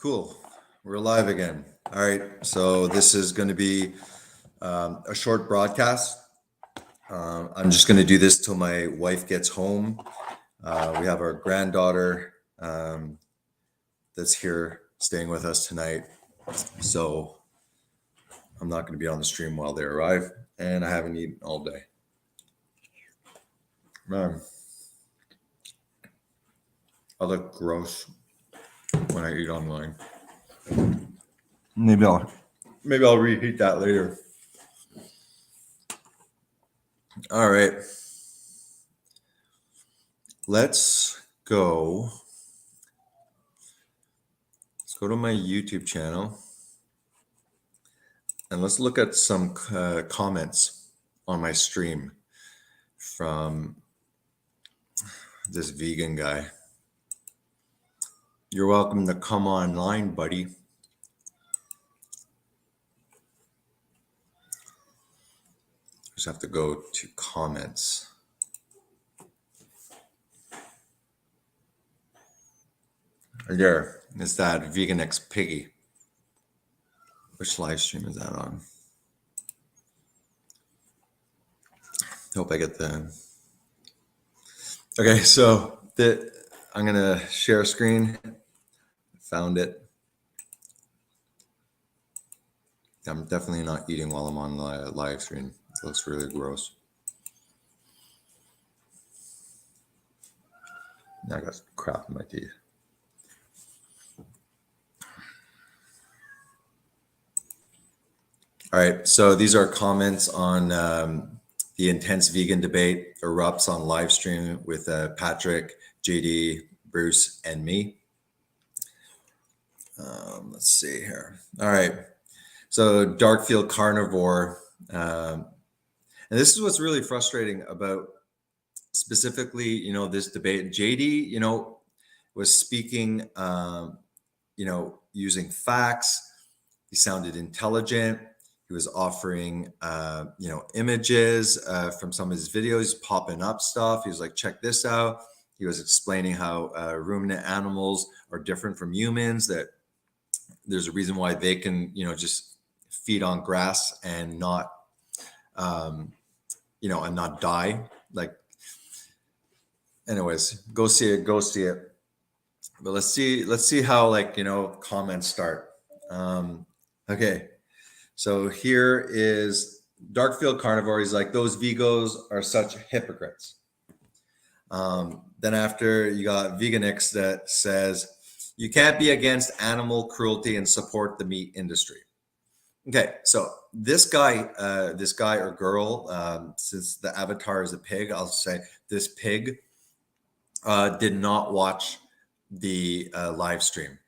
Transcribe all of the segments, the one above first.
Cool. We're live again. All right. So this is going to be a short broadcast. I'm just going to do this till my wife gets home. We have our granddaughter that's here staying with us tonight. So I'm not going to be on the stream while they arrive. And I haven't eaten all day. Man, I look gross when I eat online. Maybe I'll reheat that later. All right. Let's go to my YouTube channel and let's look at some comments on my stream from this vegan guy. You're welcome to come online, buddy. Just have to go to comments. There is that Vegan X Piggy. Which live stream is that on? Hope I get the. Okay, so I'm gonna share screen. Found it. I'm definitely not eating while I'm on the live stream. It looks really gross. Now I got crap in my teeth. All right, so these are comments on the intense vegan debate erupts on live stream with Patrick, JD, Bruce, and me. Let's see here. All right, so Darkfield Carnivore, and this is what's really frustrating about specifically, this debate. JD, was speaking, using facts. He sounded intelligent. He was offering, images from some of his videos, popping up stuff. He was like, check this out. He was explaining how ruminant animals are different from humans, that there's a reason why they can, just feed on grass and not, and not die. Like, anyways, go see it. But let's see how, comments start. Okay. So here is Darkfield Carnivore. He's like, those vegos are such hypocrites. Then after you got Veganix that says, you can't be against animal cruelty and support the meat industry. Okay, so this guy or girl, since the avatar is a pig, I'll say this pig did not watch the live stream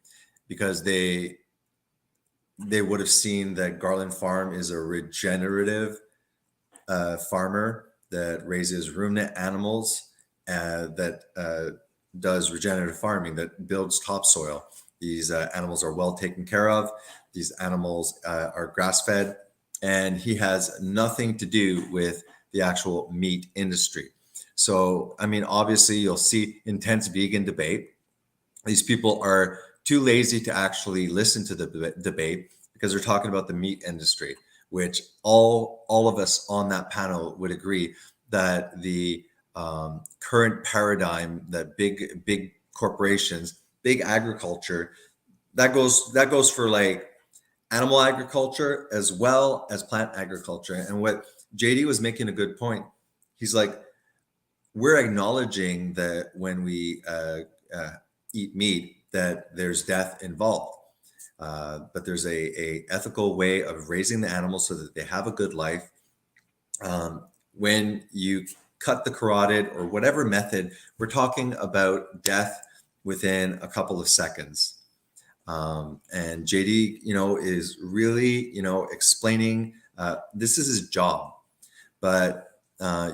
because they would have seen that Garland Farm is a regenerative farmer that raises ruminant animals, that does regenerative farming, that builds topsoil. These animals are well taken care of. These animals are grass-fed, and he has nothing to do with the actual meat industry. So, obviously, you'll see intense vegan debate. These people are too lazy to actually listen to the debate because they're talking about the meat industry, which all of us on that panel would agree that the current paradigm, that big corporations, big agriculture, that goes for like animal agriculture as well as plant agriculture. And what JD was making a good point. He's like, we're acknowledging that when we eat meat, that there's death involved, but there's a ethical way of raising the animals so that they have a good life. When you cut the carotid or whatever method, we're talking about death within a couple of seconds. And JD, is really, explaining, this is his job, but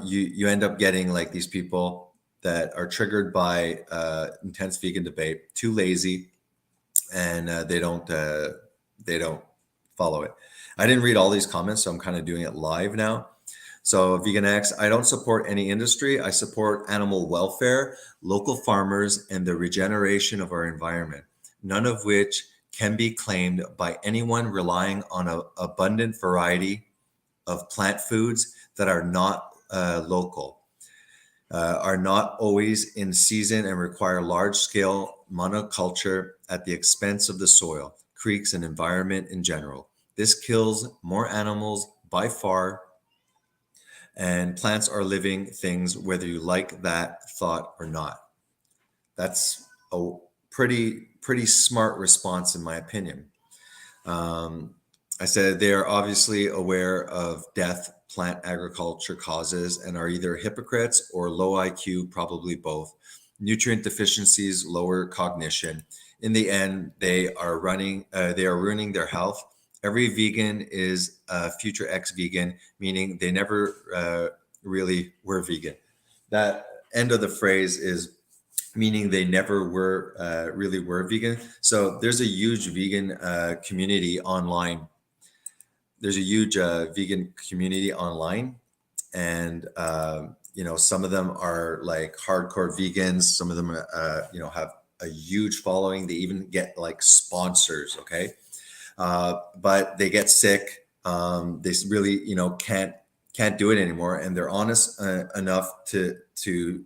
you end up getting like these people that are triggered by intense vegan debate, too lazy, and they don't follow it. I didn't read all these comments, so I'm kind of doing it live now. So Vegan X, I don't support any industry. I support animal welfare, local farmers, and the regeneration of our environment, none of which can be claimed by anyone relying on an abundant variety of plant foods that are not local, are not always in season, and require large-scale monoculture at the expense of the soil, creeks, and environment in general. This kills more animals by far, and plants are living things whether you like that thought or not. That's a pretty smart response in my opinion. I said they are obviously aware of death plant agriculture causes and are either hypocrites or low IQ, probably both. Nutrient deficiencies lower cognition. In the end, they are ruining their health. Every vegan is a future ex-vegan, meaning they never really were vegan. That end of the phrase is meaning they never really were vegan. So there's a huge vegan community online. There's a huge vegan community online, and some of them are like hardcore vegans. Some of them have a huge following. They even get like sponsors. Okay, but they get sick. They really can't do it anymore, and they're honest enough to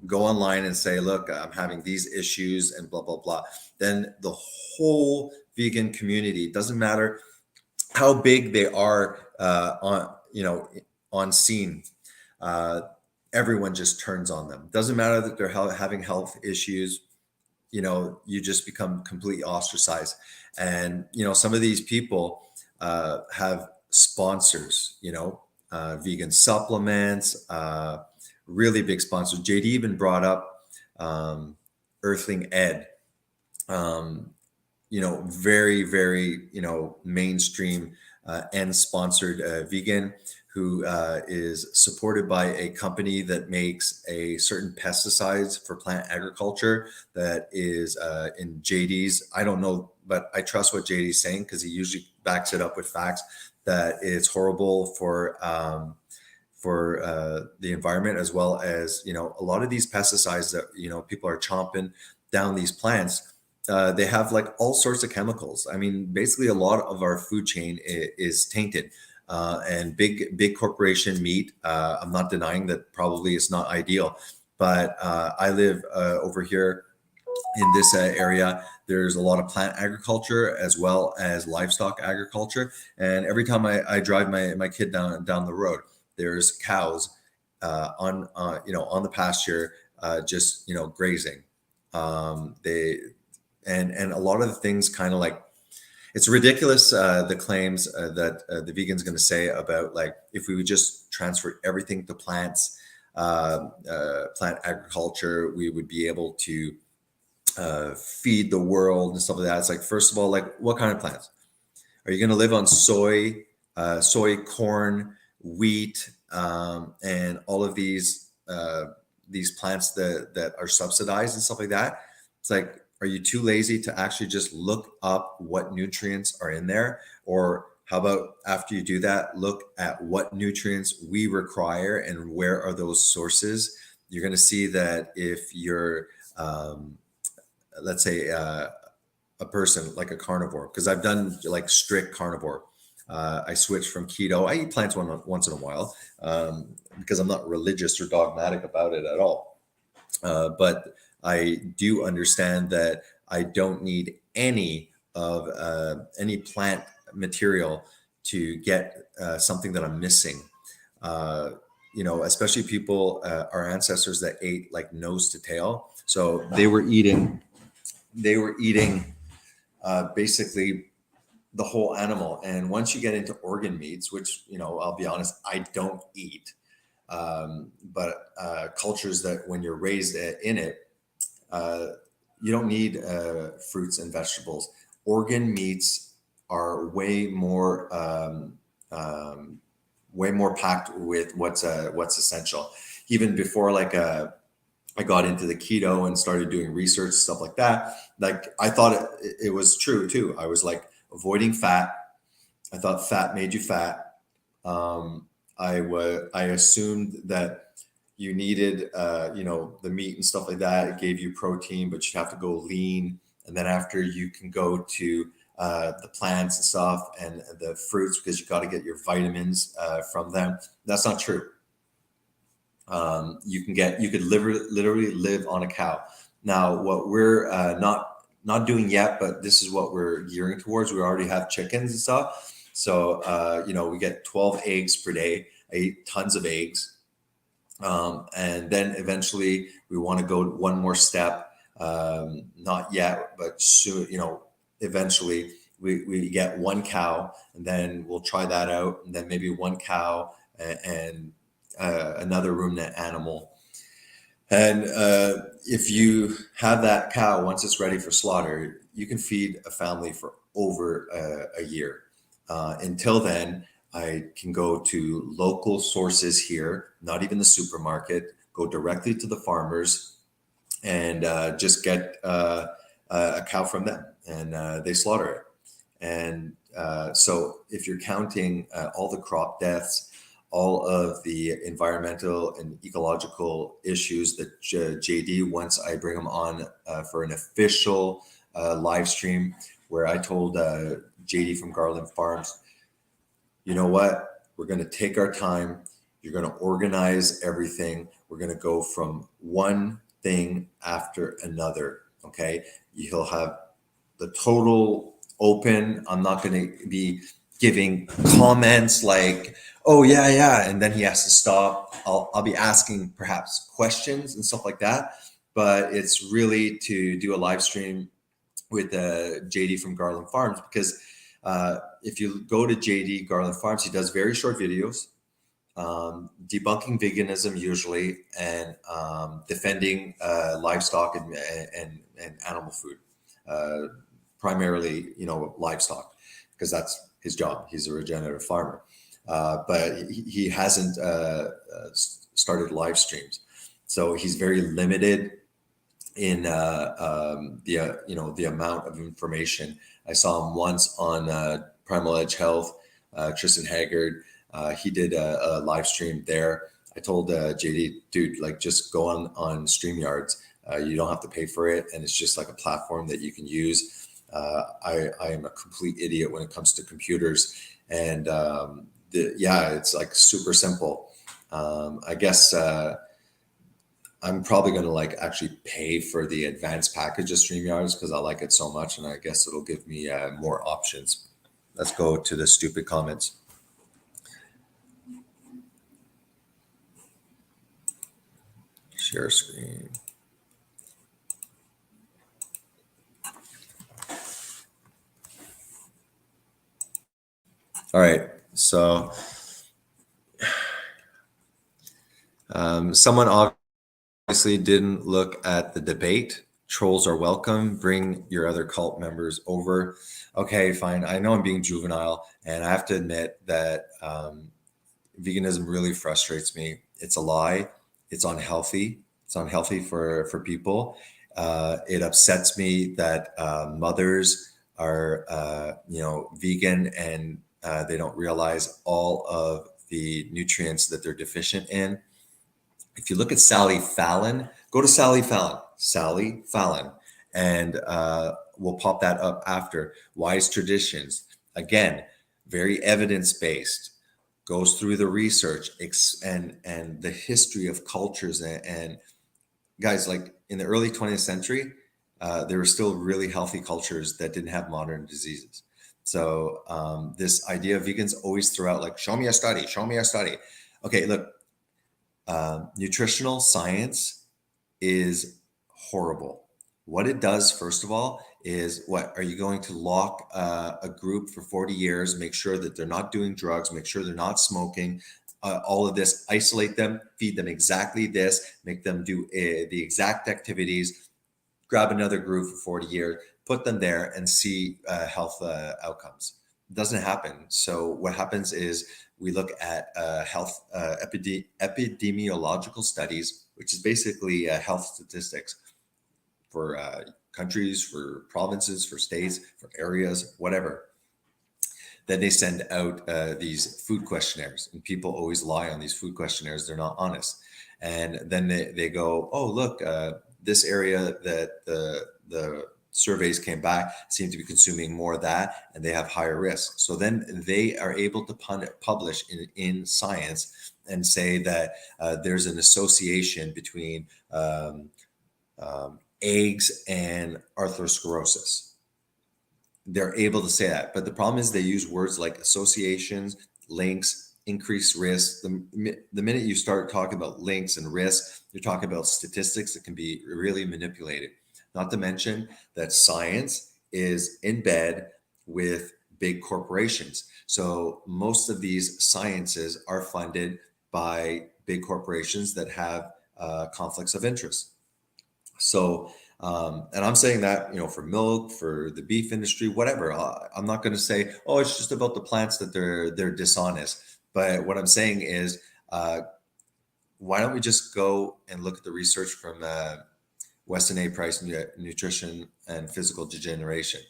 go online and say, look, I'm having these issues and blah, blah, blah. Then the whole vegan community, doesn't matter how big they are on scene, everyone just turns on them. Doesn't matter that they're having health issues, you just become completely ostracized. And, some of these people have sponsors, vegan supplements, really big sponsors. JD even brought up Earthling Ed, very, very, mainstream and sponsored vegan who is supported by a company that makes a certain pesticides for plant agriculture that is in JD's. I don't know, but I trust what JD's saying because he usually backs it up with facts that it's horrible for the environment, as well as a lot of these pesticides that people are chomping down these plants. They have like all sorts of chemicals. I mean, basically, a lot of our food chain is tainted, and big corporation meat. I'm not denying that probably it's not ideal, but I live over here in this area. There's a lot of plant agriculture as well as livestock agriculture, and every time I drive my kid down the road, there's cows on the pasture, just grazing. They and a lot of the things kind of like, it's ridiculous, the claims that the vegan's going to say about like if we would just transfer everything to plants, plant agriculture, we would be able to feed the world and stuff like that. It's like, first of all, like what kind of plants? Are you going to live on soy, corn, wheat, and all of these plants that are subsidized and stuff like that? It's like, are you too lazy to actually just look up what nutrients are in there? Or how about after you do that, look at what nutrients we require and where are those sources? You're going to see that if you're, let's say, a person like a carnivore, because I've done like strict carnivore. I switched from keto. I eat plants once in a while because I'm not religious or dogmatic about it at all. But I do understand that I don't need any plant material to get something that I'm missing. Especially people, our ancestors that ate like nose to tail. So they were eating basically the whole animal. And once you get into organ meats, which, I'll be honest, I don't eat, but cultures that when you're raised in it, you don't need fruits and vegetables. Organ meats are way more packed with what's essential. Even before I got into the keto and started doing research, stuff like that. Like I thought it was true too. I was like avoiding fat. I thought fat made you fat. I assumed that you needed, the meat and stuff like that. It gave you protein, but you'd have to go lean. and then after you can go to the plants and stuff and the fruits, because you got to get your vitamins from them. That's not true. You could literally live on a cow. Now, what we're not doing yet, but this is what we're gearing towards. We already have chickens and stuff. So, we get 12 eggs per day. I eat tons of eggs. And then eventually we want to go one more step. Not yet, but soon, eventually we get one cow, and then we'll try that out. And then maybe one cow and another ruminant animal. And if you have that cow, once it's ready for slaughter, you can feed a family for over a year. Until then, I can go to local sources here, not even the supermarket, go directly to the farmers and just get a cow from them, and they slaughter it. And so if you're counting all the crop deaths, all of the environmental and ecological issues that JD, once I bring him on for an official live stream, where I told JD from Garland Farms, you know what, we're going to take our time. You're going to organize everything. We're going to go from one thing after another. Okay. He'll have the total open. I'm not going to be giving comments like, oh yeah, and then he has to stop. I'll be asking perhaps questions and stuff like that, but it's really to do a live stream with JD from Garland Farms, because if you go to JD Garland Farms, he does very short videos, debunking veganism usually, and defending livestock and animal food, primarily livestock, because that's his job. He's a regenerative farmer. But he hasn't started live streams, so he's very limited in the amount of information. I saw him once on Primal Edge Health, Tristan Haggard. He did a live stream there. I told JD, dude, like, just go on StreamYards. You don't have to pay for it, and it's just like a platform that you can use. I am a complete idiot when it comes to computers, and it's like super simple. I guess I'm probably going to actually pay for the advanced package of StreamYards because I like it so much, and I guess it'll give me more options. Let's go to the stupid comments. Share screen. All right, so someone obviously didn't look at the debate. Trolls are welcome. Bring your other cult members over. Okay, fine. I know I'm being juvenile, and I have to admit that veganism really frustrates me. It's a lie. It's unhealthy. It's unhealthy for people. It upsets me that mothers are, vegan, and they don't realize all of the nutrients that they're deficient in. If you look at Sally Fallon, go to Sally Fallon, and we'll pop that up after. Wise Traditions, again, very evidence-based, goes through the research and the history of cultures. And guys, like in the early 20th century, there were still really healthy cultures that didn't have modern diseases. So this idea of vegans always throw out like, show me a study. Okay, look, nutritional science is horrible. What it does, first of all, is what are you going to lock a group for 40 years, make sure that they're not doing drugs, make sure they're not smoking, all of this, isolate them, feed them exactly this, make them do the exact activities, grab another group for 40 years, put them there and see health outcomes. It doesn't happen. So what happens is we look at health epidemiological studies, which is basically health statistics for countries, for provinces, for states, for areas, whatever. Then they send out these food questionnaires, and people always lie on these food questionnaires. They're not honest. And then they go, oh, look, this area that the surveys came back, seem to be consuming more of that, and they have higher risk. So then they are able to publish in Science and say that there's an association between eggs and atherosclerosis. They're able to say that, but the problem is they use words like associations, links, increased risk. The minute you start talking about links and risk, you're talking about statistics that can be really manipulated. Not to mention that science is in bed with big corporations. So most of these sciences are funded by big corporations that have conflicts of interest. So, and I'm saying that, for milk, for the beef industry, whatever. I'm not going to say, oh, it's just about the plants that they're dishonest. But what I'm saying is, why don't we just go and look at the research from Weston A. Price Nutrition and Physical Degeneration?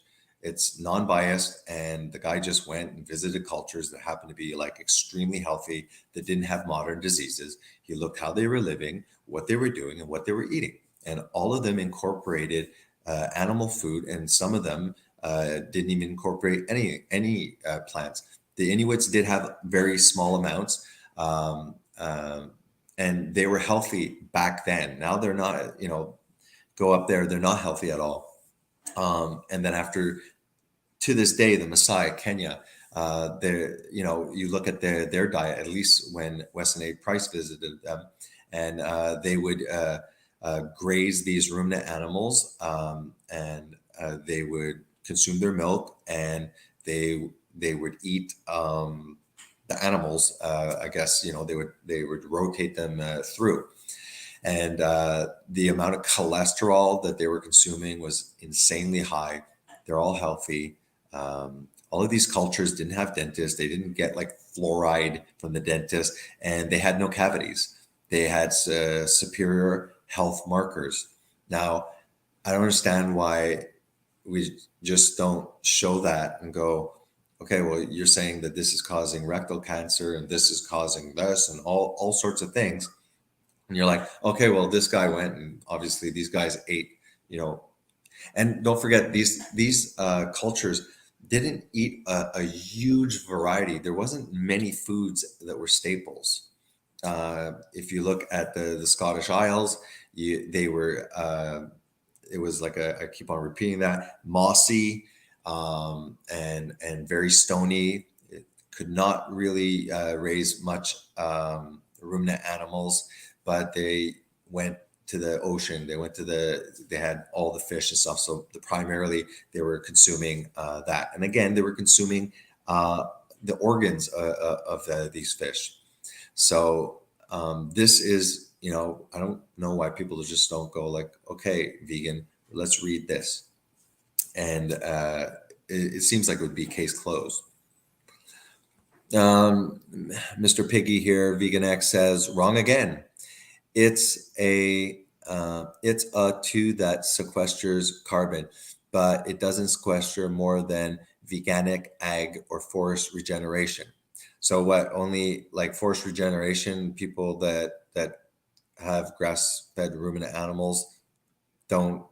It's non-biased, and the guy just went and visited cultures that happened to be like extremely healthy, that didn't have modern diseases. He looked how they were living, what they were doing, and what they were eating. And all of them incorporated animal food, and some of them didn't even incorporate any plants. The Inuits did have very small amounts, and they were healthy back then. Now they're not. Go up there, they're not healthy at all. And then to this day, the Maasai, Kenya, you look at their diet. At least when Weston A. Price visited them, and they would graze these ruminant animals, and they would consume their milk, and they would eat the animals. I guess they would rotate them through, and the amount of cholesterol that they were consuming was insanely high. They're all healthy. All of these cultures didn't have dentists. They didn't get like fluoride from the dentist, and they had no cavities. They had superior health markers. Now, I don't understand why we just don't show that and go, okay, well, you're saying that this is causing rectal cancer and this is causing this and all sorts of things. And you're like, okay, well, this guy went, and obviously these guys ate, and don't forget these cultures didn't eat a huge variety. There wasn't many foods that were staples. If you look at the Scottish Isles, they were it was like I keep on repeating that, mossy, and very stony. It could not really raise much ruminant animals, but they went to the ocean. They had all the fish and stuff. So primarily they were consuming that. And again, they were consuming the organs of these fish. So this is, I don't know why people just don't go like, okay, vegan, let's read this. And it seems like it would be case closed. Mr. Piggy here, Vegan X says, wrong again. It's a two that sequesters carbon, but it doesn't sequester more than veganic ag or forest regeneration. So what, only like forest regeneration, people that have grass-fed ruminant animals don't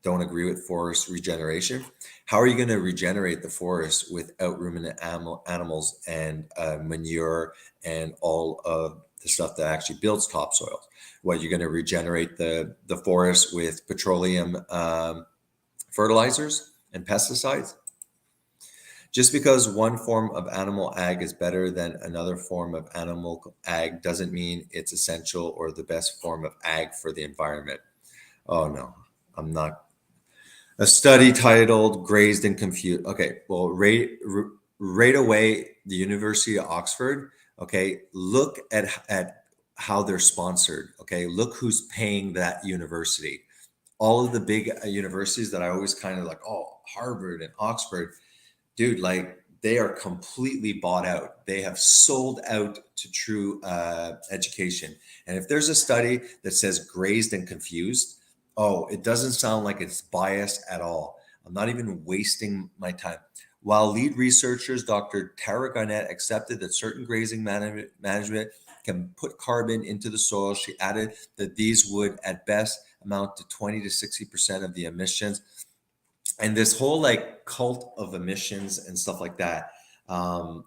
agree with forest regeneration? How are you going to regenerate the forest without ruminant animals and manure and all of the stuff that actually builds topsoil? What, you're going to regenerate the forest with petroleum fertilizers and pesticides? Just because one form of animal ag is better than another form of animal ag doesn't mean it's essential or the best form of ag for the environment. Oh no, I'm not. A study titled Grazed and Confused. Okay, well, right away, the University of Oxford, okay, look at how they're sponsored. Okay, look who's paying that university. All of the big universities that I always kind of like, oh, Harvard and Oxford, dude, like they are completely bought out. They have sold out to true education. And if there's a study that says grazed and confused, oh, it doesn't sound like it's biased at all. I'm not even wasting my time. While lead researchers, Dr. Tara Garnett, accepted that certain grazing management can put carbon into the soil, she added that these would at best amount to 20 to 60% of the emissions. And this whole like cult of emissions and stuff like that. Um,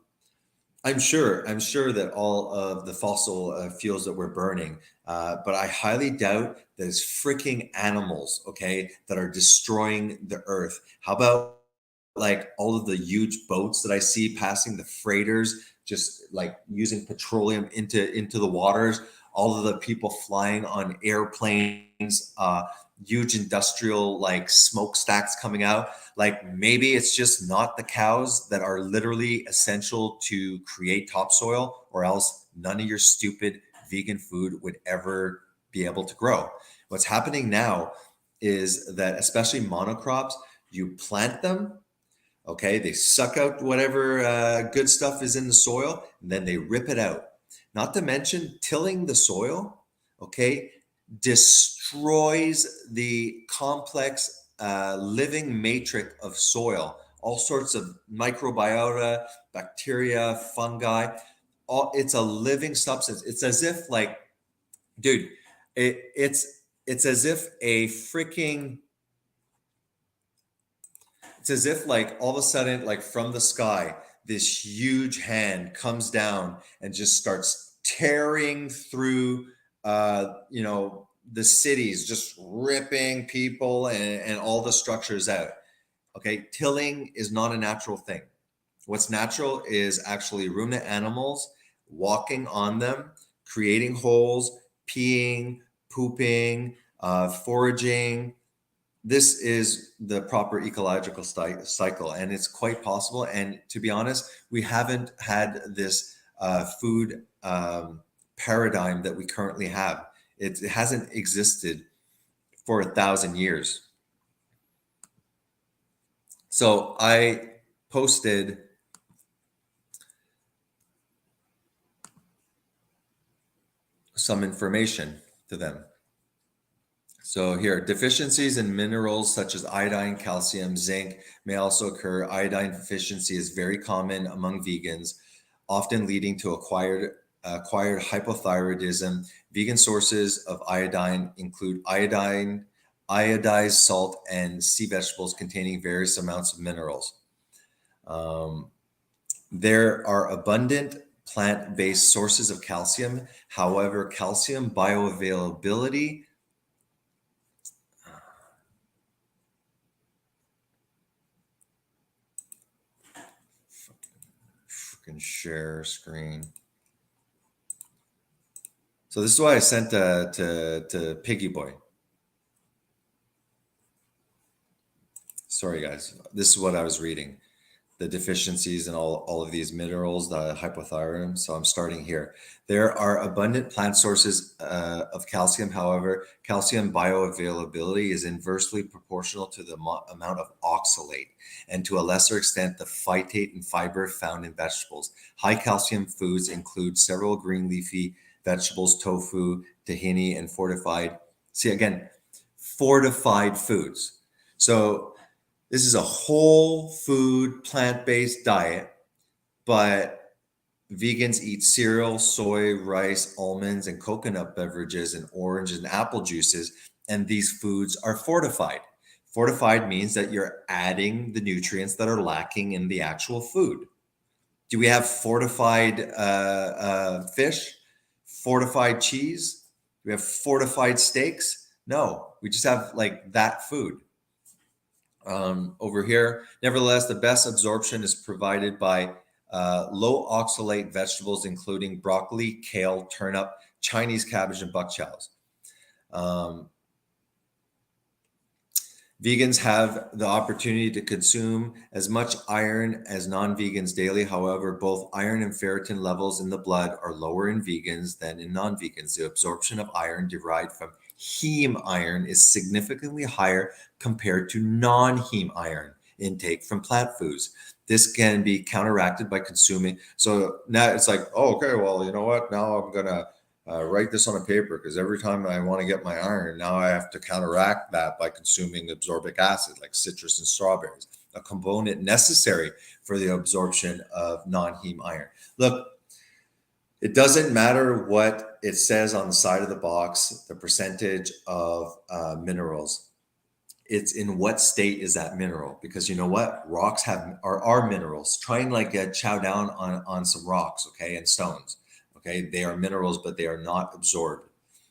I'm sure that all of the fossil fuels that we're burning, but I highly doubt that it's freaking animals, okay, that are destroying the earth. How about like all of the huge boats that I see passing, the freighters, just like using petroleum into the waters, all of the people flying on airplanes, huge industrial like smokestacks coming out. Like maybe it's just not the cows that are literally essential to create topsoil, or else none of your stupid vegan food would ever be able to grow. What's happening now is that, especially monocrops, you plant them, okay, they suck out whatever good stuff is in the soil, and then they rip it out. Not to mention, tilling the soil, okay, destroys the complex living matrix of soil. All sorts of microbiota, bacteria, fungi. It's a living substance. It's as if, like, dude, it's as if a freaking it's as if like all of a sudden, like from the sky, this huge hand comes down and just starts tearing through the cities, just ripping people and all the structures out. Okay, tilling is not a natural thing. What's natural is actually ruminant animals walking on them, creating holes, peeing, pooping, foraging. This is the proper ecological cycle, and it's quite possible. And to be honest, we haven't had this food paradigm that we currently have. It hasn't existed for 1,000 years. So I posted some information to them. So here, deficiencies in minerals such as iodine, calcium, zinc may also occur. Iodine deficiency is very common among vegans, often leading to acquired hypothyroidism. Vegan sources of iodine include iodized salt, and sea vegetables containing various amounts of minerals. Um, there are abundant plant-based sources of calcium. However, calcium bioavailability can share screen. So this is what I sent to Piggy Boy. Sorry, guys. This is what I was reading. The deficiencies in all of these minerals, the hypothyroidism. So I'm starting here. There are abundant plant sources of calcium. However, calcium bioavailability is inversely proportional to the amount of oxalate, and to a lesser extent, the phytate and fiber found in vegetables. High calcium foods include several green leafy vegetables, tofu, tahini, and fortified foods. So this is a whole food, plant-based diet, but vegans eat cereal, soy, rice, almonds, and coconut beverages, and orange and apple juices, and these foods are fortified. Fortified means that you're adding the nutrients that are lacking in the actual food. Do we have fortified fish, fortified cheese? Do we have fortified steaks? No, we just have like that food. Over here. Nevertheless, the best absorption is provided by low oxalate vegetables, including broccoli, kale, turnip, Chinese cabbage, and bok chows. Vegans have the opportunity to consume as much iron as non-vegans daily. However, both iron and ferritin levels in the blood are lower in vegans than in non-vegans. The absorption of iron derived from heme iron is significantly higher compared to non-heme iron intake from plant foods. This can be counteracted by consuming. So now it's like, oh, okay, well, you know what? Now I'm going to write this on a paper, because every time I want to get my iron, now I have to counteract that by consuming absorbic acid like citrus and strawberries, a component necessary for the absorption of non-heme iron. Look, it doesn't matter what it says on the side of the box, the percentage of minerals. it's in what state is that mineral, because you know what, rocks are minerals. Try and like chow down on some rocks, okay, and stones, okay, they are minerals but they are not absorbed.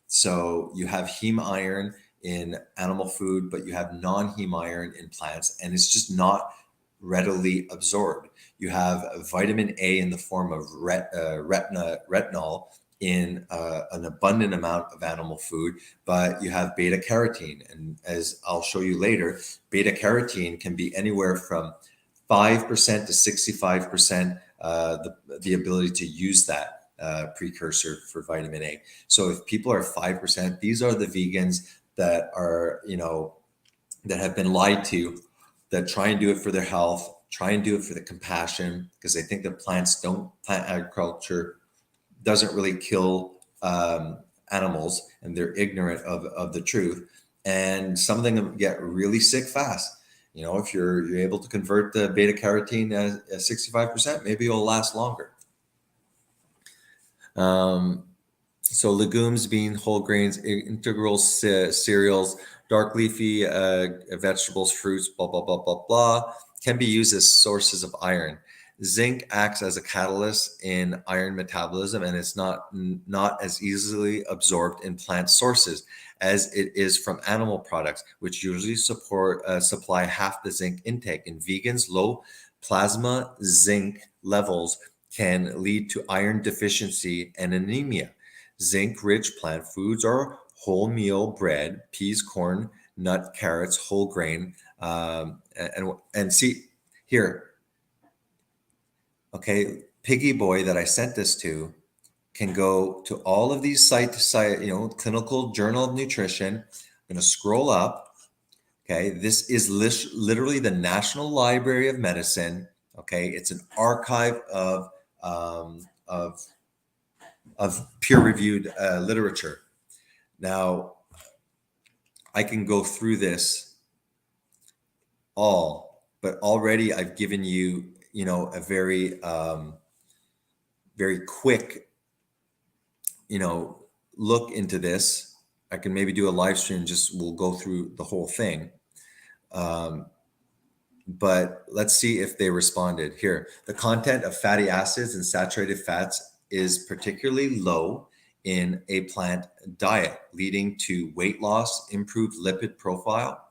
So you have heme iron in animal food, but you have non-heme iron in plants, and it's just not readily absorbed. You have vitamin A in the form of retinol in an abundant amount of animal food, but you have beta carotene. And as I'll show you later, beta carotene can be anywhere from 5% to 65%, the ability to use that precursor for vitamin A. So if people are 5%, these are the vegans that are, that have been lied to, that try and do it for their health, try and do it for the compassion, because they think that plant agriculture doesn't really kill animals, and they're ignorant of the truth. And some of them get really sick fast. If you're able to convert the beta carotene at 65%, maybe it'll last longer. So legumes, beans, whole grains, integral cereals, dark leafy vegetables, fruits, blah, blah, blah, blah, blah, can be used as sources of iron. Zinc acts as a catalyst in iron metabolism, and it's not as easily absorbed in plant sources as it is from animal products, which usually supply half the zinc intake. In vegans, low plasma zinc levels can lead to iron deficiency and anemia. Zinc-rich plant foods are wholemeal bread, peas, corn, nut, carrots, whole grain, and see here. Okay, Piggy Boy that I sent this to can go to all of these Clinical Journal of Nutrition. I'm going to scroll up. Okay, this is literally the National Library of Medicine. Okay, it's an archive of peer-reviewed literature. Now, I can go through this all, but already I've given you, a very, very quick, look into this. I can maybe do a live stream, we'll go through the whole thing. But let's see if they responded. Here, the content of fatty acids and saturated fats is particularly low in a plant diet, leading to weight loss, improved lipid profile,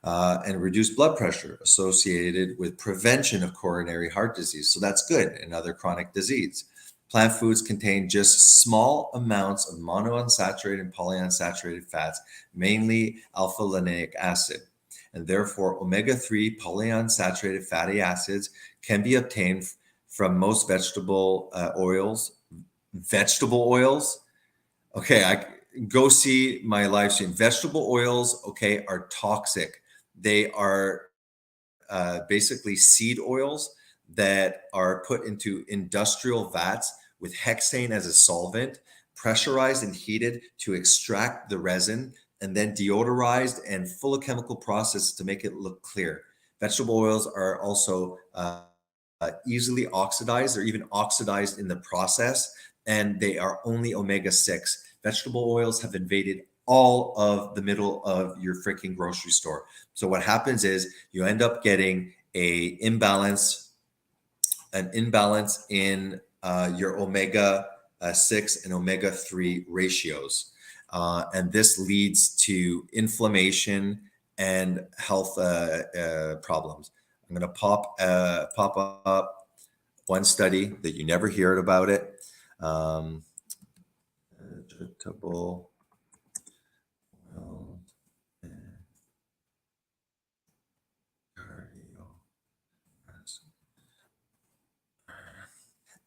and reduced blood pressure associated with prevention of coronary heart disease. So that's good, and other chronic disease. Plant foods contain just small amounts of monounsaturated and polyunsaturated fats, mainly alpha-linoleic acid. And therefore, omega-3 polyunsaturated fatty acids can be obtained from most vegetable oils. Vegetable oils? Okay, go see my live stream. Vegetable oils, okay, are toxic. They are basically seed oils that are put into industrial vats with hexane as a solvent, pressurized and heated to extract the resin, and then deodorized and full of chemical processes to make it look clear. Vegetable oils are also easily oxidized, or even oxidized in the process, and they are only omega-6. Vegetable oils have invaded all of the middle of your freaking grocery store. So what happens is you end up getting an imbalance in your omega-6 and omega-3 ratios. And this leads to inflammation and health problems. I'm going to pop up one study that you never heard about it. Vegetable oil and cardio.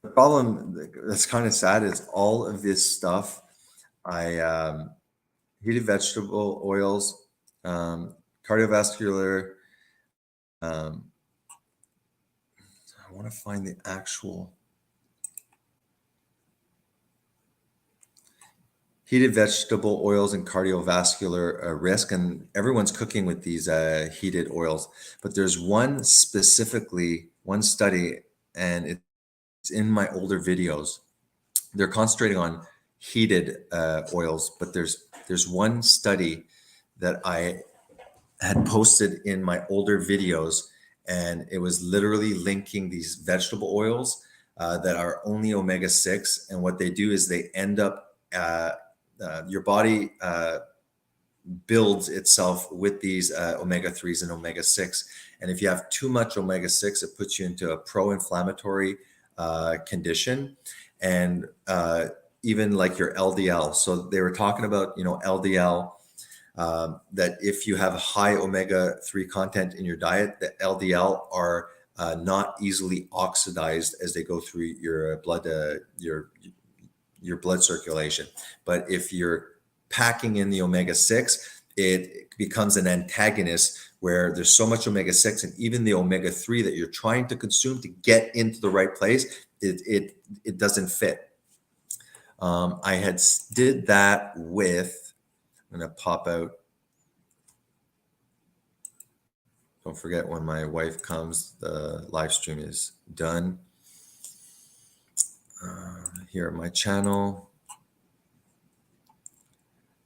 The problem that's kind of sad is all of this stuff. Heated vegetable oils, cardiovascular. I want to find the actual heated vegetable oils and cardiovascular risk, and everyone's cooking with these heated oils. But there's one study, and it's in my older videos. They're concentrating on heated oils, but there's one study that I had posted in my older videos, and it was literally linking these vegetable oils that are only omega-6. And what they do is they end up, your body builds itself with these omega-3s and omega-6. And if you have too much omega-6, it puts you into a pro-inflammatory condition. And even like your LDL. So they were talking about, LDL, that if you have high omega-3 content in your diet, the LDL are not easily oxidized as they go through your blood, your blood circulation. But if you're packing in the omega-6, it becomes an antagonist where there's so much omega-6, and even the omega-3 that you're trying to consume to get into the right place, it doesn't fit. I had did that with, I'm going to pop out. Don't forget, when my wife comes, the live stream is done. Here at my channel.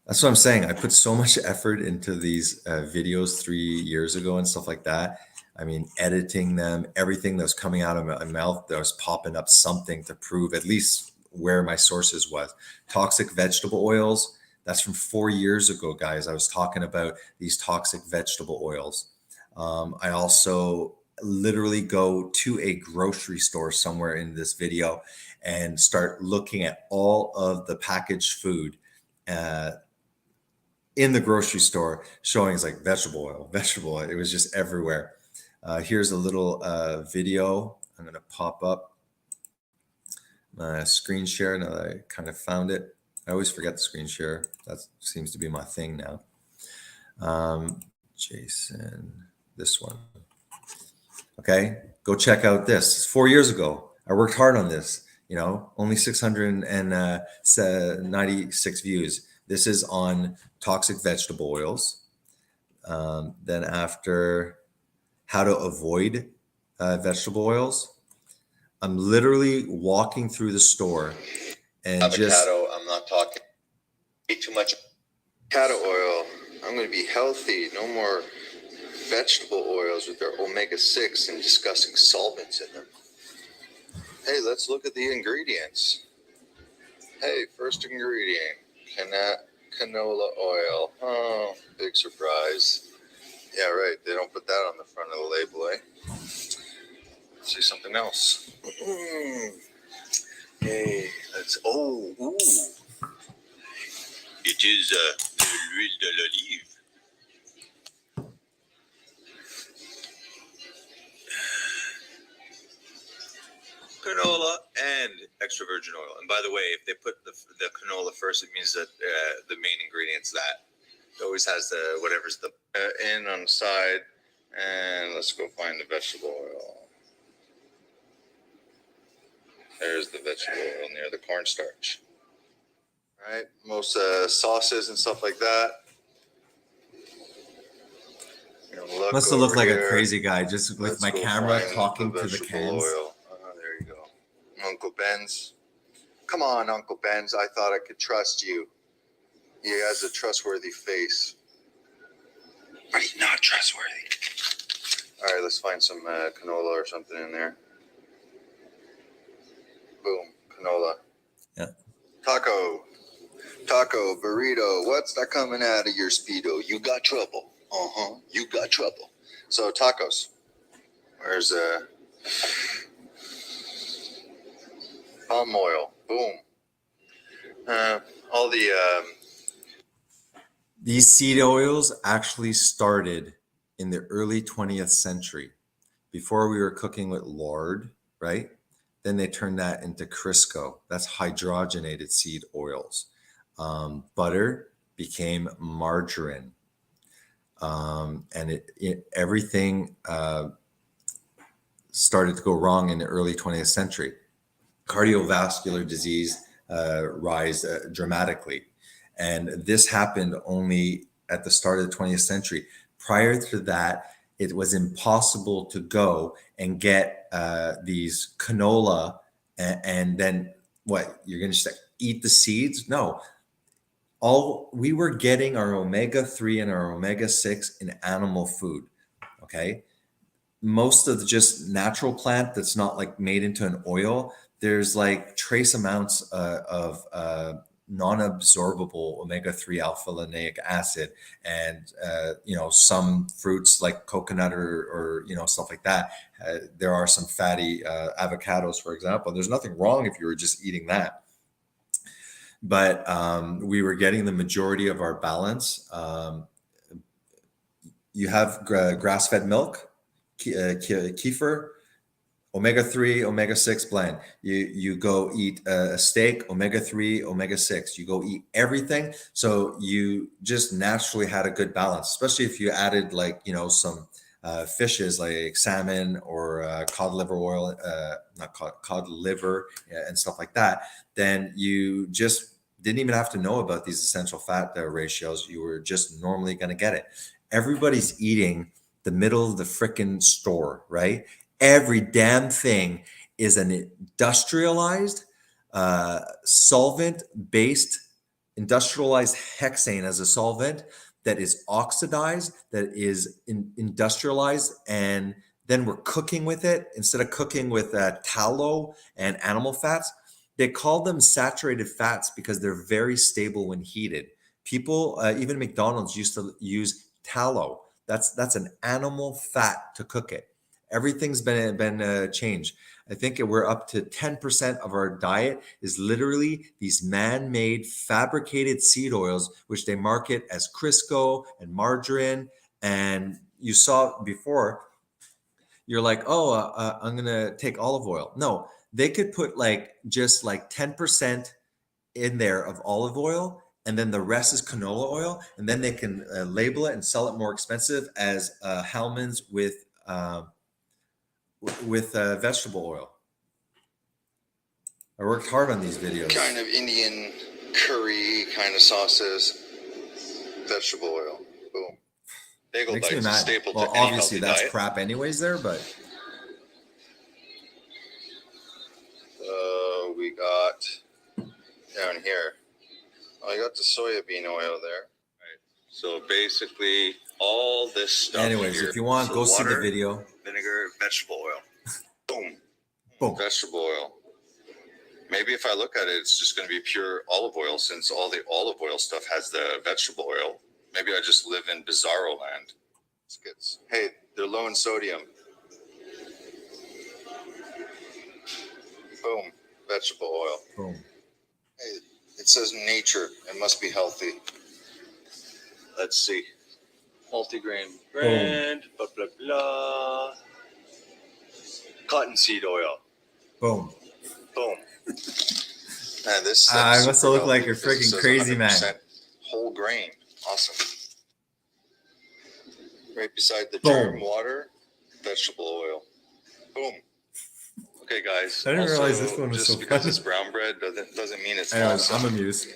That's what I'm saying. I put so much effort into these videos 3 years ago and stuff like that. I mean, editing them, everything that was coming out of my mouth, that was popping up something to prove at least where my sources was. Toxic vegetable oils, that's from 4 years ago, guys. I was talking about these toxic vegetable oils. I also literally go to a grocery store somewhere in this video and start looking at all of the packaged food in the grocery store, showing it's like vegetable oil. It was just everywhere. Here's a little video. I'm going to pop up my screen share now that I kind of found it. I always forget the screen share. That seems to be my thing now. Jason, this one. Okay, go check out this. It's 4 years ago. I worked hard on this. Only 696 views. This is on toxic vegetable oils. Then after, how to avoid vegetable oils. I'm literally walking through the store and avocado, I'm not talking too much avocado oil. I'm going to be healthy. No more vegetable oils with their omega-6 and disgusting solvents in them. Hey, let's look at the ingredients. Hey, first ingredient, canola oil. Oh, big surprise. Yeah, right. They don't put that on the front of the label, eh? Let's see something else. Hey, ooh. It is l'huile de l'olive. Canola and extra virgin oil. And by the way, if they put the canola first, it means that the main ingredient's that. It always has the whatever's the in on the side. And let's go find the vegetable oil. There's the vegetable oil near the cornstarch. All right, most sauces and stuff like that. Must have looked like a crazy guy just with my camera talking to the cans. Oil. There you go. Uncle Ben's. Come on, Uncle Ben's. I thought I could trust you. He has a trustworthy face. But he's not trustworthy. All right, let's find some canola or something in there. Boom, canola. Yeah. Taco, burrito. What's that coming out of your Speedo? You got trouble. You got trouble. So tacos. Where's palm oil? Boom. All the these seed oils actually started in the early 20th century. Before we were cooking with lard, right? Then they turned that into Crisco. That's hydrogenated seed oils. Butter became margarine. And everything started to go wrong in the early 20th century. Cardiovascular disease rise dramatically. And this happened only at the start of the 20th century. Prior to that, it was impossible to go and get these canola and then what? You're going to just eat the seeds? No. All we were getting our omega-3 and our omega-6 in animal food. Okay. Most of the just natural plant that's not like made into an oil, there's like trace amounts of non-absorbable omega-3 alpha linoleic acid, and some fruits like coconut or stuff like that. There are some fatty avocados, for example. There's nothing wrong if you were just eating that, but we were getting the majority of our balance. You have grass-fed milk, kefir, omega-3, omega-6 blend. You go eat a steak, omega-3, omega-6. You go eat everything. So you just naturally had a good balance, especially if you added some fishes like salmon or cod liver oil, not cod liver and stuff like that. Then you just didn't even have to know about these essential fat ratios. You were just normally going to get it. Everybody's eating the middle of the frickin' store, right? Every damn thing is an industrialized, solvent-based, industrialized hexane as a solvent that is oxidized, that is industrialized, and then we're cooking with it. Instead of cooking with tallow and animal fats, they call them saturated fats because they're very stable when heated. People, even McDonald's, used to use tallow. That's an animal fat to cook it. Everything's been changed. I think we're up to 10% of our diet is literally these man-made fabricated seed oils, which they market as Crisco and margarine. And you saw before, you're like, oh, I'm gonna take olive oil. No, they could put just 10% in there of olive oil, and then the rest is canola oil, and then they can label it and sell it more expensive as Hellmann's with vegetable oil. I worked hard on these videos. Kind of Indian curry kind of sauces, vegetable oil. Boom. Bagel Makes me bites, mad. staple Well, to any obviously healthy that's diet. crap anyways there, but we got down here. I got the soybean oil there. Right. So basically, all this stuff. anyways, here. if you want, So go water, see the video. Vinegar, vegetable oil. Boom. Boom. Vegetable oil. Maybe if I look at it, it's just going to be pure olive oil, since all the olive oil stuff has the vegetable oil. Maybe I just live in bizarro land. Skits. Hey, they're low in sodium. Boom. Vegetable oil. Boom. Hey, it says nature. It must be healthy. Let's see. Multigrain brand. Blah, blah, blah. Cottonseed oil. Boom. Boom. Man, this I must look like a freaking crazy man. Whole grain. Awesome. Right beside the Boom. germ water, vegetable oil. Boom. Okay, guys. I didn't realize this one was just so because fun. it's brown bread doesn't mean it's Anyways, awesome. I'm amused.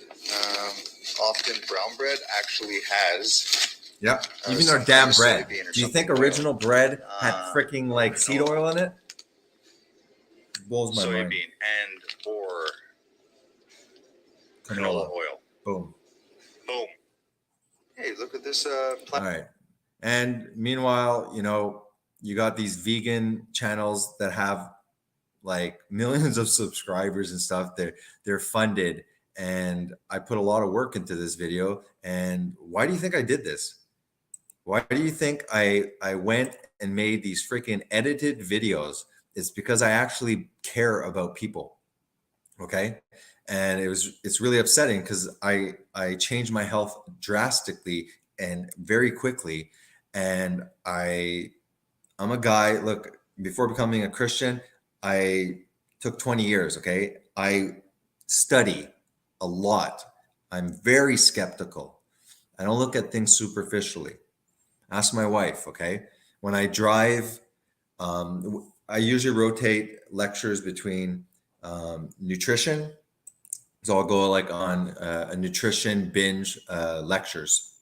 Often brown bread actually has. Yep. Even our damn bread. Do you think original oil. bread had freaking seed oil in it? Blows my soybean mind. and or canola oil. Boom. Boom. Hey, look at this All right. And meanwhile, you got these vegan channels that have millions of subscribers and stuff. They're funded, and I put a lot of work into this video. And why do you think I did this? Why do you think I went and made these freaking edited videos? It's because I actually care about people. Okay. And it's really upsetting because I changed my health drastically and very quickly. And I'm a guy, look, before becoming a Christian, I took 20 years. Okay. I study a lot. I'm very skeptical. I don't look at things superficially. Ask my wife. Okay. When I drive, I usually rotate lectures between nutrition. So I'll go on a nutrition binge lectures.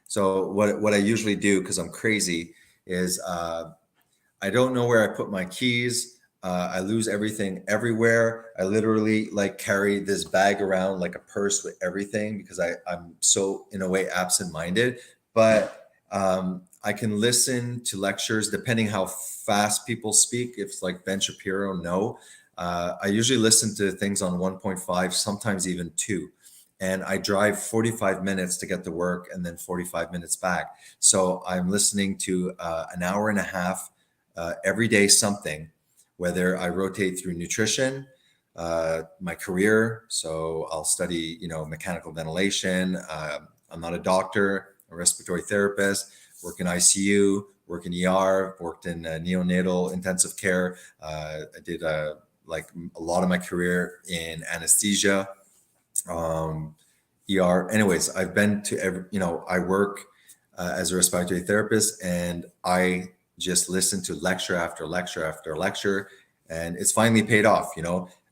So what I usually do, because I'm crazy, is I don't know where I put my keys. I lose everything everywhere. I literally like carry this bag around like a purse with everything because I'm so in a way absent-minded. But I can listen to lectures depending how fast people speak. If it's like Ben Shapiro, no. I usually listen to things on 1.5, sometimes even 2. And I drive 45 minutes to get to work and then 45 minutes back. So I'm listening to an hour and a half every day something, whether I rotate through nutrition, my career. So I'll study, mechanical ventilation. I'm not a doctor, a respiratory therapist, work in ICU, work in ER, worked in neonatal intensive care. I did like a lot of my career in anesthesia, ER. Anyways, I've been to every, I work as a respiratory therapist, and I just listen to lecture after lecture after lecture, and it's finally paid off.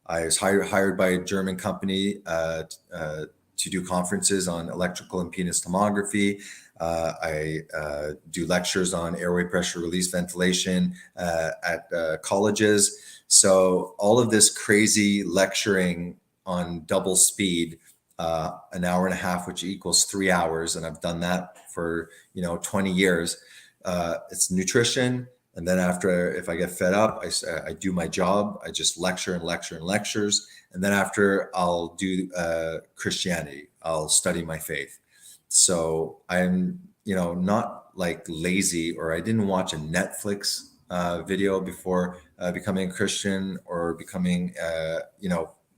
I was hired by a German company to do conferences on electrical impedance tomography. I do lectures on airway pressure release ventilation at colleges. So all of this crazy lecturing on double speed, an hour and a half, which equals 3 hours, and I've done that for 20 years. It's nutrition, and then after, if I get fed up, I do my job. I just lecture and lecture and lectures, and then after I'll do Christianity. I'll study my faith. So I'm not like lazy, or I didn't watch a Netflix video before becoming a Christian or becoming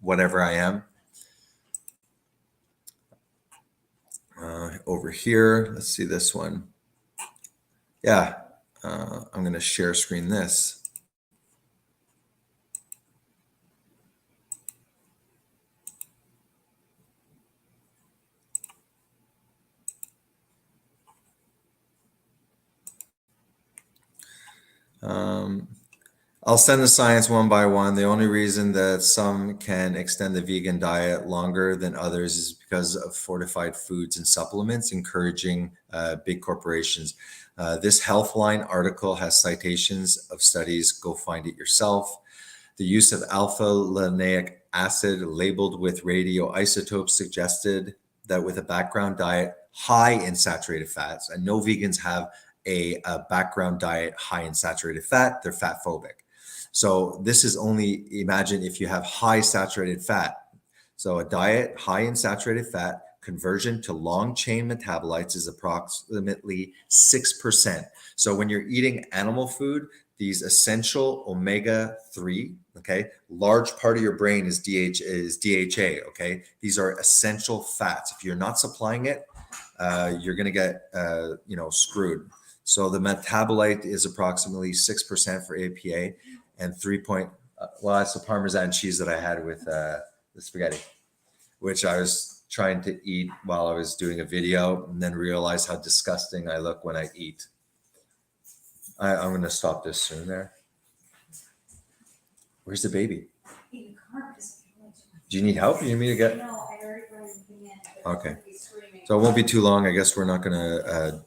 whatever I am. Over here, let's see this one. Yeah, I'm going to share screen this. I'll send the science one by one. The only reason that some can extend the vegan diet longer than others is because of fortified foods and supplements encouraging big corporations. This Healthline article has citations of studies. Go find it yourself. The use of alpha-linoleic acid labeled with radioisotopes suggested that with a background diet high in saturated fats, and no vegans have a background diet high in saturated fat, they're fat phobic. So this is only, imagine if you have high saturated fat. So a diet high in saturated fat, conversion to long chain metabolites is approximately 6%. So when you're eating animal food, these essential omega-3, okay, large part of your brain is DHA, okay? These are essential fats. If you're not supplying it, you're going to get, screwed. So the metabolite is approximately 6% for APA and 3 well, that's the Parmesan cheese that I had with the spaghetti, which I was trying to eat while I was doing a video, and then realized how disgusting I look when I eat. I'm going to stop this soon there. Where's the baby? Do you need help? You need me to get? No, I already brought everything in. Okay. So it won't be too long. I guess we're not going to,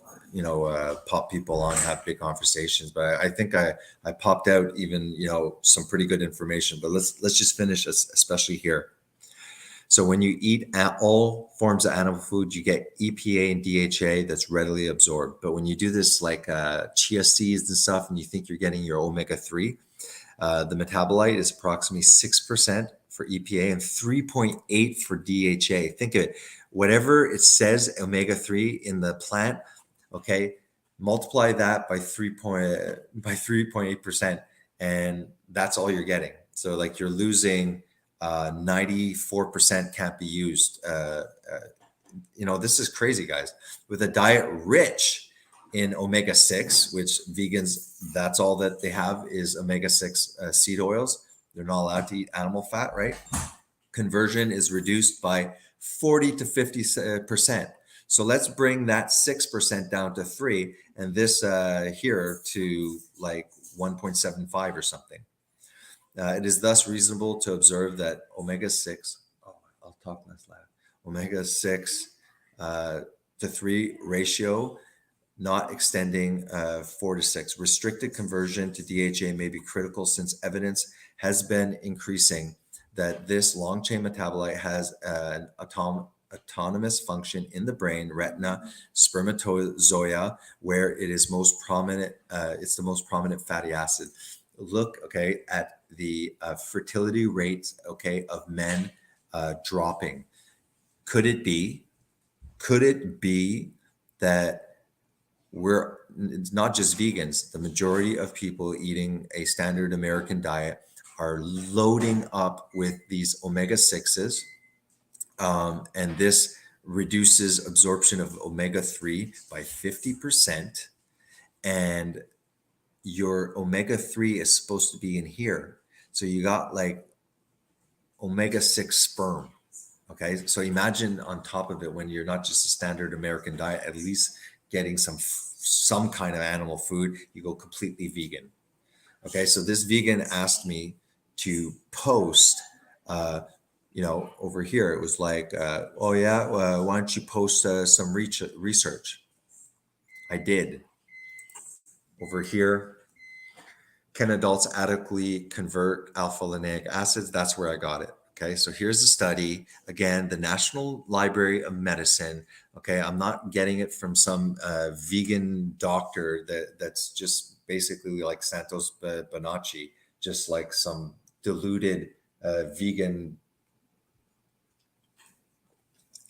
pop people on, have big conversations. But I think I popped out even, some pretty good information. But let's just finish, especially here. So when you eat all forms of animal food, you get EPA and DHA that's readily absorbed. But when you do this like chia seeds and stuff, and you think you're getting your omega-3, the metabolite is approximately 6% for EPA and 3.8 for DHA. Think of it, whatever it says omega-3 in the plant, okay, multiply that by 3.8%, and that's all you're getting. So like you're losing 94% can't be used. This is crazy, guys. With a diet rich in omega-6, which vegans, that's all that they have is omega-6 seed oils. They're not allowed to eat animal fat, right? Conversion is reduced by 40 to 50%. So let's bring that 6% down to 3, and this here to like 1.75 or something. It is thus reasonable to observe that omega-6, I'll talk less loud, omega-6 to 3 ratio not extending 4 to 6. Restricted conversion to DHA may be critical since evidence has been increasing that this long chain metabolite has an autonomous function in the brain, retina, spermatozoa, where it is most prominent. It's the most prominent fatty acid. Look, okay, at the fertility rates, okay, of men dropping. Could it be? Could it be that it's not just vegans, the majority of people eating a standard American diet are loading up with these omega-6s, and this reduces absorption of omega-3 by 50%, and your omega-3 is supposed to be in here, so you got like omega-6 sperm. Okay, so imagine on top of it, when you're not just a standard American diet, at least getting some kind of animal food, you go completely vegan. Okay, so this vegan asked me to post, over here. It was like, oh yeah, why don't you post some research? I did. Over here, can adults adequately convert alpha linolenic acids? That's where I got it. Okay, so here's the study. Again, the National Library of Medicine. Okay, I'm not getting it from some vegan doctor that's just basically like Santos Bonacci, just like some diluted vegan.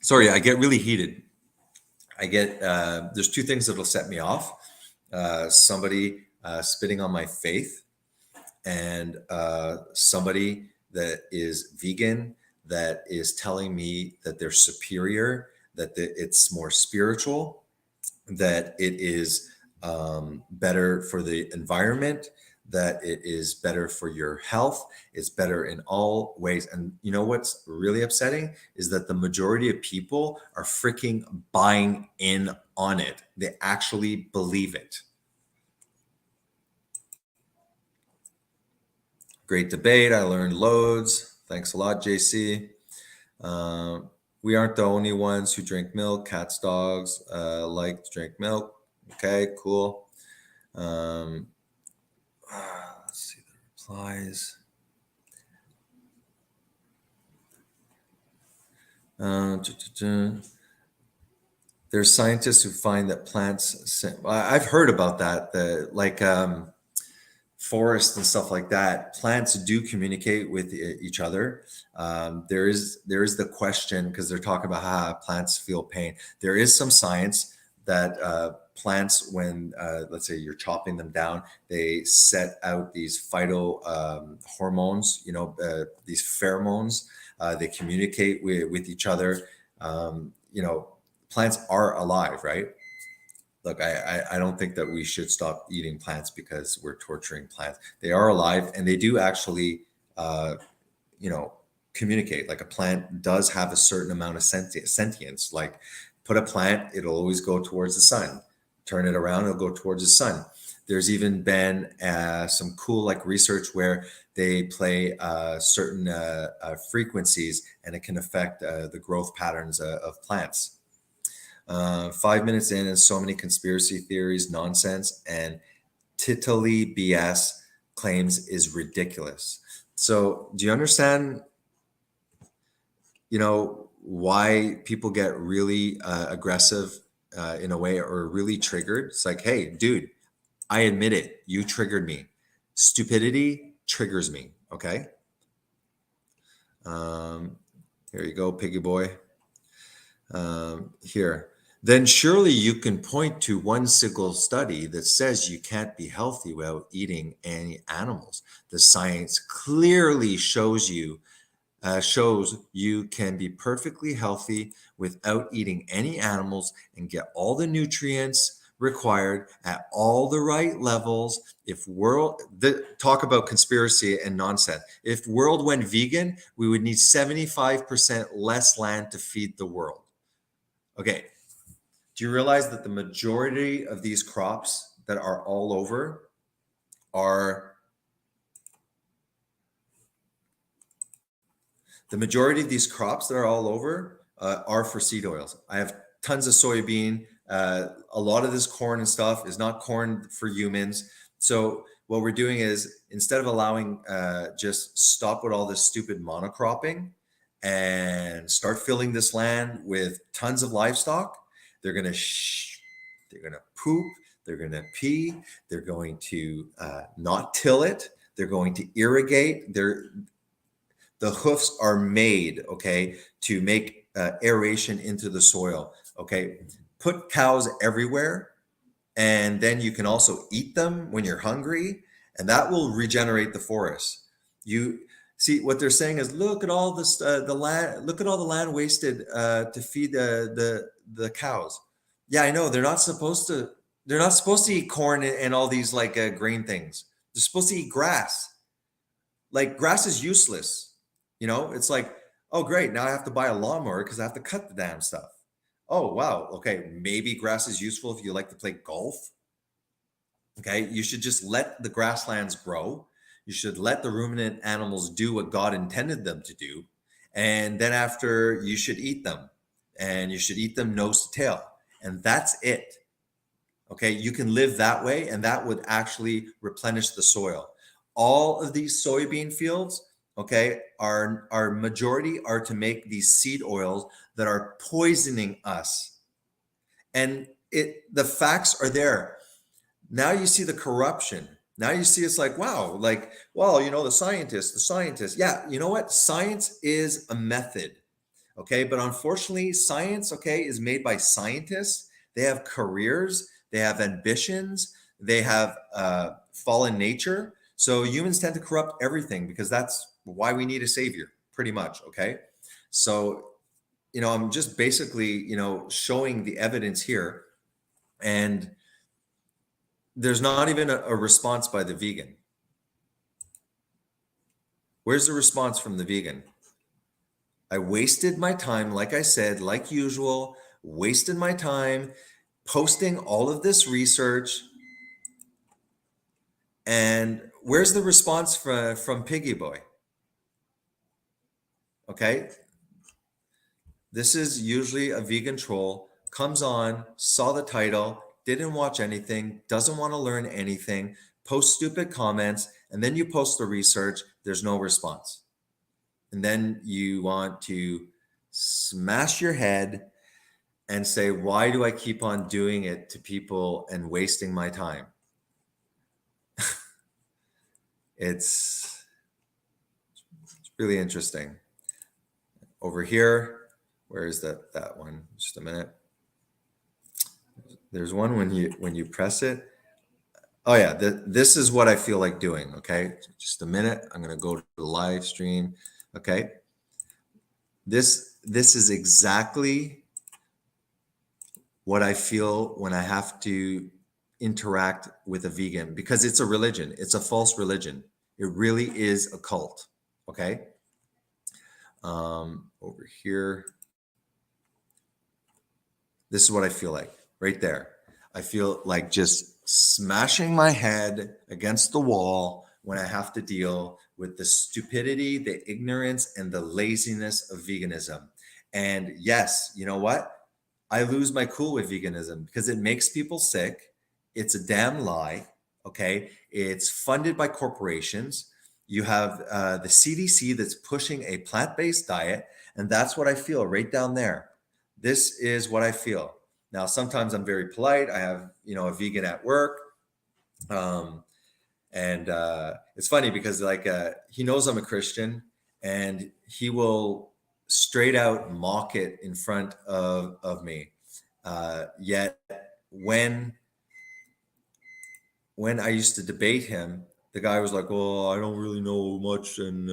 Sorry, I get really heated. I get, there's two things that'll set me off. Somebody spitting on my faith, and somebody that is vegan that is telling me that they're superior, that it's more spiritual, that it is better for the environment, that it is better for your health, it's better in all ways. And you know what's really upsetting is that the majority of people are freaking buying in on it. They actually believe it. Great debate. I learned loads. Thanks a lot, JC. We aren't the only ones who drink milk. Cats, dogs like to drink milk. Okay, cool. Let's see the replies. There's scientists who find that plants. I've heard about that. Forest and stuff like that, plants do communicate with each other. There is the question, because they're talking about how plants feel pain. There is some science that plants, when let's say you're chopping them down, they set out these hormones, these pheromones. They communicate with each other. Plants are alive, right? Look, I don't think that we should stop eating plants because we're torturing plants. They are alive, and they do actually, communicate. Like, a plant does have a certain amount of sentience. Like, put a plant, it'll always go towards the sun. Turn it around, it'll go towards the sun. There's even been some cool research where they play certain frequencies, and it can affect the growth patterns of plants. 5 minutes in, and so many conspiracy theories, nonsense, and tittly BS claims is ridiculous. So do you understand, why people get really aggressive in a way, or really triggered? It's like, hey, dude, I admit it. You triggered me. Stupidity triggers me. Okay. Here you go, piggy boy. Here. Then surely you can point to one single study that says you can't be healthy without eating any animals. The science clearly shows you can be perfectly healthy without eating any animals and get all the nutrients required at all the right levels. Talk about conspiracy and nonsense. If world went vegan, we would need 75% less land to feed the world. Okay. Do you realize that the majority of these crops that are all over are for seed oils? I have tons of soybean A lot of this corn and stuff is not corn for humans. So what we're doing is instead of allowing, just stop with all this stupid monocropping and start filling this land with tons of livestock. They're gonna they're gonna poop. They're gonna pee. They're going to not till it. They're going to irrigate. The hoofs are made, okay, to make aeration into the soil. Okay, put cows everywhere, and then you can also eat them when you're hungry, and that will regenerate the forest. You see what they're saying is, look at all this the land. Look at all the land wasted to feed the cows. Yeah, I know they're not supposed to. They're not supposed to eat corn and all these like grain things. They're supposed to eat grass. Like grass is useless. You know, it's like, oh great, now I have to buy a lawnmower because I have to cut the damn stuff. Oh wow, okay, maybe grass is useful if you like to play golf. Okay, you should just let the grasslands grow. You should let the ruminant animals do what God intended them to do. And then after, you should eat them. And you should eat them nose to tail. And that's it. Okay, you can live that way, and that would actually replenish the soil. All of these soybean fields, okay, our majority are to make these seed oils that are poisoning us. And the facts are there. Now you see the corruption. Now you see it's like, wow, like, well, you know, the scientists. Yeah, you know what? Science is a method. Okay, but unfortunately, science, okay, is made by scientists. They have careers, they have ambitions, they have fallen nature. So humans tend to corrupt everything because that's why we need a savior, pretty much. Okay, so you know, I'm just basically, you know, showing the evidence here, and there's not even a response by the vegan. Where's the response from the vegan? I wasted my time, like I said, like usual, wasted my time posting all of this research. And where's the response from Piggy Boy? Okay. This is usually a vegan troll, comes on, saw the title, didn't watch anything, doesn't want to learn anything, post stupid comments, and then you post the research, there's no response. And then you want to smash your head and say, why do I keep on doing it to people and wasting my time? It's really interesting. Over here, where is that one? Just a minute. There's one when you press it. Oh yeah, this is what I feel like doing. Okay, just a minute. I'm gonna go to the live stream. Okay, this is exactly what I feel when I have to interact with a vegan, because it's a religion. It's a false religion. It really is a cult. Okay. Over here. This is what I feel like right there. I feel like just smashing my head against the wall when I have to deal with the stupidity, the ignorance, and the laziness of veganism. And yes, you know what? I lose my cool with veganism because it makes people sick. It's a damn lie. Okay. It's funded by corporations. You have the CDC that's pushing a plant-based diet. And that's what I feel right down there. This is what I feel. Now, sometimes I'm very polite. I have, you know, a vegan at work. And it's funny because like he knows I'm a Christian, and he will straight out mock it in front of me. Yet when I used to debate him, the guy was like, well, I don't really know much. And,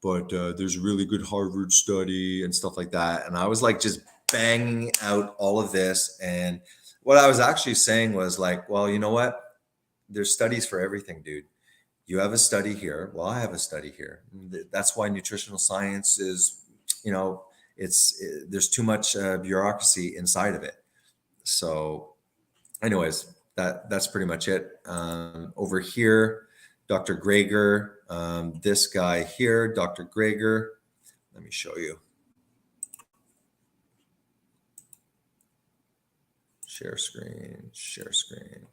but there's a really good Harvard study and stuff like that. And I was like, just banging out all of this. And what I was actually saying was like, well, you know what? There's studies for everything, dude. You have a study here. Well, I have a study here. That's why nutritional science is, you know, there's too much bureaucracy inside of it. So anyways, that's pretty much it. Over here, Dr. Greger, this guy here, Dr. Greger. Let me show you. Share screen, share screen.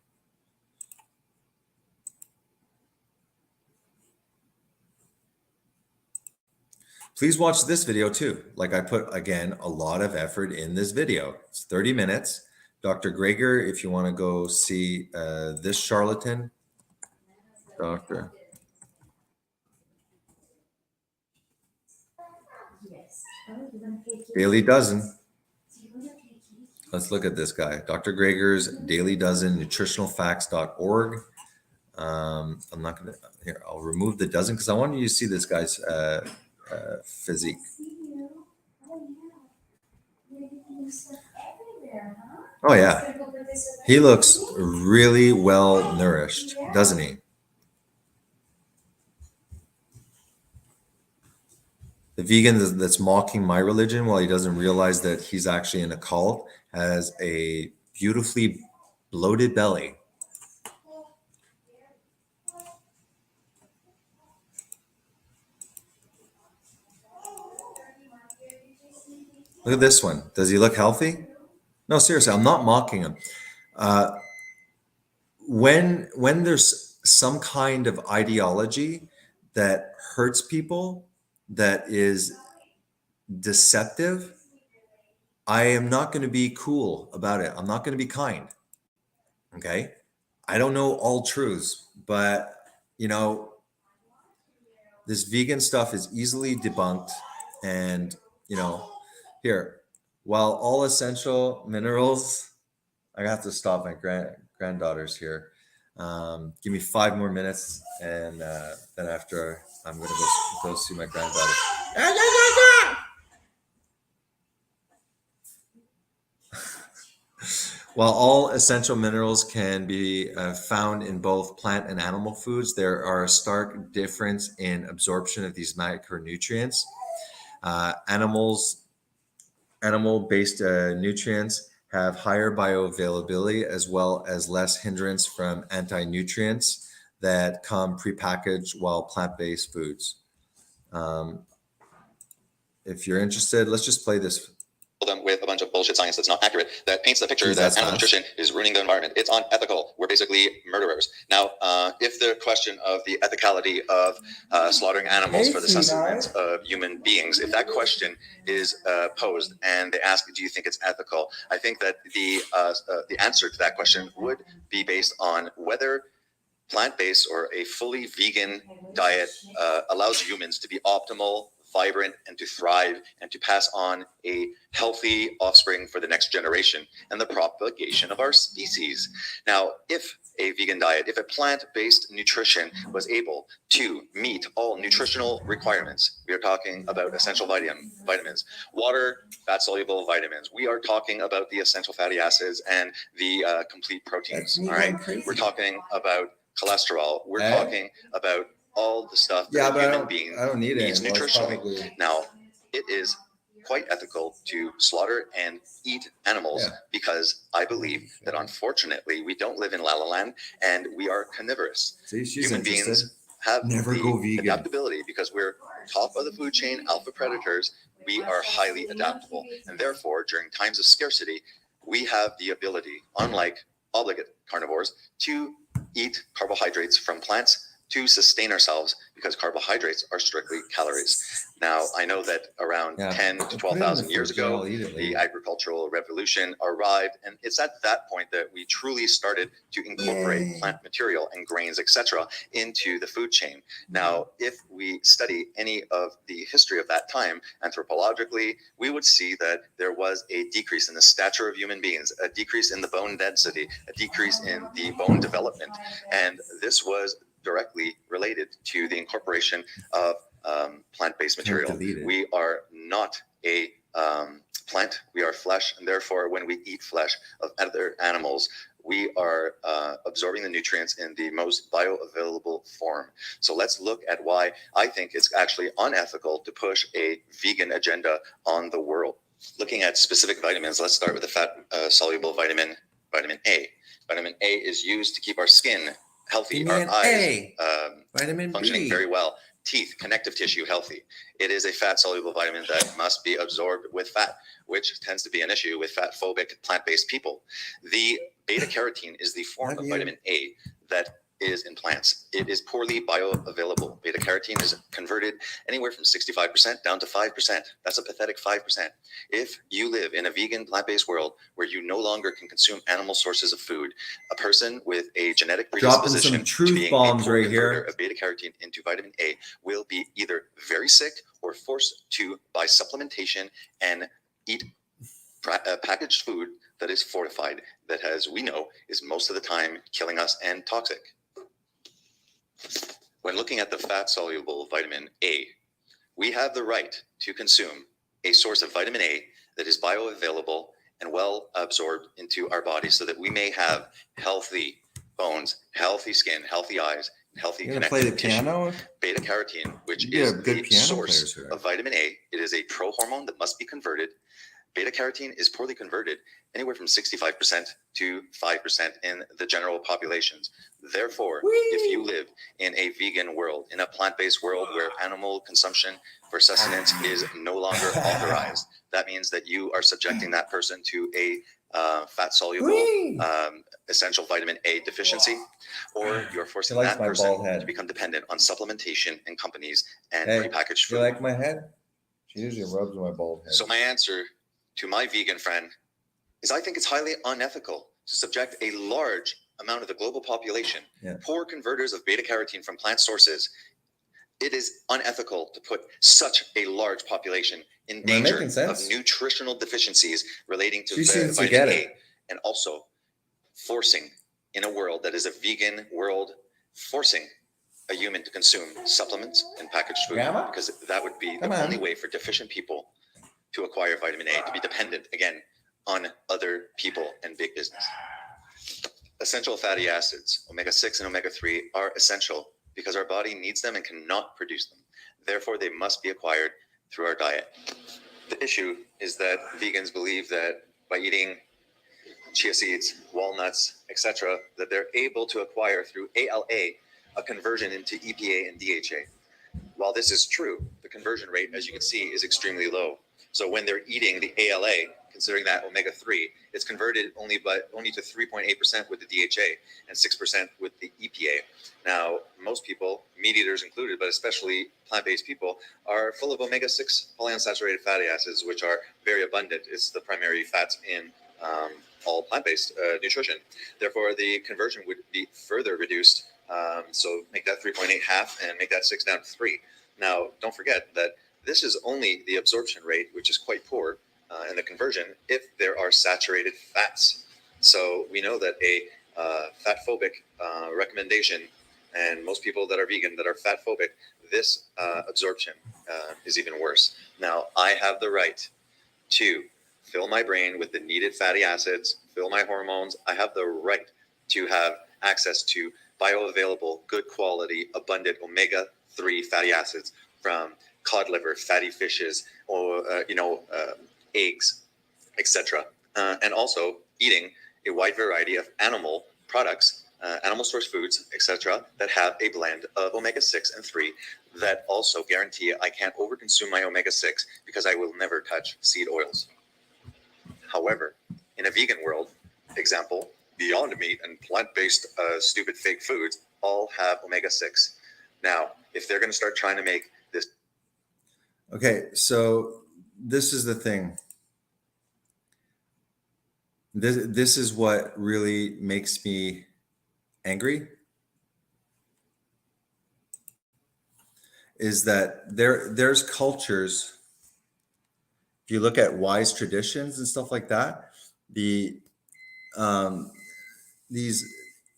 Please watch this video too. Like I put, again, a lot of effort in this video. It's 30 minutes. Dr. Greger, if you want to go see this charlatan, doctor. Yes. Oh, you want to pay kitty? Daily Dozen. Do you want to pay kitty? Let's look at this guy. Dr. Greger's Daily Dozen, nutritionalfacts.org. I'm not going to, here, I'll remove the dozen because I want you to see this guy's physique. See you. Oh, yeah. You're getting stuff everywhere, huh? Oh, yeah. Gonna go for this with He us? looks really well nourished, doesn't he? The vegan that's mocking my religion while he doesn't realize that he's actually in a cult has a beautifully bloated belly. Look at this one. Does he look healthy? No, seriously, I'm not mocking him. When there's some kind of ideology that hurts people, that is deceptive, I am not going to be cool about it. I'm not going to be kind. Okay? I don't know all truths, but you know, this vegan stuff is easily debunked. And you know, here, while all essential minerals, I have to stop my granddaughters here. Give me 5 more minutes, and then after I'm gonna go see my granddaughter. While all essential minerals can be found in both plant and animal foods, there are a stark difference in absorption of these macronutrients. Animal-based nutrients have higher bioavailability as well as less hindrance from anti-nutrients that come prepackaged, while plant-based foods. If you're interested, let's just play this. Them with a bunch of bullshit science that's not accurate, that paints the picture Geez, that that's animal fast. nutrition is ruining the environment. It's unethical. We're basically murderers. Now, if the question of the ethicality of slaughtering animals for the sustenance of human beings, if that question is posed and they ask, do you think it's ethical? I think that the answer to that question would be based on whether plant-based or a fully vegan diet allows humans to be optimal, vibrant, and to thrive and to pass on a healthy offspring for the next generation and the propagation of our species. Now, if a vegan diet, if a plant-based nutrition was able to meet all nutritional requirements, we are talking about essential vitamins, water, fat-soluble vitamins. We are talking about the essential fatty acids and the complete proteins. All right, we're talking about cholesterol. We're talking about all the stuff that a human being needs nutritionally. Now, it is quite ethical to slaughter and eat animals because I believe that unfortunately we don't live in La La Land and we are carnivorous. See, she's Human interested. beings have Never go vegan. adaptability because we're top of the food chain, alpha predators. We are highly adaptable, and therefore during times of scarcity, we have the ability, unlike obligate carnivores, to eat carbohydrates from plants to sustain ourselves, because carbohydrates are strictly calories. Now, I know that around 10 to 12,000 years ago, the agricultural revolution arrived, and it's at that point that we truly started to incorporate plant material and grains, etc., into the food chain. Now, if we study any of the history of that time anthropologically, we would see that there was a decrease in the stature of human beings, a decrease in the bone density, a decrease in the bone development, and this was directly related to the incorporation of plant-based material. We are not a plant, we are flesh, and therefore when we eat flesh of other animals, we are absorbing the nutrients in the most bioavailable form. So let's look at why I think it's actually unethical to push a vegan agenda on the world. Looking at specific vitamins, let's start with the fat-soluble vitamin A. Vitamin A is used to keep our skin healthy, our eyes functioning very well, teeth, connective tissue healthy. It is a fat-soluble vitamin that must be absorbed with fat, which tends to be an issue with fat-phobic plant-based people. The beta-carotene is the form of vitamin A that is in plants. It is poorly bioavailable. Beta-carotene is converted anywhere from 65% down to 5%. That's a pathetic 5%. If you live in a vegan plant-based world where you no longer can consume animal sources of food, a person with a genetic Dropping predisposition some truth to being bombs a poor right converter here. of beta-carotene into vitamin A will be either very sick or forced to buy supplementation and eat packaged food that is fortified, that, as we know, is most of the time killing us and toxic. When looking at the fat-soluble vitamin A, we have the right to consume a source of vitamin A that is bioavailable and well absorbed into our body so that we may have healthy bones, healthy skin, healthy eyes, and healthy You're gonna play the connective tissue. piano? Beta-carotene, which You is have good the piano source players here. of vitamin A, it is a prohormone that must be converted. Beta-carotene is poorly converted, anywhere from 65% to 5% in the general populations. Therefore, if you live in a vegan world, in a plant-based world where animal consumption for sustenance is no longer authorized, that means that you are subjecting that person to a fat-soluble essential vitamin A deficiency, or you're forcing likes that my person bald head. to become dependent on supplementation and companies and Hey, prepackaged you food. like my head? She usually rubs my bald head. So my answer to my vegan friend is I think it's highly unethical to subject a large amount of the global population, poor converters of beta-carotene from plant sources. It is unethical to put such a large population in danger of nutritional deficiencies relating to vitamin A, and also forcing, in a world that is a vegan world, forcing a human to consume supplements and packaged food, because that would be the only way for deficient people to acquire vitamin A, to be dependent, again, on other people and big business. Essential fatty acids, omega-6 and omega-3, are essential because our body needs them and cannot produce them. Therefore, they must be acquired through our diet. The issue is that vegans believe that by eating chia seeds, walnuts, etc., that they're able to acquire through ALA a conversion into EPA and DHA. While this is true, the conversion rate, as you can see, is extremely low. So when they're eating the ALA, considering that omega-3, it's converted only to 3.8% with the DHA and 6% with the EPA. Now, most people, meat eaters included, but especially plant-based people, are full of omega-6 polyunsaturated fatty acids, which are very abundant. It's the primary fats in all plant-based nutrition. Therefore, the conversion would be further reduced. So make that 3.8 half and make that 6 down to 3. Now, don't forget that this is only the absorption rate, which is quite poor, and the conversion if there are saturated fats. So we know that a fat-phobic recommendation, and most people that are vegan that are fat-phobic, this absorption is even worse. Now, I have the right to fill my brain with the needed fatty acids, fill my hormones. I have the right to have access to bioavailable, good quality, abundant omega-3 fatty acids from cod liver, fatty fishes, or eggs, etc. And also eating a wide variety of animal products, animal source foods, etc., that have a blend of omega-6 and 3 that also guarantee I can't overconsume my omega-6 because I will never touch seed oils. However, in a vegan world, example, Beyond Meat and plant-based stupid fake foods all have omega-6. Now, if they're going to start trying to make this. Okay, so this is the thing. This is what really makes me angry, is that there's cultures. If you look at wise traditions and stuff like that, these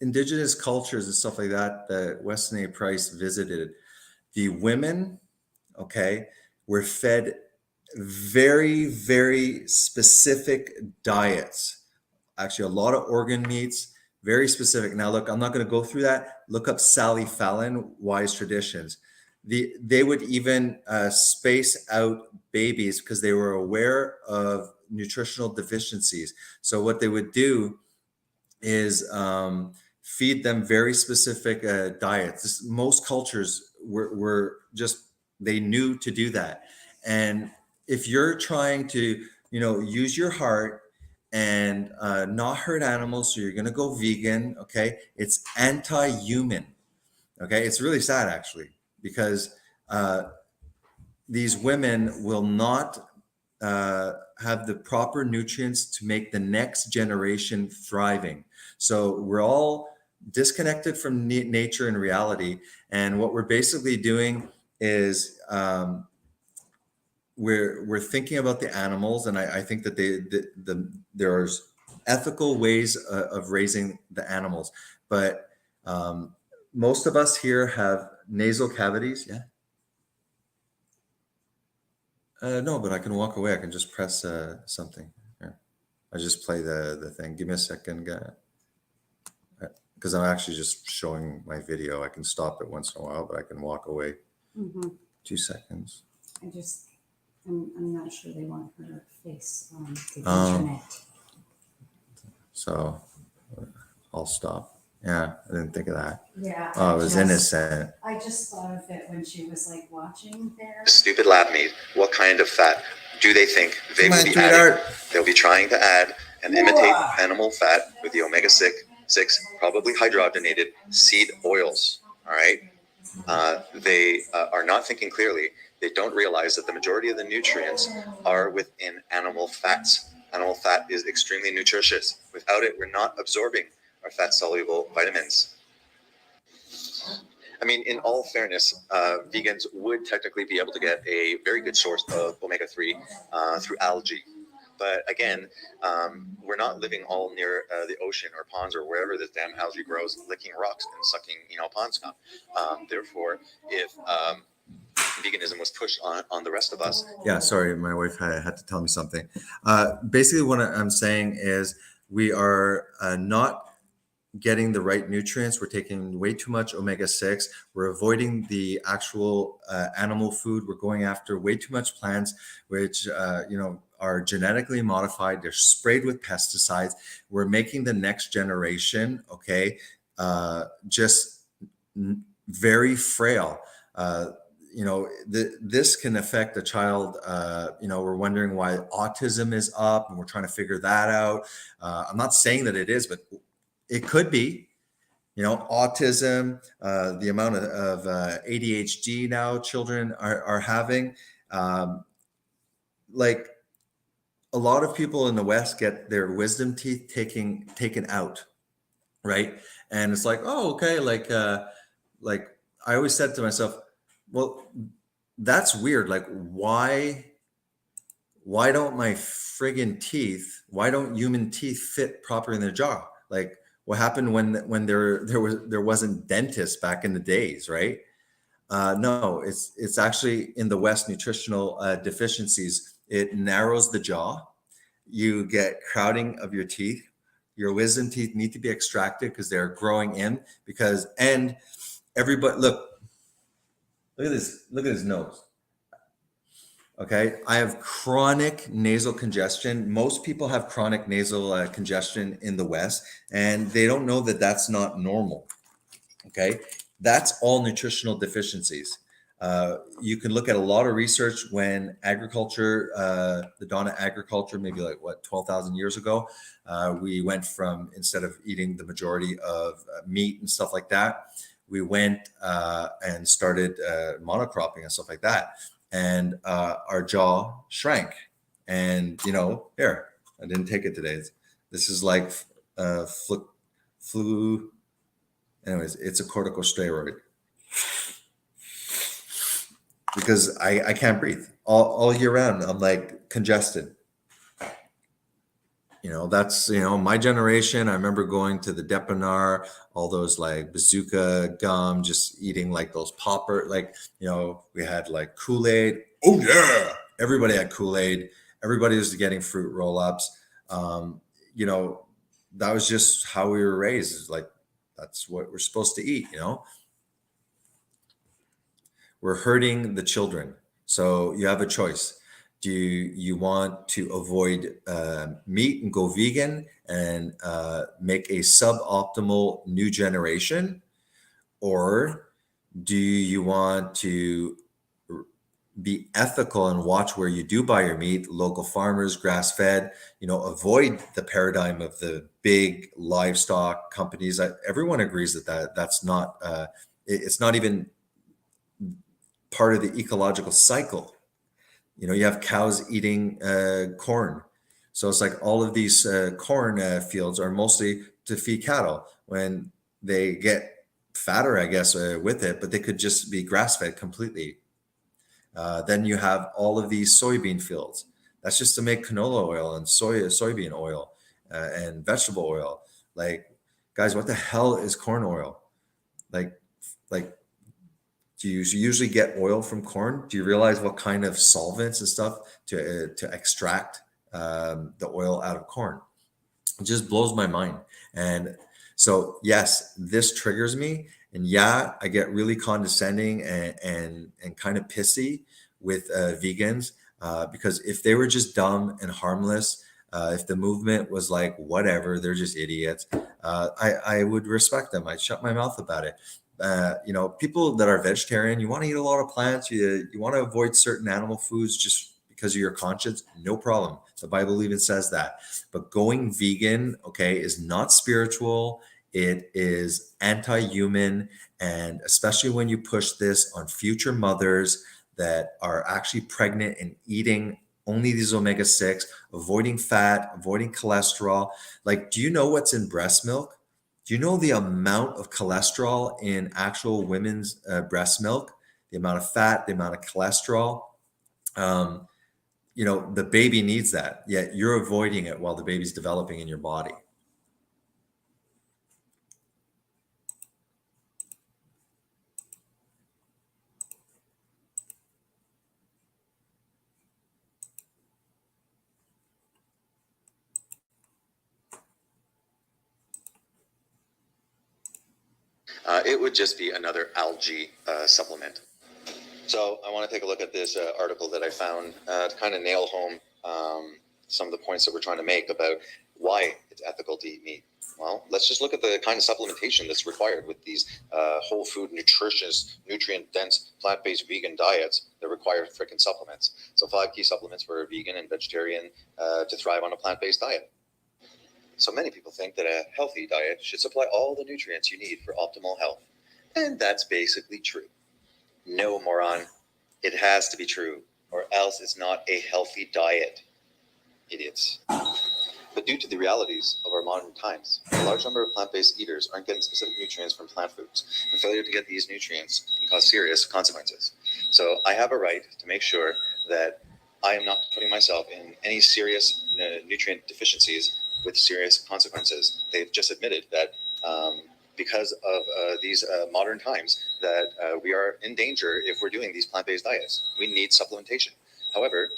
indigenous cultures and stuff like that Weston A. Price visited, the women, okay, were fed very, very specific diets. Actually, a lot of organ meats, very specific. Now, look, I'm not going to go through that. Look up Sally Fallon, Wise Traditions. They would even space out babies because they were aware of nutritional deficiencies. So what they would do is feed them very specific diets. Most cultures were just, they knew to do that. And if you're trying to, use your heart and not hurt animals, so you're going to go vegan, okay, it's anti-human. Okay, it's really sad actually, because these women will not have the proper nutrients to make the next generation thriving. So we're all disconnected from nature and reality. And what we're basically doing is we're thinking about the animals, and I think that there's ethical ways of raising the animals, but most of us here have nasal cavities. Yeah. No, but I can walk away. I can just press something. Here. I just play the thing. Give me a second, guy. Because I'm actually just showing my video. I can stop it once in a while, but I can walk away. 2 seconds. I'm not sure they want her face on the internet. So I'll stop. Yeah, I didn't think of that. Yeah. Oh, it was innocent. I just thought of it when she was like watching there. Stupid lab meat. What kind of fat do they think they will be adding? They'll be trying to add and imitate animal fat with the omega-6, probably hydrogenated seed oils. All right. They are not thinking clearly. They don't realize that the majority of the nutrients are within animal fats. Animal fat is extremely nutritious. Without it, we're not absorbing our fat-soluble vitamins. I mean, in all fairness, vegans would technically be able to get a very good source of omega-3 through algae. But again, we're not living all near the ocean or ponds or wherever this damn algae grows, licking rocks and sucking, pond scum. Therefore, if veganism was pushed on the rest of us. Yeah, sorry, my wife had to tell me something. Basically, what I'm saying is we are not getting the right nutrients. We're taking way too much omega-6. We're avoiding the actual animal food. We're going after way too much plants, which are genetically modified. They're sprayed with pesticides. We're making the next generation, just very frail. This can affect a child. We're wondering why autism is up, and we're trying to figure that out. I'm not saying that it is, but it could be, autism, the amount of ADHD now children are having. Like a lot of people in the West get their wisdom teeth taken out, right? And it's like, oh, okay. Like I always said to myself, well, that's weird. Like, why don't my friggin' teeth, why don't human teeth fit properly in their jaw? Like, what happened when there wasn't dentists back in the days, right? No, it's actually in the West, nutritional deficiencies. It narrows the jaw. You get crowding of your teeth. Your wisdom teeth need to be extracted because they're growing in. And everybody, look at this. Look at his nose. Okay, I have chronic nasal congestion. Most people have chronic nasal congestion in the West, and they don't know that that's not normal. Okay, that's all nutritional deficiencies. You can look at a lot of research when agriculture, the dawn of agriculture, maybe like 12,000 years ago, we went from, instead of eating the majority of meat and stuff like that, we went and started monocropping and stuff like that. And our jaw shrank. And, here, I didn't take it today. This is like flu. Anyways, it's a corticosteroid. Because I can't breathe. All year round, I'm like congested. That's, my generation. I remember going to the Depanar, all those like bazooka gum, just eating like those popper, we had like Kool-Aid. Oh yeah. Everybody had Kool-Aid. Everybody was getting fruit roll-ups. That was just how we were raised. It's like, that's what we're supposed to eat, We're hurting the children. So you have a choice. Do you want to avoid meat and go vegan and make a suboptimal new generation? Or Do you want to be ethical and watch where you do buy your meat, local farmers, grass fed, avoid the paradigm of the big livestock companies? Everyone agrees that's not, it's not even part of the ecological cycle. You have cows eating corn. So it's like all of these corn fields are mostly to feed cattle. When they get fatter, I guess, with it, but they could just be grass fed completely. Then you have all of these soybean fields. That's just to make canola oil and soybean oil and vegetable oil. Like, guys, what the hell is corn oil? Like, like, do you usually get oil from corn? Do you realize what kind of solvents and stuff to extract the oil out of corn? It just blows my mind. And so, yes, this triggers me. And yeah, I get really condescending and kind of pissy with vegans because if they were just dumb and harmless, if the movement was like, whatever, they're just idiots, I would respect them. I'd shut my mouth about it. People that are vegetarian, you want to eat a lot of plants, you want to avoid certain animal foods just because of your conscience, no problem. The Bible even says that. But going vegan, okay, is not spiritual. It is anti-human. And especially when you push this on future mothers that are actually pregnant and eating only these omega-6, avoiding fat, avoiding cholesterol. Like, do you know what's in breast milk? Do you know the amount of cholesterol in actual women's breast milk? The amount of fat, the amount of cholesterol. Um, the baby needs that, yet you're avoiding it while the baby's developing in your body. It would just be another algae supplement. So I want to take a look at this article that I found to kind of nail home some of the points that we're trying to make about why it's ethical to eat meat. Well, let's just look at the kind of supplementation that's required with these whole food, nutritious, nutrient-dense, plant-based vegan diets that require freaking supplements. So 5 key supplements for a vegan and vegetarian to thrive on a plant-based diet. So many people think that a healthy diet should supply all the nutrients you need for optimal health. And that's basically true. No, moron. It has to be true, or else it's not a healthy diet. Idiots. But due to the realities of our modern times, a large number of plant-based eaters aren't getting specific nutrients from plant foods, and failure to get these nutrients can cause serious consequences. So I have a right to make sure that I am not putting myself in any serious nutrient deficiencies with serious consequences. They've just admitted that because of these modern times that we are in danger if we're doing these plant-based diets. We need supplementation. However,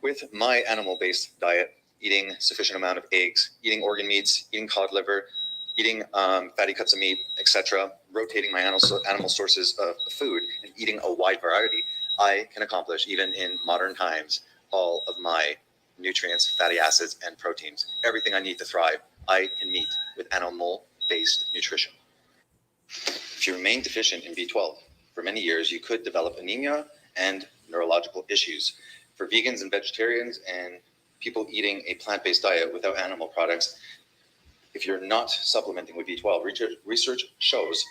with my animal-based diet, eating sufficient amount of eggs, eating organ meats, eating cod liver, eating fatty cuts of meat, etc., rotating my animal sources of food, and eating a wide variety, I can accomplish, even in modern times, all of my nutrients, fatty acids, and proteins. Everything I need to thrive, I can meet with animal-based nutrition. If you remain deficient in B12 for many years, you could develop anemia and neurological issues. For vegans and vegetarians and people eating a plant-based diet without animal products, if you're not supplementing with B12, research shows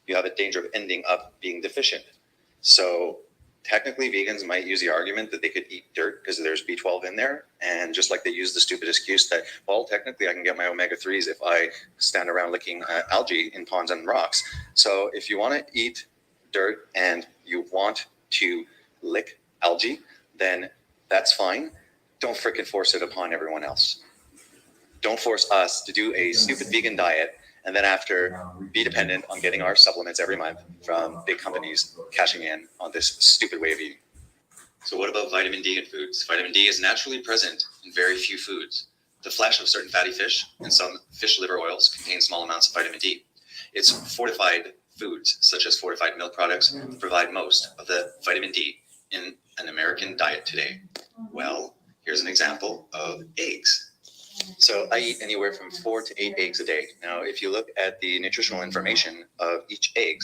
you have a danger of ending up being deficient. So technically, vegans might use the argument that they could eat dirt because there's B12 in there. And just like they use the stupid excuse that, well, technically I can get my omega-3s if I stand around licking algae in ponds and rocks. So if you want to eat dirt and you want to lick algae, then that's fine. Don't freaking force it upon everyone else. Don't force us to do a stupid vegan diet and then after be dependent on getting our supplements every month from big companies cashing in on this stupid way of eating. So what about vitamin D in foods? Vitamin D is naturally present in very few foods. The flesh of certain fatty fish and some fish liver oils contain small amounts of vitamin D. It's fortified foods, such as fortified milk products, provide most of the vitamin D in an American diet today. Well, here's an example of eggs. So I eat anywhere from 4 to 8 eggs a day. Now, if you look at the nutritional information of each egg,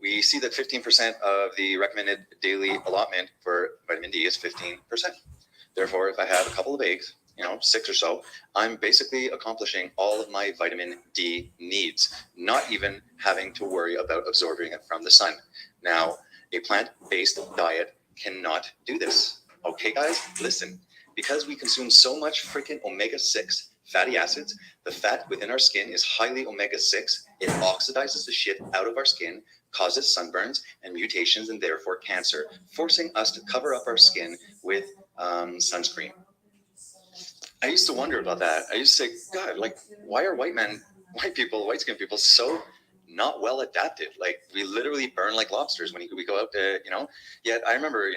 we see that 15% of the recommended daily allotment for vitamin D is 15%. Therefore, if I have a couple of eggs, 6 or so, I'm basically accomplishing all of my vitamin D needs, not even having to worry about absorbing it from the sun. Now, a plant-based diet cannot do this. Okay, guys, listen. Because we consume so much freaking omega-6 fatty acids, the fat within our skin is highly omega-6. It oxidizes the shit out of our skin, causes sunburns and mutations, and therefore cancer, forcing us to cover up our skin with sunscreen. I used to wonder about that. I used to say, God, like, why are white skin people so not well adapted? Like, we literally burn like lobsters when we go out to, Yet I remember,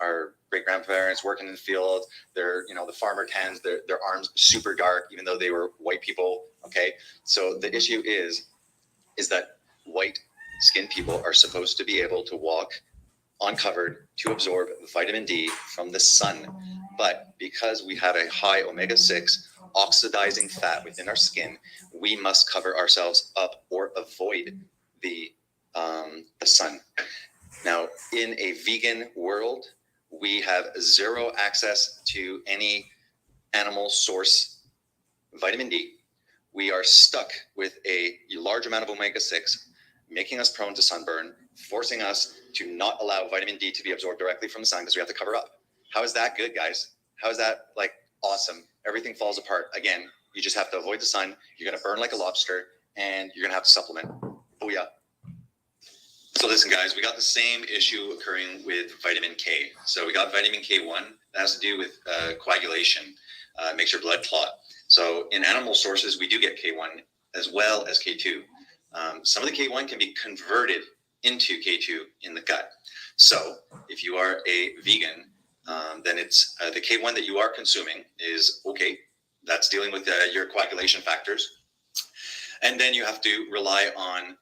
our great grandparents working in the field, the farmer tans, their arms super dark, even though they were white people. Okay. So the issue is that white skinned people are supposed to be able to walk uncovered to absorb vitamin D from the sun. But because we have a high omega-6 oxidizing fat within our skin, we must cover ourselves up or avoid the sun. Now, in a vegan world, we have zero access to any animal source vitamin D. We are stuck with a large amount of omega-6, making us prone to sunburn, forcing us to not allow vitamin D to be absorbed directly from the sun because we have to cover up. How is that good, guys? How is that like awesome? Everything falls apart. Again, you just have to avoid the sun. You're going to burn like a lobster, and you're going to have to supplement. Oh, yeah. So listen, guys, we got the same issue occurring with vitamin K. So we got vitamin K1. That has to do with coagulation. Makes your blood clot. So in animal sources, we do get K1 as well as K2. Some of the K1 can be converted into K2 in the gut. So if you are a vegan, then it's the K1 that you are consuming is okay. That's dealing with your coagulation factors. And then you have to rely on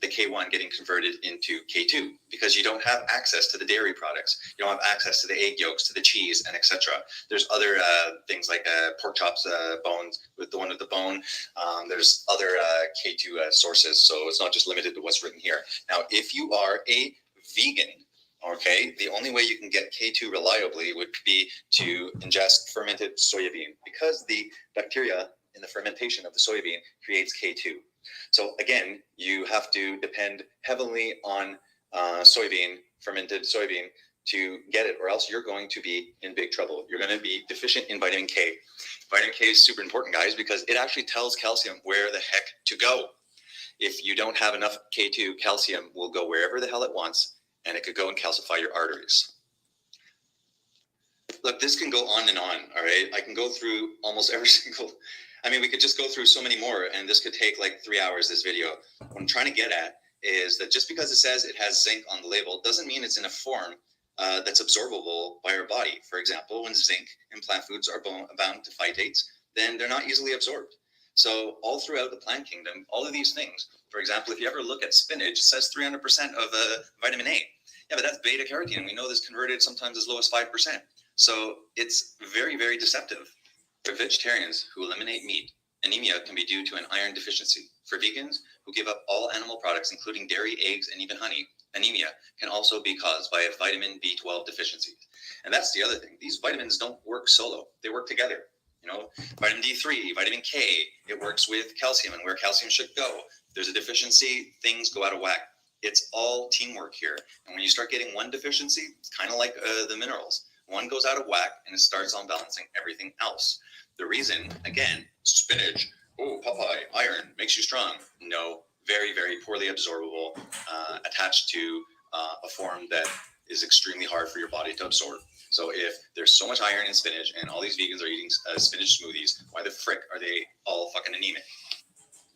the K1 getting converted into K2 because you don't have access to the dairy products. You don't have access to the egg yolks, to the cheese, and etc. There's other things like pork chops, bones with the one with the bone. There's other K2 sources, so it's not just limited to what's written here. Now, if you are a vegan, okay, the only way you can get K2 reliably would be to ingest fermented soybean because the bacteria in the fermentation of the soybean creates K2. So again, you have to depend heavily on fermented soybean to get it, or else you're going to be in big trouble. You're going to be deficient in vitamin K. Vitamin K is super important, guys, because it actually tells calcium where the heck to go. If you don't have enough K2, calcium will go wherever the hell it wants, and it could go and calcify your arteries. Look, this can go on and on, all right? I can go through almost every single... we could just go through so many more, and this could take like 3 hours, this video. What I'm trying to get at is that just because it says it has zinc on the label doesn't mean it's in a form that's absorbable by our body. For example, when zinc in plant foods are bound to phytates, then they're not easily absorbed. So all throughout the plant kingdom, all of these things, for example, if you ever look at spinach, it says 300% of vitamin A. Yeah, but that's beta carotene. We know this converted sometimes as low as 5%. So it's very, very deceptive. For vegetarians who eliminate meat, anemia can be due to an iron deficiency. For vegans who give up all animal products, including dairy, eggs, and even honey, anemia can also be caused by a vitamin B12 deficiency. And that's the other thing. These vitamins don't work solo. They work together. Vitamin D3, vitamin K, it works with calcium and where calcium should go. If there's a deficiency, things go out of whack. It's all teamwork here. And when you start getting one deficiency, it's kind of like the minerals. One goes out of whack and it starts on balancing everything else. The reason, again, spinach, Popeye, iron, makes you strong. No, very, very poorly absorbable, attached to a form that is extremely hard for your body to absorb. So if there's so much iron in spinach and all these vegans are eating spinach smoothies, why the frick are they all fucking anemic?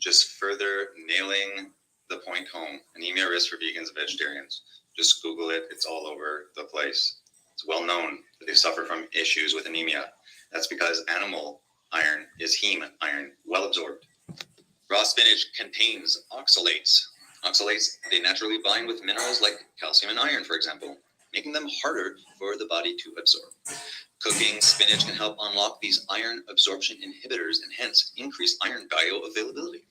Just further nailing the point home. Anemia risk for vegans and vegetarians. Just Google it. It's all over the place. It's well known that they suffer from issues with anemia. That's because animal iron is heme iron, well absorbed. Raw spinach contains oxalates. Oxalates, they naturally bind with minerals like calcium and iron, for example, making them harder for the body to absorb. Cooking spinach can help unlock these iron absorption inhibitors and hence increase iron bioavailability.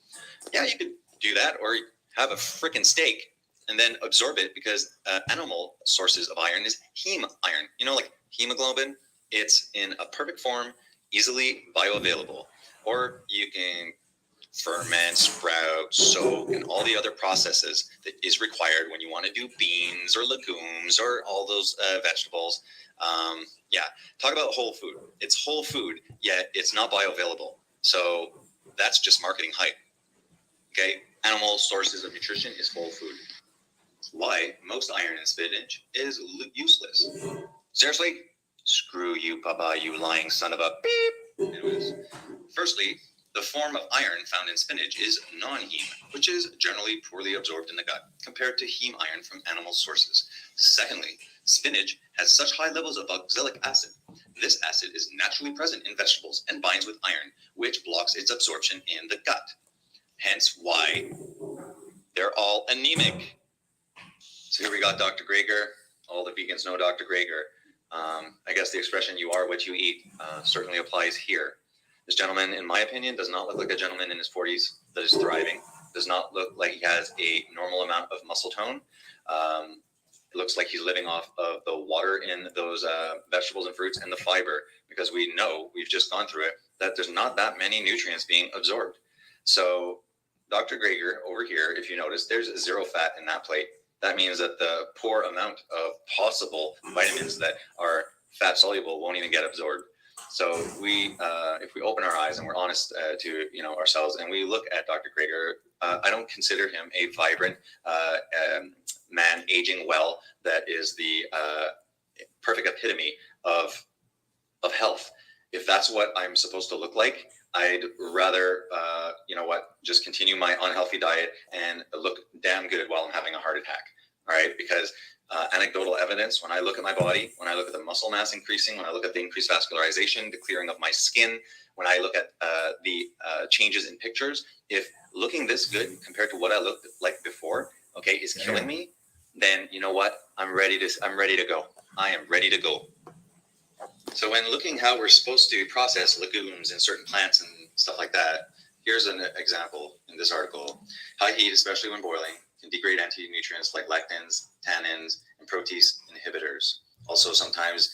Yeah, you could do that, or have a freaking steak and then absorb it, because animal sources of iron is heme iron. You know, like hemoglobin, it's in a perfect form, easily bioavailable. Or you can ferment, sprout, soak, and all the other processes that is required when you want to do beans or legumes or all those vegetables. Yeah, talk about whole food. It's whole food, yet it's not bioavailable. So that's just marketing hype. Okay, animal sources of nutrition is whole food. Why most iron in spinach is useless. Seriously? Screw you, Papa, you lying son of a beep. Anyways, firstly, the form of iron found in spinach is non-heme, which is generally poorly absorbed in the gut compared to heme iron from animal sources. Secondly, spinach has such high levels of oxalic acid. This acid is naturally present in vegetables and binds with iron, which blocks its absorption in the gut. Hence why they're all anemic. So here we got Dr. Greger. All the vegans know Dr. Greger. I guess the expression "you are what you eat" certainly applies here. This gentleman, in my opinion, does not look like a gentleman in his 40s that is thriving. Does not look like he has a normal amount of muscle tone. It looks like he's living off of the water in those vegetables and fruits and the fiber, because we know, we've just gone through it, that there's not that many nutrients being absorbed. So Dr. Greger over here, if you notice, there's 0 fat in that plate. That means that the poor amount of possible vitamins that are fat soluble won't even get absorbed. So we, if we open our eyes and we're honest to ourselves, and we look at Dr. Greger, I don't consider him a vibrant man aging well. That is the perfect epitome of health. If that's what I'm supposed to look like, I'd rather, just continue my unhealthy diet and look damn good while I'm having a heart attack. All right, because anecdotal evidence, when I look at my body, when I look at the muscle mass increasing, when I look at the increased vascularization, the clearing of my skin, when I look at the changes in pictures, if looking this good compared to what I looked like before, okay, is killing me, then you know what? I'm ready to go. I am ready to go. So when looking how we're supposed to process legumes and certain plants and stuff like that, here's an example in this article. High heat, especially when boiling, can degrade anti-nutrients like lectins, tannins, and protease inhibitors. Also, sometimes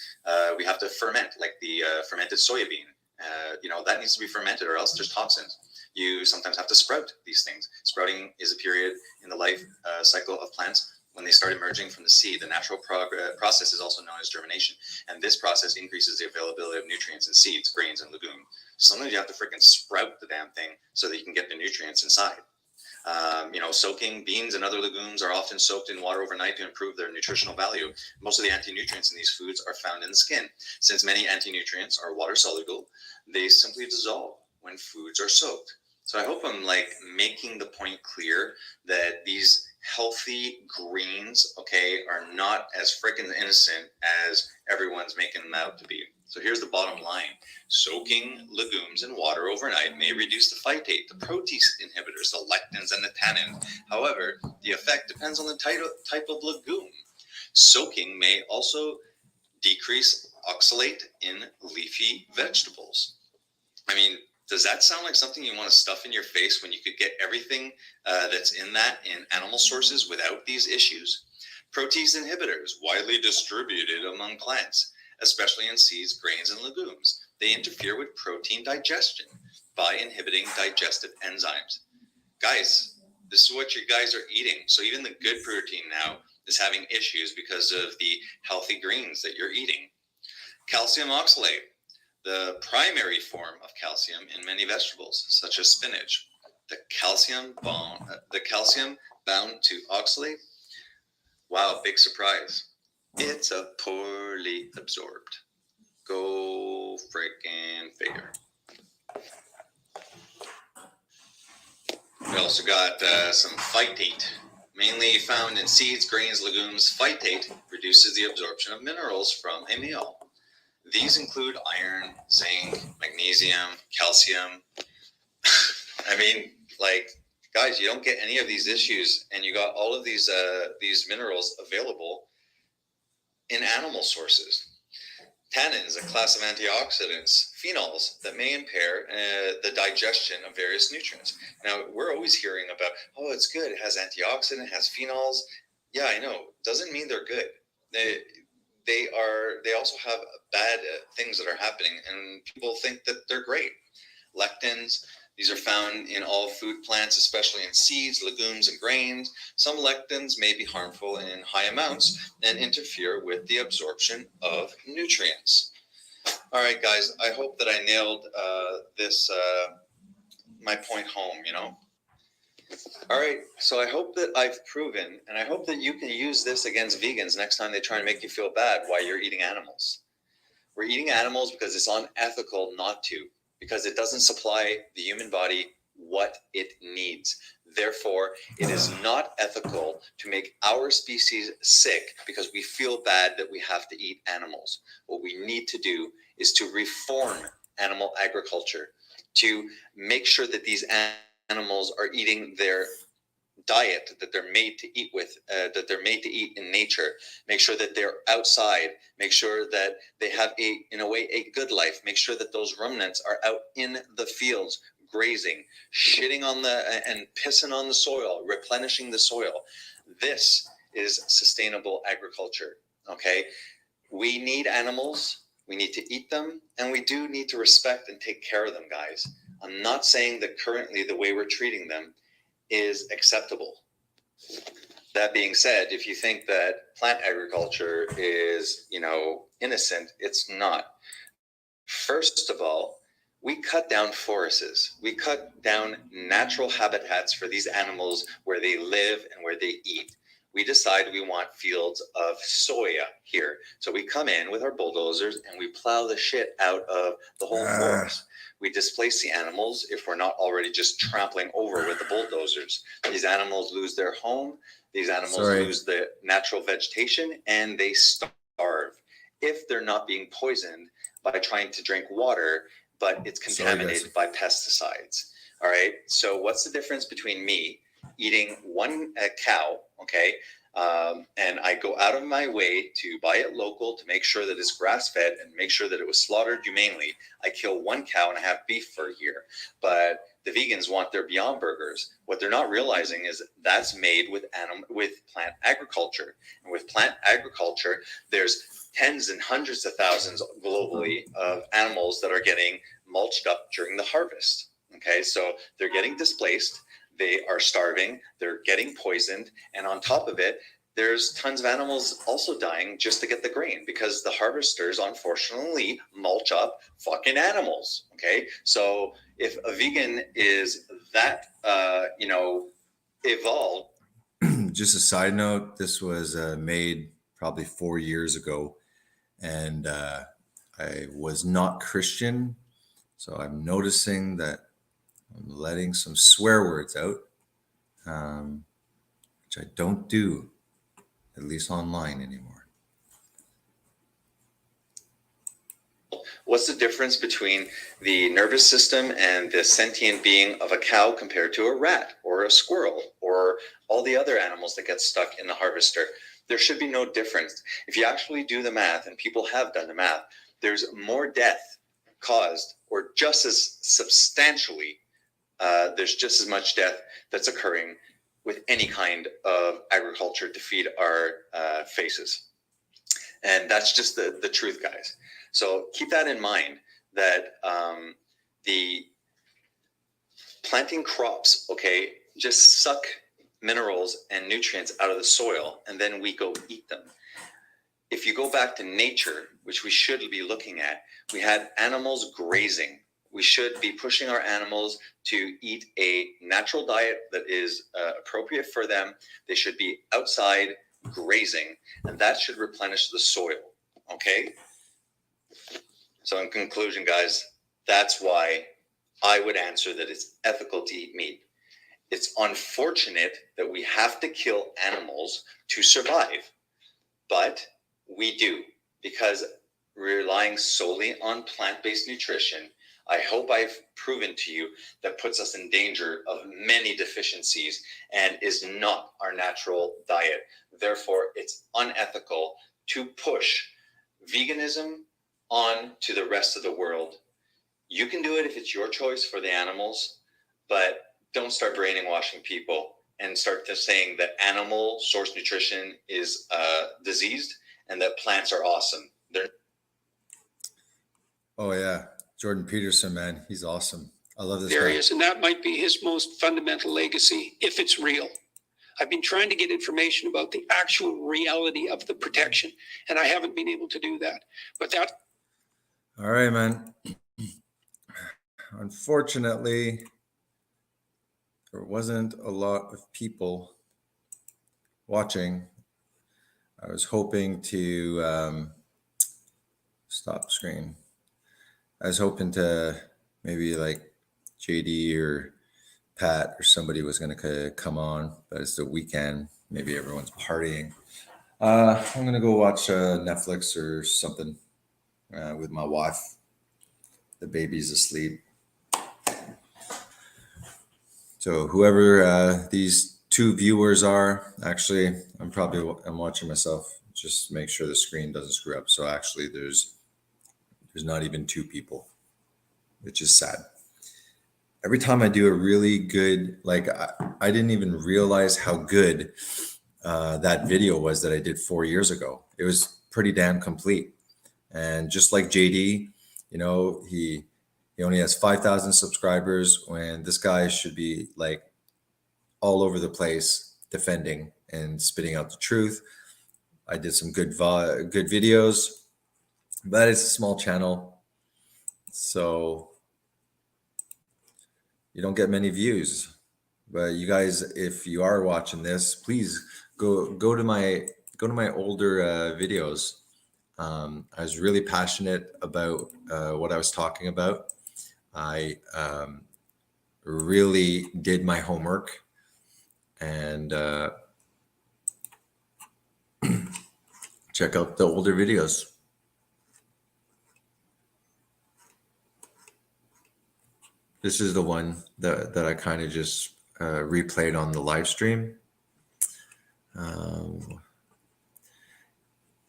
we have to ferment, like the fermented soybean. That needs to be fermented, or else there's toxins. You sometimes have to sprout these things. Sprouting is a period in the life cycle of plants when they start emerging from the seed. The natural process is also known as germination, and this process increases the availability of nutrients in seeds, grains, and legumes. Sometimes you have to freaking sprout the damn thing so that you can get the nutrients inside. Soaking beans and other legumes are often soaked in water overnight to improve their nutritional value. Most of the anti-nutrients in these foods are found in the skin. Since many anti-nutrients are water soluble, they simply dissolve when foods are soaked. So I hope I'm making the point clear that these healthy greens, okay, are not as freaking innocent as everyone's making them out to be. So here's the bottom line. Soaking legumes in water overnight may reduce the phytate, the protease inhibitors, the lectins, and the tannins. However, the effect depends on the type of legume. Soaking may also decrease oxalate in leafy vegetables. I mean, does that sound like something you want to stuff in your face when you could get everything that's in that in animal sources without these issues? Protease inhibitors, widely distributed among plants, especially in seeds, grains, and legumes. They interfere with protein digestion by inhibiting digestive enzymes. Guys, this is what you guys are eating. So even the good protein now is having issues because of the healthy greens that you're eating. Calcium oxalate, the primary form of calcium in many vegetables, such as spinach. The calcium bound to oxalate. Wow, big surprise. It's a poorly absorbed. Go freaking figure. We also got some phytate, mainly found in seeds, grains, legumes. Phytate reduces the absorption of minerals from a meal. These include iron, zinc, magnesium, calcium. I mean, guys, you don't get any of these issues, and you got all of these minerals available in animal sources. Tannins, a class of antioxidants, phenols that may impair the digestion of various nutrients. Now, we're always hearing about, oh, it's good. It has antioxidant, it has phenols. Yeah, I know. Doesn't mean they're good. They also have bad things that are happening, and people think that they're great. Lectins, these are found in all food plants, especially in seeds, legumes, and grains. Some lectins may be harmful in high amounts and interfere with the absorption of nutrients. All right, guys, I hope that I nailed my point home, All right, so I hope that I've proven, and I hope that you can use this against vegans next time they try and make you feel bad while you're eating animals. We're eating animals because it's unethical not to, because it doesn't supply the human body what it needs. Therefore, it is not ethical to make our species sick because we feel bad that we have to eat animals. What we need to do is to reform animal agriculture, to make sure that these animals are eating their diet that they're made to eat that they're made to eat in nature. Make sure that they're outside. Make sure that they have in a way, a good life. Make sure that those ruminants are out in the fields, grazing, shitting on and pissing on the soil, replenishing the soil. This is sustainable agriculture. Okay, we need animals. We need to eat them, and we do need to respect and take care of them, guys. I'm not saying that currently the way we're treating them is acceptable. That being said, if you think that plant agriculture is, innocent, it's not. First of all, we cut down forests. We cut down natural habitats for these animals where they live and where they eat. We decide we want fields of soya here. So we come in with our bulldozers and we plow the shit out of the whole forest. We displace the animals if we're not already just trampling over with the bulldozers. These animals lose their home. These animals lose the natural vegetation, and they starve if they're not being poisoned by trying to drink water, but it's contaminated by pesticides. All right. So what's the difference between me eating one cow, okay, and I go out of my way to buy it local to make sure that it's grass-fed and make sure that it was slaughtered humanely. I kill one cow and I have beef for a year. But the vegans want their Beyond Burgers. What they're not realizing is that's made with plant agriculture. And with plant agriculture, there's tens and hundreds of thousands globally of animals that are getting mulched up during the harvest. Okay, so they're getting displaced. They are starving, they're getting poisoned, and on top of it, there's tons of animals also dying just to get the grain because the harvesters, unfortunately, mulch up fucking animals, okay? So if a vegan is that, evolved. Just a side note, this was made probably 4 years ago, and I was not Christian, so I'm noticing that I'm letting some swear words out, which I don't do, at least online anymore. What's the difference between the nervous system and the sentient being of a cow compared to a rat or a squirrel or all the other animals that get stuck in the harvester? There should be no difference. If you actually do the math, and people have done the math, there's more death caused, or just as substantially, there's just as much death that's occurring with any kind of agriculture to feed our faces. And that's just the truth, guys. So keep that in mind, that the planting crops, okay, just suck minerals and nutrients out of the soil, and then we go eat them. If you go back to nature, which we should be looking at, we had animals grazing. We should be pushing our animals to eat a natural diet that is appropriate for them. They should be outside grazing, and that should replenish the soil, okay? So in conclusion, guys, that's why I would answer that it's ethical to eat meat. It's unfortunate that we have to kill animals to survive, but we do, because relying solely on plant-based nutrition, I hope I've proven to you that puts us in danger of many deficiencies and is not our natural diet. Therefore, it's unethical to push veganism on to the rest of the world. You can do it if it's your choice for the animals, but don't start brainwashing people and start to saying that animal source nutrition is diseased and that plants are awesome. Oh yeah, Jordan Peterson, man, he's awesome. I love this guy. Areas, and that might be his most fundamental legacy, if it's real. I've been trying to get information about the actual reality of the protection, and I haven't been able to do that. But that. All right, man. Unfortunately, there wasn't a lot of people watching. I was hoping to stop screen. I was hoping to maybe like JD or Pat or somebody was going to come on, but it's the weekend. Maybe everyone's partying. I'm going to go watch Netflix or something with my wife. The baby's asleep. So whoever these two viewers are, actually, I'm watching myself. Just make sure the screen doesn't screw up. So actually, there's not even two people, which is sad. Every time I do a really good, like I didn't even realize how good that video was that I did 4 years ago. It was pretty damn complete. And just like JD, you know, he only has 5,000 subscribers when this guy should be like all over the place defending and spitting out the truth. I did some good videos, but it's a small channel, so you don't get many views. But you guys, if you are watching this, please go to my older videos. I was really passionate about what I was talking about. I really did my homework and check out the older videos. This is the one that I kind of just replayed on the live stream.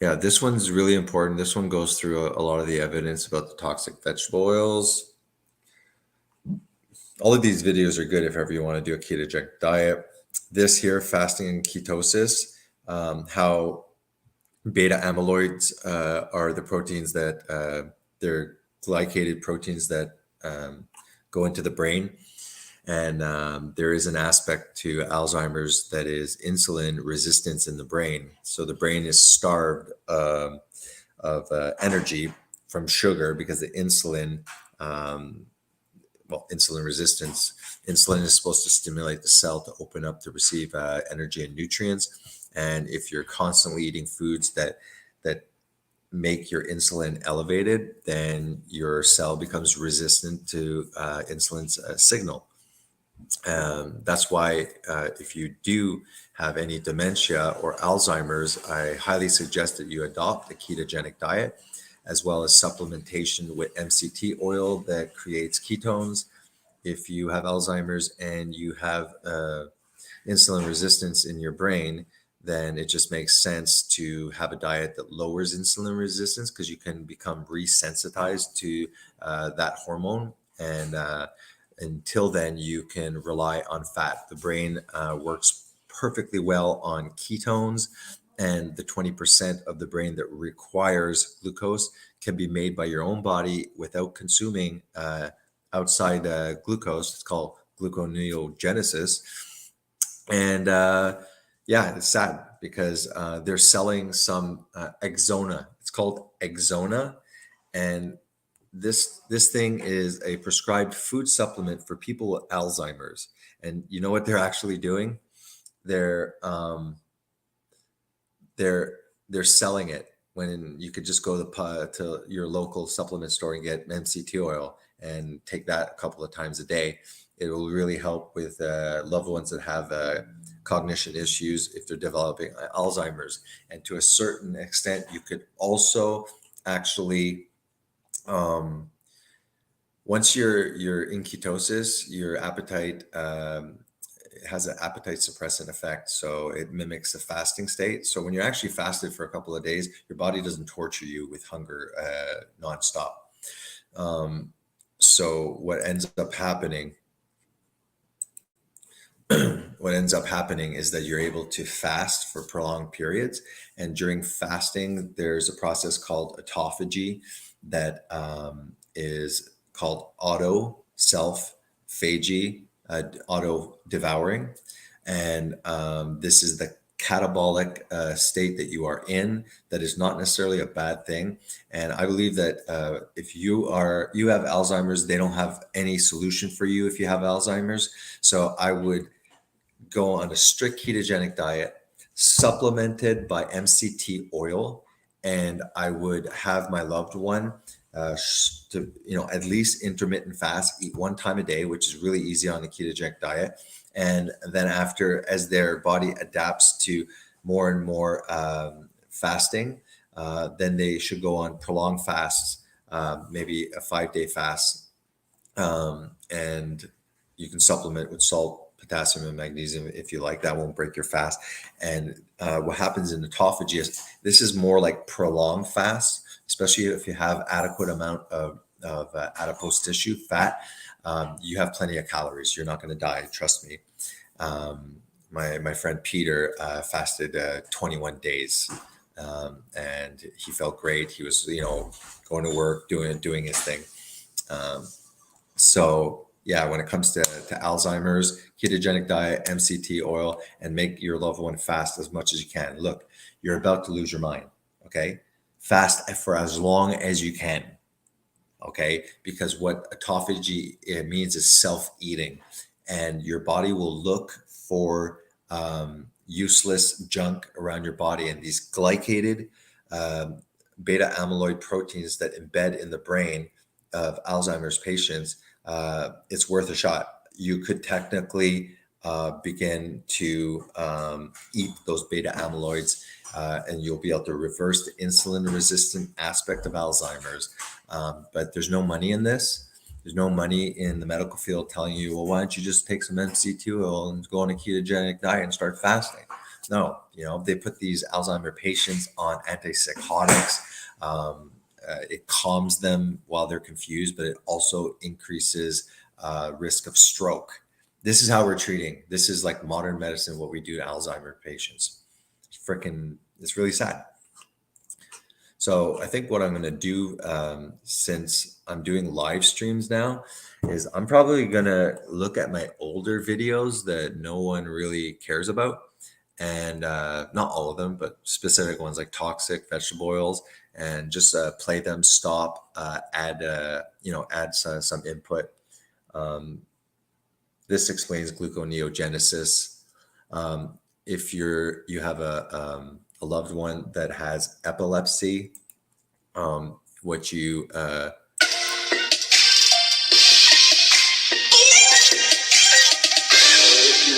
Yeah, this one's really important. This one goes through a lot of the evidence about the toxic vegetable oils. All of these videos are good if ever you want to do a ketogenic diet. This here, fasting and ketosis, how beta amyloids are the proteins that they're glycated proteins that go into the brain. And there is an aspect to Alzheimer's that is insulin resistance in the brain. So the brain is starved of energy from sugar because the insulin, insulin resistance. Insulin is supposed to stimulate the cell to open up to receive energy and nutrients. And if you're constantly eating foods that make your insulin elevated, then your cell becomes resistant to insulin's signal. That's why if you do have any dementia or Alzheimer's, I highly suggest that you adopt a ketogenic diet, as well as supplementation with MCT oil that creates ketones. If you have Alzheimer's and you have insulin resistance in your brain, then it just makes sense to have a diet that lowers insulin resistance, because you can become resensitized to that hormone. And until then, you can rely on fat. The brain works perfectly well on ketones, and the 20% of the brain that requires glucose can be made by your own body without consuming outside glucose. It's called gluconeogenesis. And yeah, it's sad because they're selling some Exona. It's called Exona, and this thing is a prescribed food supplement for people with Alzheimer's. And you know what they're actually doing? They're selling it when you could just go to your local supplement store and get MCT oil and take that a couple of times a day. It will really help with loved ones that have cognition issues if they're developing Alzheimer's. And to a certain extent, you could also actually, once you're in ketosis, your appetite it has an appetite suppressant effect. So it mimics a fasting state. So when you're actually fasted for a couple of days, your body doesn't torture you with hunger nonstop. So what ends up happening is that you're able to fast for prolonged periods. And during fasting, there's a process called autophagy that is called auto self-phagy, auto devouring. And this is the catabolic state that you are in. That is not necessarily a bad thing. And I believe that if you have Alzheimer's, they don't have any solution for you if you have Alzheimer's. So I would go on a strict ketogenic diet supplemented by MCT oil, and I would have my loved one to, at least intermittent fast, eat 1 time a day, which is really easy on the ketogenic diet. And then after, as their body adapts to more and more fasting, then they should go on prolonged fasts, maybe a 5-day fast. And you can supplement with salt, potassium, and magnesium if you like. That won't break your fast. And what happens in autophagy is this is more like prolonged fast, especially if you have adequate amount of adipose tissue, fat. You have plenty of calories. You're not going to die. Trust me. My friend Peter fasted 21 days, and he felt great. He was, going to work, doing his thing. So yeah, when it comes to Alzheimer's, ketogenic diet, MCT oil, and make your loved one fast as much as you can. Look, you're about to lose your mind. Okay, fast for as long as you can. Okay, because what autophagy means is self-eating, and your body will look for useless junk around your body, and these glycated beta amyloid proteins that embed in the brain of Alzheimer's patients. It's worth a shot. You could technically begin to eat those beta amyloids, and you'll be able to reverse the insulin resistant aspect of Alzheimer's. But there's no money in this. There's no money in the medical field telling you, well, why don't you just take some MCT oil and go on a ketogenic diet and start fasting? No, they put these Alzheimer patients on antipsychotics. It calms them while they're confused, but it also increases risk of stroke. This is how we're treating. This is like modern medicine, what we do to Alzheimer patients. It's really sad. So I think what I'm going to do, since I'm doing live streams now, is I'm probably going to look at my older videos that no one really cares about. And not all of them, but specific ones like toxic vegetable oils, and just play them, stop, add some input. This explains gluconeogenesis. If you have a loved one that has epilepsy, if you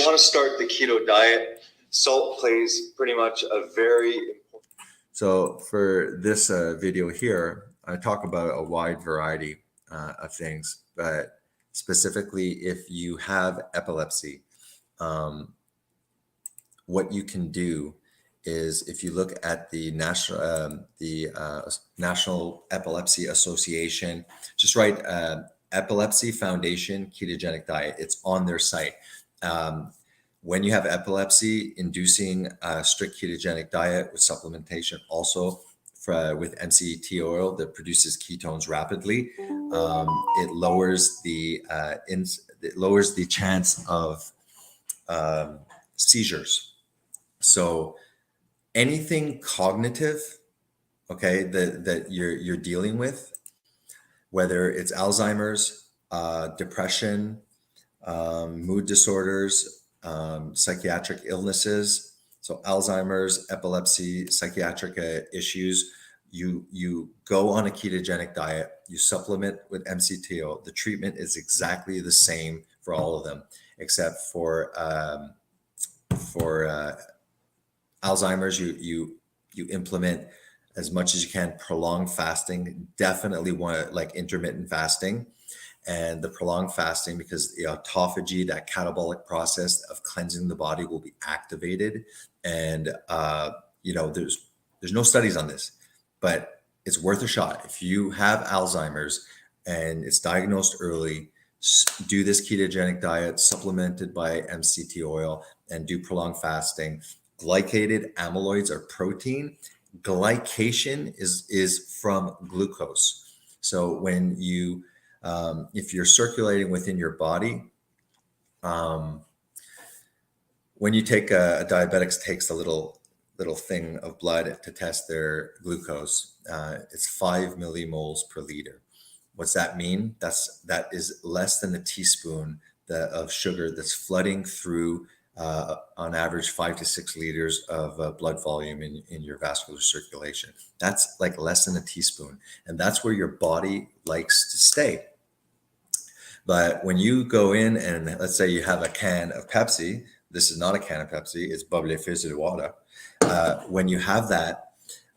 want to start the keto diet, salt plays pretty much a very important. So for this video here, I talk about a wide variety of things, but specifically if you have epilepsy, what you can do is, if you look at the National Epilepsy Association, just write Epilepsy Foundation ketogenic diet. It's on their site. When you have epilepsy, inducing a strict ketogenic diet with supplementation, also with MCT oil that produces ketones rapidly, it lowers the chance of seizures. So anything cognitive, okay, that you're dealing with, whether it's Alzheimer's, depression, mood disorders, psychiatric illnesses, so Alzheimer's, epilepsy, psychiatric issues, you go on a ketogenic diet, you supplement with MCT oil. The treatment is exactly the same for all of them, except for Alzheimer's, you implement as much as you can prolonged fasting. Definitely want like intermittent fasting, and the prolonged fasting, because the autophagy, that catabolic process of cleansing the body, will be activated. And there's no studies on this, but it's worth a shot. If you have Alzheimer's and it's diagnosed early, do this ketogenic diet supplemented by MCT oil and do prolonged fasting. Glycated amyloids are protein. Glycation is from glucose. So when you if you're circulating within your body, when you take a diabetic takes a little thing of blood to test their glucose, it's 5 millimoles per liter. What's that mean? That is less than a teaspoon of sugar that's flooding through on average 5 to 6 liters of blood volume in your vascular circulation. That's like less than a teaspoon, and that's where your body likes to stay. But when you go in and let's say you have a can of Pepsi, this is not a can of Pepsi, it's bubbly fizz water. When you have that,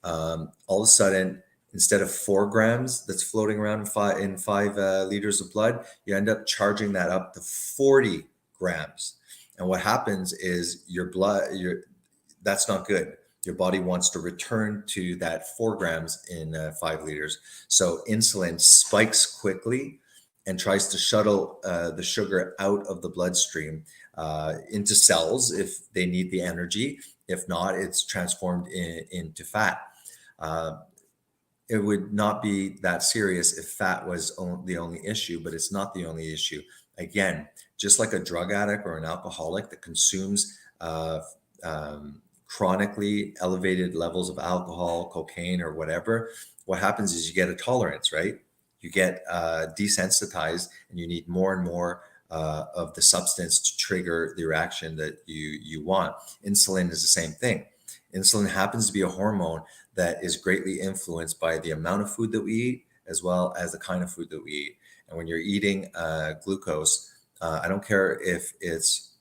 all of a sudden, instead of 4 grams that's floating around in 5 liters of blood, you end up charging that up to 40 grams. And what happens is that's not good. Your body wants to return to that 4 grams in 5 liters. So insulin spikes quickly and tries to shuttle the sugar out of the bloodstream into cells if they need the energy. If not, it's transformed into fat. It would not be that serious if fat was the only issue, but it's not the only issue. Again, just like a drug addict or an alcoholic that consumes chronically elevated levels of alcohol, cocaine, or whatever, what happens is you get a tolerance, right? You get desensitized, and you need more and more of the substance to trigger the reaction that you want. Insulin is the same thing. Insulin happens to be a hormone that is greatly influenced by the amount of food that we eat, as well as the kind of food that we eat. And when you're eating glucose, I don't care if it's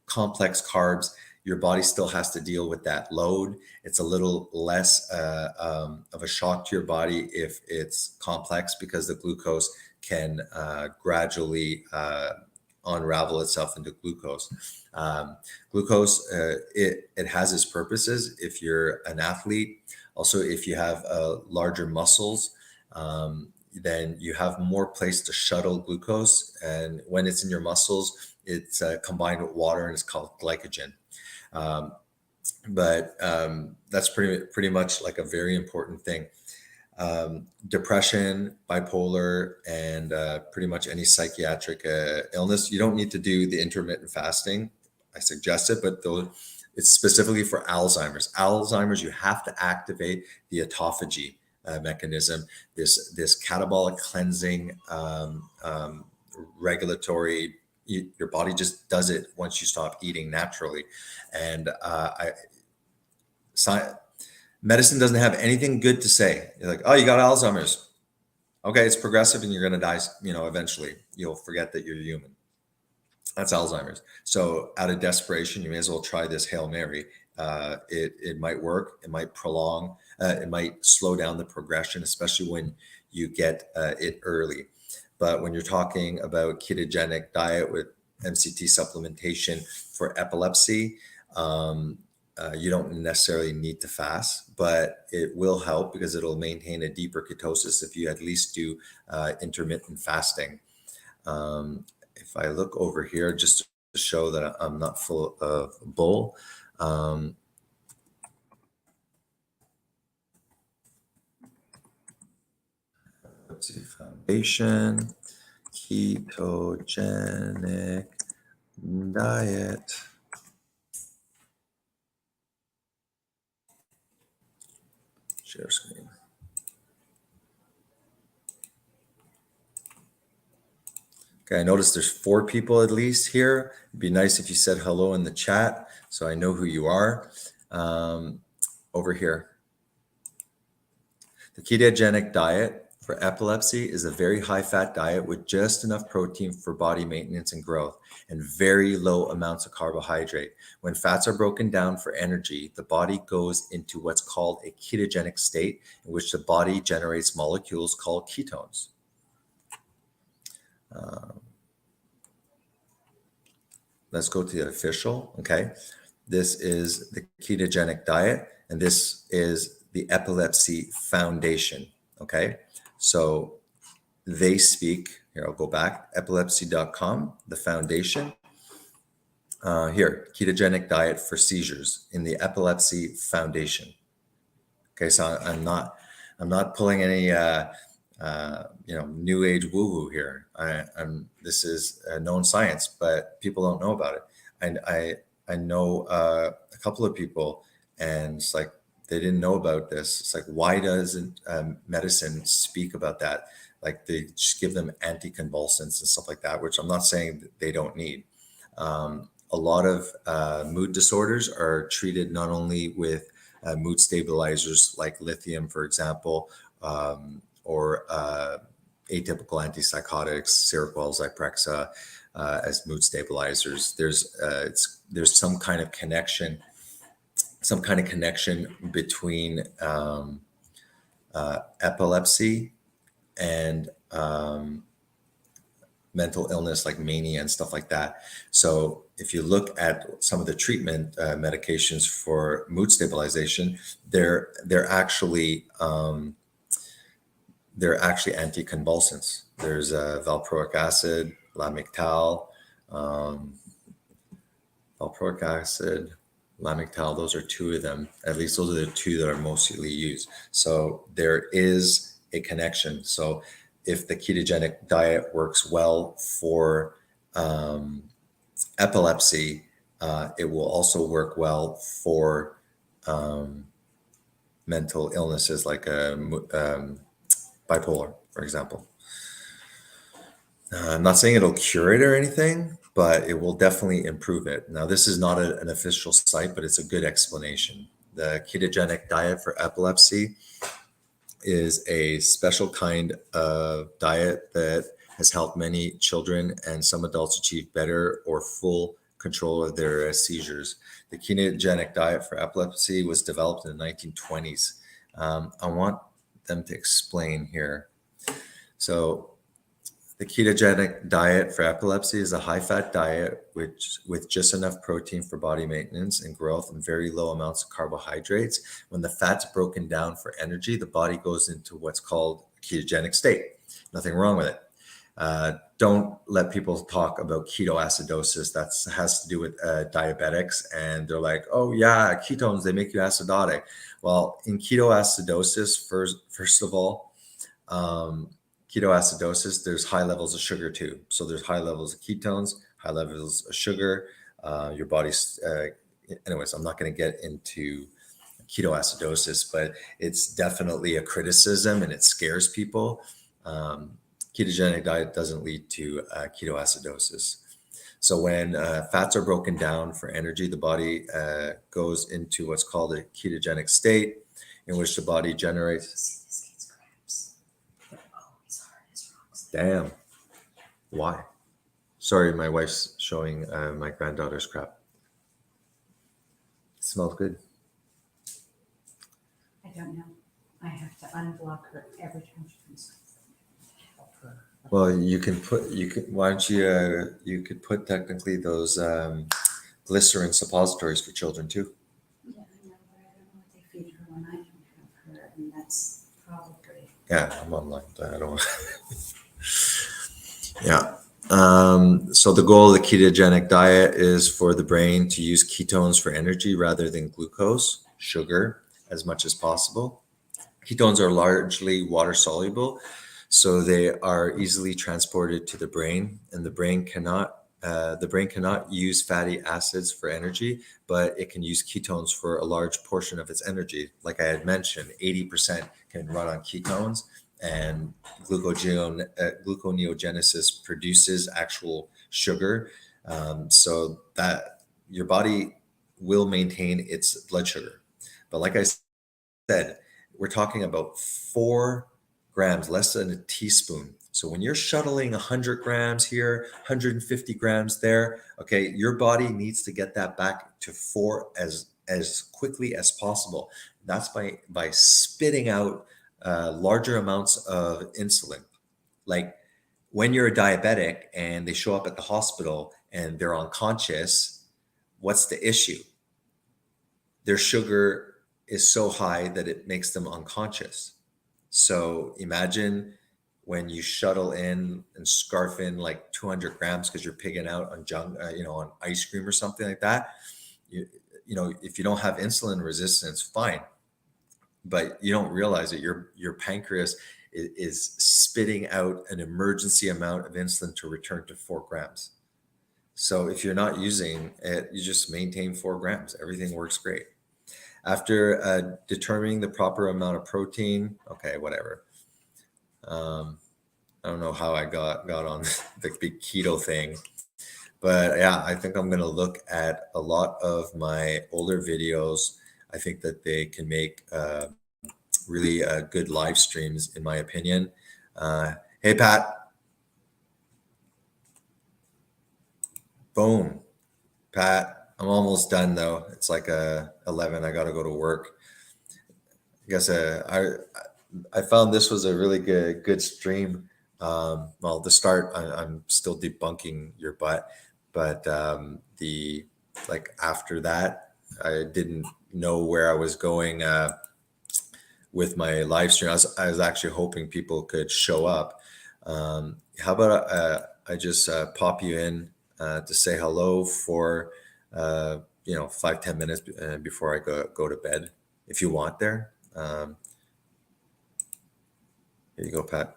complex carbs, your body still has to deal with that load. It's a little less of a shock to your body if it's complex, because the glucose can gradually unravel itself into glucose. Glucose, it has its purposes if you're an athlete. Also, if you have larger muscles, then you have more place to shuttle glucose. And when it's in your muscles, it's combined with water, and it's called glycogen. But that's pretty much like a very important thing. Depression, bipolar, and pretty much any psychiatric illness, you don't need to do the intermittent fasting. I suggest it, but it's specifically for Alzheimer's. Alzheimer's, you have to activate the autophagy mechanism, this catabolic cleansing regulatory. Your body just does it once you stop eating naturally. And medicine doesn't have anything good to say. You're like, oh, you got Alzheimer's. Okay, it's progressive and you're going to die, eventually. You'll forget that you're human. That's Alzheimer's. So out of desperation, you may as well try this Hail Mary. It might work. It might prolong. It might slow down the progression, especially when you get it early. But when you're talking about ketogenic diet with MCT supplementation for epilepsy, you don't necessarily need to fast, but it will help because it'll maintain a deeper ketosis if you at least do intermittent fasting. If I look over here, just to show that I'm not full of bull, let's see, foundation, ketogenic diet. Share screen. Okay, I noticed there's 4 people at least here. It'd be nice if you said hello in the chat so I know who you are. Over here. The ketogenic diet for epilepsy is a very high-fat diet with just enough protein for body maintenance and growth, and very low amounts of carbohydrate. When fats are broken down for energy, the body goes into what's called a ketogenic state, in which the body generates molecules called ketones. Let's go to the official. Okay. This is the ketogenic diet, and this is the Epilepsy Foundation. Okay. So they speak here. I'll go back, epilepsy.com, the foundation. Here, ketogenic diet for seizures in the Epilepsy Foundation. Okay. So I'm not pulling any, new age woo woo here. This is known science, but people don't know about it. And I know a couple of people, and it's like they didn't know about this. It's like, why doesn't medicine speak about that? Like they just give them anticonvulsants and stuff like that, which I'm not saying that they don't need. A lot of mood disorders are treated not only with mood stabilizers like lithium, for example, or atypical antipsychotics, Seroquel, Zyprexa, as mood stabilizers. There's some kind of connection between epilepsy and mental illness like mania and stuff like that. So if you look at some of the treatment medications for mood stabilization, they're actually anticonvulsants. There's valproic acid, Lamictal, valproic acid, Lamictal. Those are two of them. At least those are the two that are mostly used. So there is a connection. So if the ketogenic diet works well for epilepsy, it will also work well for mental illnesses like bipolar, for example. I'm not saying it'll cure it or anything, but it will definitely improve it. Now, this is not an official site, but it's a good explanation. The ketogenic diet for epilepsy is a special kind of diet that has helped many children and some adults achieve better or full control of their seizures. The ketogenic diet for epilepsy was developed in the 1920s. I want them to explain here. So the ketogenic diet for epilepsy is a high-fat diet with just enough protein for body maintenance and growth and very low amounts of carbohydrates. When the fat's broken down for energy, the body goes into what's called a ketogenic state. Nothing wrong with it. Don't let people talk about ketoacidosis. That has to do with diabetics, and they're like, "Oh yeah, ketones, they make you acidotic." Well, in ketoacidosis, first of all, ketoacidosis, there's high levels of sugar too. So there's high levels of ketones, high levels of sugar. Your body's, anyways, I'm not going to get into ketoacidosis, but it's definitely a criticism and it scares people. Ketogenic diet doesn't lead to ketoacidosis. So when fats are broken down for energy, the body goes into what's called a ketogenic state, in which the body generates. See this kid's crabs. They're always hard as rocks. Damn. Why? Sorry, my wife's showing my granddaughter's crap. It smells good. I don't know. I have to unblock her every time she comes. Help her. Well, why don't you could put technically those glycerin suppositories for children too. Yeah, I know, but I don't know what they feed her when I don't have her, and that's probably. Yeah, I'm online. I don't. Yeah. So the goal of the ketogenic diet is for the brain to use ketones for energy rather than glucose, sugar, as much as possible. Ketones are largely water soluble, so they are easily transported to the brain, and the brain cannot use fatty acids for energy, but it can use ketones for a large portion of its energy. Like I had mentioned, 80% can run on ketones, and gluconeogenesis produces actual sugar, so that your body will maintain its blood sugar. But like I said, we're talking about 4 grams, less than a teaspoon. So when you're shuttling 100 grams here, 150 grams there, okay, your body needs to get that back to 4 as quickly as possible. That's by spitting out larger amounts of insulin. Like when you're a diabetic and they show up at the hospital and they're unconscious, what's the issue? Their sugar is so high that it makes them unconscious. So imagine when you shuttle in and scarf in like 200 grams because you're pigging out on on ice cream or something like that. If you don't have insulin resistance, fine, but you don't realize that your pancreas is spitting out an emergency amount of insulin to return to 4 grams. So if you're not using it, you just maintain 4 grams. Everything works great. After determining the proper amount of protein, okay, whatever. I don't know how I got on the big keto thing, but yeah, I think I'm going to look at a lot of my older videos. I think that they can make really good live streams, in my opinion. Hey, Pat. Boom. Pat, I'm almost done though. It's like 11. I got to go to work. I guess I found this was a really good stream. Well, to start, I'm still debunking your butt, but after that, I didn't know where I was going with my live stream. I was actually hoping people could show up. How about I just pop you in to say hello for 5-10 minutes before I go to bed, if you want there. Here you go, Pat.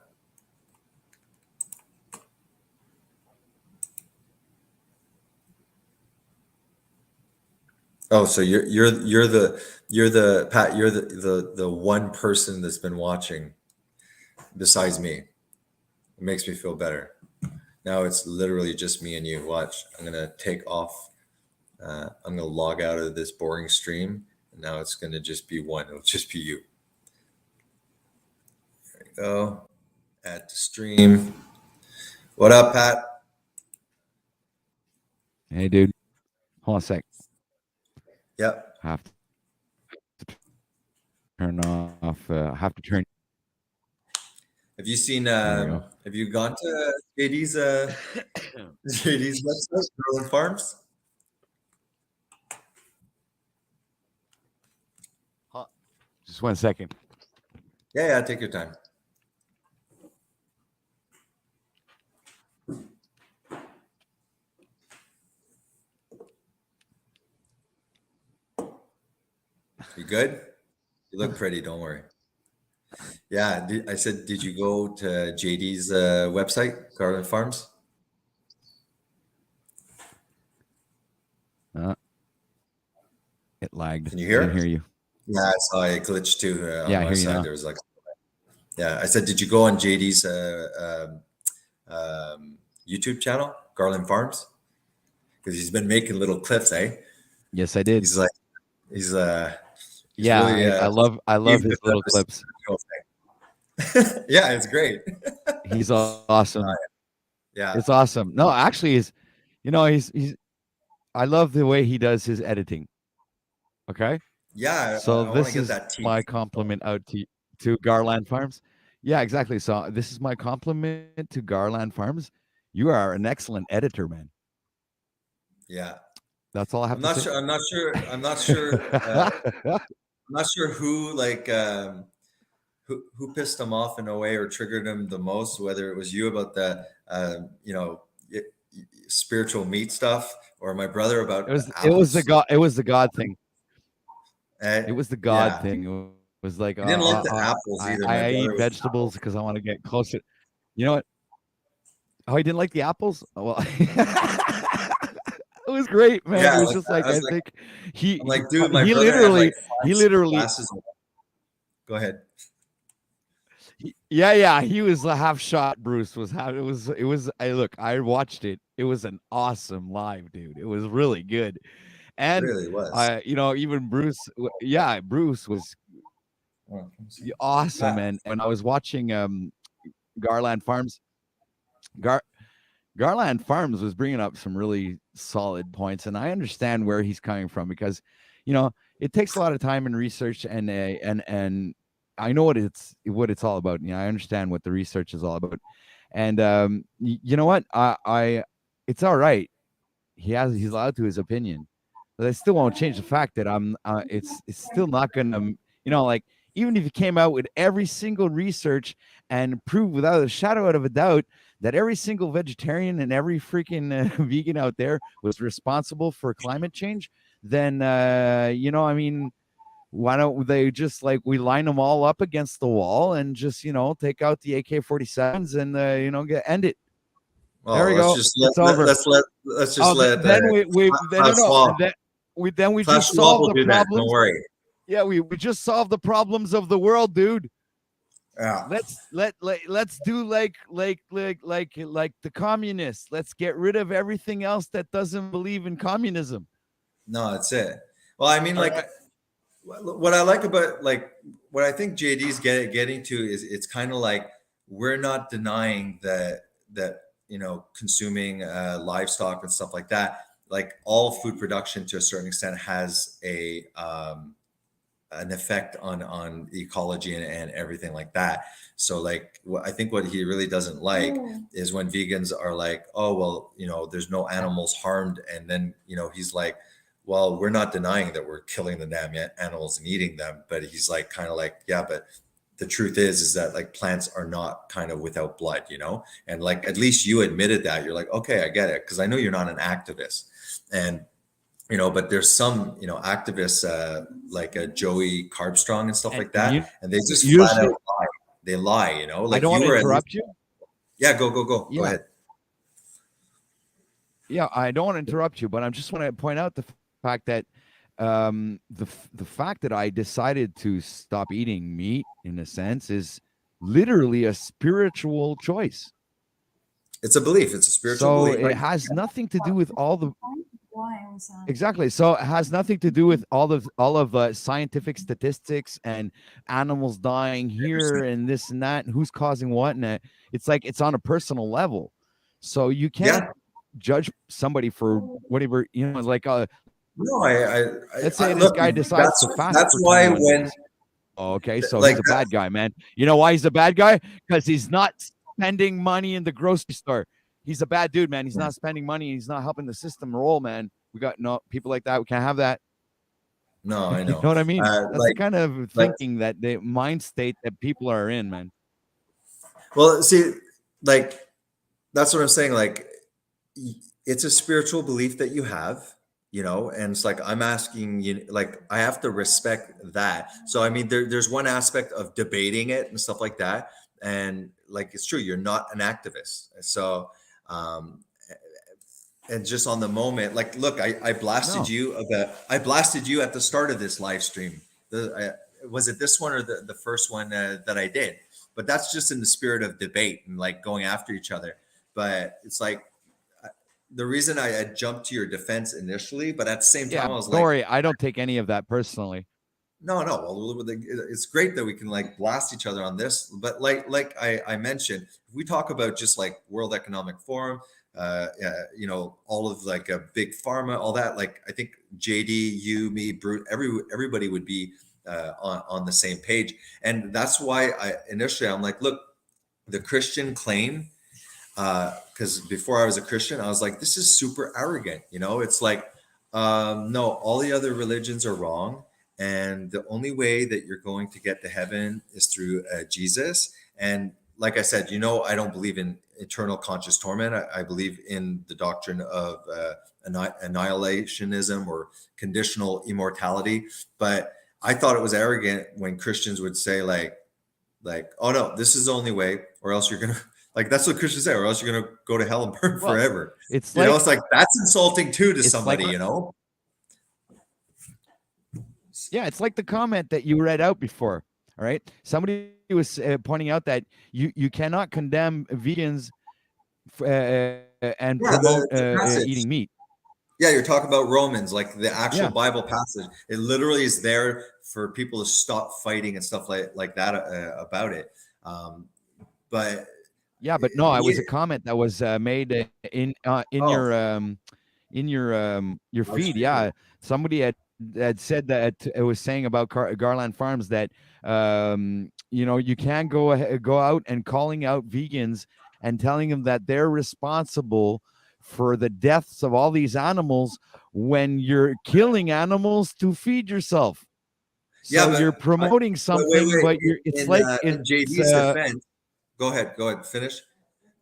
Oh, so you're the Pat, you're the one person that's been watching besides me. It makes me feel better. Now it's literally just me and you. Watch. I'm gonna take off. I'm gonna log out of this boring stream, and now it's gonna just be one. It'll just be you. There you go. Add to stream. What up, Pat? Hey, dude. Hold on a sec. Yep. Have to turn off. Have to turn. Have you seen? There we go. Have you gone to JD's JD's website, Berlin Farms? Just 1 second. Yeah. Take your time. You good? You look pretty. Don't worry. Yeah, I said, did you go to JD's website, Garland Farms? It lagged. Can you hear? I didn't hear you. Yeah, I saw it glitch too. On Yeah, I my hear you side, now. there was I said, did you go on JD's YouTube channel, Garland Farms? Because he's been making little clips, eh? Yes, I did. He's he's yeah, really, I love his little clips. Yeah, it's great. He's awesome. Yeah, It's awesome. No, actually, he's I love the way he does his editing. Okay. yeah. So I want to this get is that team. my compliment out to Garland Farms. Yeah, exactly. So this is my compliment to Garland Farms. You are an excellent editor, man. Yeah. That's all I have I'm to not say. sure. I'm not sure. I'm not sure. I'm not sure who who pissed him off in a way or triggered him the most. Whether it was you about the spiritual meat stuff, or my brother about it was the God thing. Eh, It was the God yeah. thing. It was like I didn't like the apples either. My I brother eat was vegetables because I want to get closer. You know what? Oh, he didn't like the apples? Oh, well, it was great, man. Yeah, it was just like I was like, think he I'm like, dude, my he brother literally had like he literally glasses. Go ahead. yeah he was a half shot. Bruce was half. It was. I watched it. It was an awesome live, dude. It was really good, and It really was. even Bruce. Yeah, Bruce was awesome. Yeah. And when I was watching Garland Farms, Garland Farms was bringing up some really solid points, and I understand where he's coming from because, it takes a lot of time and research, and I know what it's all about. I understand what the research is all about, And you know what? I it's all right. He's allowed to his opinion, but I still won't change the fact that I'm. It's still not gonna. Like even if you came out with every single research and prove without a shadow of a doubt that every single vegetarian and every freaking vegan out there was responsible for climate change, then I mean, why don't they just like we line them all up against the wall and just take out the AK-47s and end it. Well, There we let's go. just It's over. let's just let Then we then, no Klaus no Schwab. then we Klaus just Schwab solved will the do that. Don't problems. worry. Yeah, we just solved the problems of the world, dude. Yeah. Let's do like the communists. Let's get rid of everything else that doesn't believe in communism. No, that's it. Well, I mean, All like, right. what I like about like what I think JD's getting to is it's kind of like we're not denying that consuming livestock and stuff like that, like all food production to a certain extent has an effect on the ecology and everything like that. So like I think what he really doesn't like is when vegans are like, oh well, there's no animals harmed, and then he's like, well, we're not denying that we're killing the damn animals and eating them, but he's like kind of like, yeah, but the truth is that like plants are not kind of without blood, and like at least you admitted that. You're like, okay, I get it, because I know you're not an activist. And but there's some activists like Joey Carbstrong and stuff like that, and they just flat out lie. They lie, like I don't want to interrupt you. Yeah, go Yeah. go ahead. Yeah, I don't want to interrupt you, but I just want to point out the fact that the fact that I decided to stop eating meat, in a sense, is literally a spiritual choice. It's a belief. It's a spiritual So belief. it has nothing to do with all the Why was that? exactly. So it has nothing to do with all of scientific statistics and animals dying here and this and that and who's causing what, and it's like it's on a personal level. So you can't judge somebody for whatever like No, let's say this look, guy decides to fast. That's for why 21 when days. Okay, so like he's a bad guy, man. You know why he's a bad guy? Because he's not spending money in the grocery store. He's a bad dude, man. He's not spending money. He's not helping the system roll, man. We got no people like that. We can't have that. No, I know. You know what I mean? That's the like, kind of thinking that the mind state that people are in, man. well, see, like that's what I'm saying. Like, it's a spiritual belief that you have, and it's like I'm asking you, like I have to respect that. So I mean, there's one aspect of debating it and stuff like that, and like it's true, you're not an activist. So and just on the moment, like look, I blasted you at the start of this live stream. Was it this one or the first one that I did? But that's just in the spirit of debate and like going after each other. But it's like the reason I had jumped to your defense initially, but at the same time I was don't worry, I don't take any of that personally. No. Well, it's great that we can like blast each other on this, but like I mentioned, if we talk about just like World Economic Forum, all of like a big pharma, all that, like I think JD, you, me, Brute, everybody would be on the same page, and that's why I'm like, look, the Christian claim, because before I was a Christian, I was like, this is super arrogant, it's like, no, all the other religions are wrong. And the only way that you're going to get to heaven is through Jesus. And like I said, I don't believe in eternal conscious torment. I believe in the doctrine of annihilationism or conditional immortality. But I thought it was arrogant when Christians would say like, oh no, this is the only way, or else you're gonna like that's what Christians say, or else you're gonna go to hell and burn forever. It's it's like that's insulting too to somebody, like, Yeah, it's like the comment that you read out before. All right, somebody was pointing out that you cannot condemn vegans and promote eating meat. Yeah, you're talking about Romans, like the actual Bible passage. It literally is there for people to stop fighting and stuff like that about it. But no, it was a comment that was made in your feed. Yeah, somebody had said that it was saying about Garland Farms that you can't go out and calling out vegans and telling them that they're responsible for the deaths of all these animals when you're killing animals to feed yourself. Yeah, So but you're promoting something, but it's like in it's JD's defense, go ahead, finish.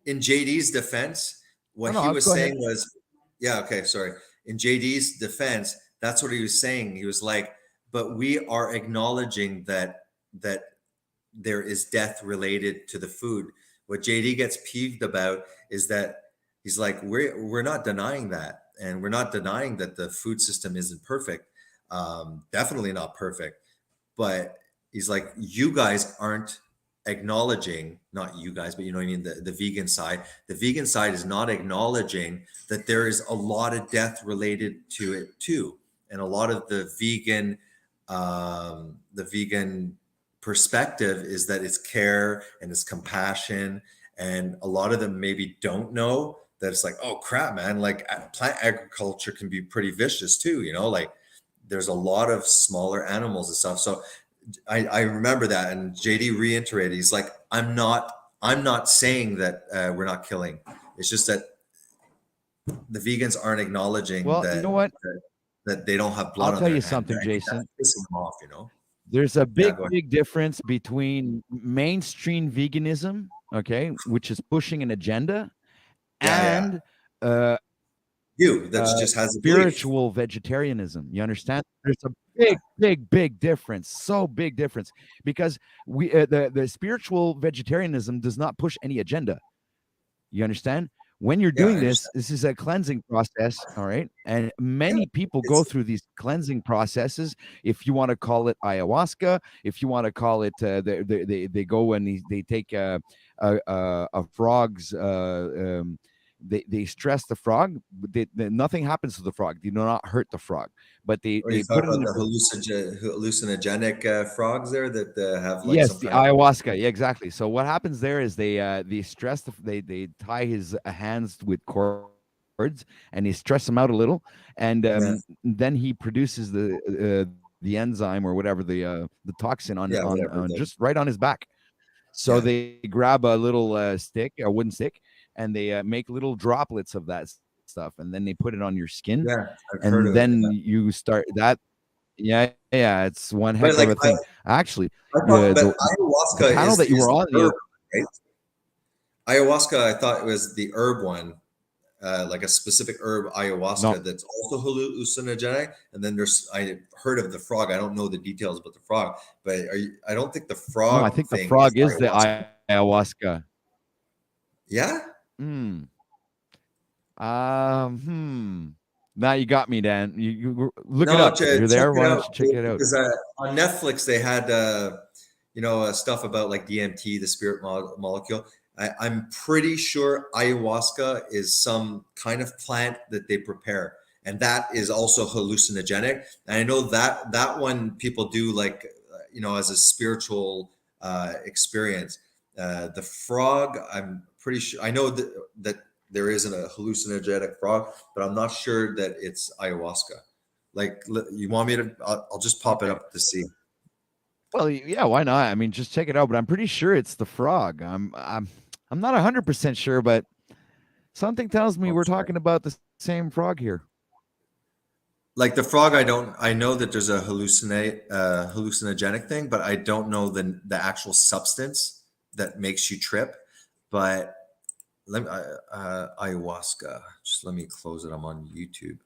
In JD's defense, no, what he no, was go ahead. saying was, yeah, okay, sorry. In JD's defense, that's what he was saying. He was like, but we are acknowledging that there is death related to the food. What JD gets peeved about is that he's like, we're not denying that, and we're not denying that the food system isn't perfect. Definitely not perfect, but he's like, you guys aren't acknowledging, not you guys, but you know what I mean, the vegan side. The vegan side is not acknowledging that there is a lot of death related to it too, and a lot of the vegan perspective is that it's care and it's compassion, and a lot of them maybe don't know that it's like, oh crap, man, like plant agriculture can be pretty vicious too, you know, like there's a lot of smaller animals and stuff. So I remember that, and JD reiterated, he's like, I'm not saying that we're not killing. It's just that the vegans aren't acknowledging Well, you know what? that they don't have blood I'll on tell their you hand. something, I think that's Jason. pissing them off, you know? There's a Yeah, big, go ahead. big difference between mainstream veganism, okay, which is pushing an agenda, Yeah, yeah. and uh, You that just has a belief. spiritual vegetarianism. You understand? There's a big, big, big difference. So big difference, because the spiritual vegetarianism does not push any agenda. You understand? When you're Yeah, I doing understand. this is a cleansing process, all right? And many people go through these cleansing processes. If you want to call it ayahuasca, if you want to call it, they go and they take a frog's. They stress the frog, but nothing happens to the frog. They do not hurt the frog, but Or they you put talk it in about a the hallucinogenic frogs there that have like yes, some the kind of ayahuasca. Yeah, exactly. So what happens there is they stress they tie his hands with cords and they stress him out a little, and yeah, then he produces the enzyme or whatever the toxin yeah, whatever. on just right on his back. So Yeah, they grab a little stick, a wooden stick, and they make little droplets of that stuff, and then they put it on your skin, yeah, I've heard and of it. then you start that. Yeah, yeah, it's one heck But of like a thing. Actually, I thought, but the ayahuasca panel that you is were the on, herb, right? Ayahuasca, I thought it was the herb one, like a specific herb no, ayahuasca that's also hallucinogenic. And then I heard of the frog. I don't know the details about the frog, but I don't think the no, I frog think the thing is frog is the ayahuasca. ayahuasca. Yeah. Hmm. Now you got me, Dan. You look it No, up. You're check there. it Why don't out you check it out? because on Netflix they had stuff about like DMT, the spirit molecule. I'm pretty sure ayahuasca is some kind of plant that they prepare, and that is also hallucinogenic. And I know that one people do like as a spiritual experience. The frog, I'm pretty sure. I know that there isn't a hallucinogenic frog, but I'm not sure that it's ayahuasca. Like, you want me to? I'll just pop it Okay. up to see. Well, yeah, why not? I mean, just check it out. But I'm pretty sure it's the frog. I'm not 100% sure, but something tells me I'll we're check. talking about the same frog here. Like the frog, I know that there's a hallucinogenic thing, but I don't know the actual substance that makes you trip. But let me ayahuasca. Just let me close it. I'm on YouTube.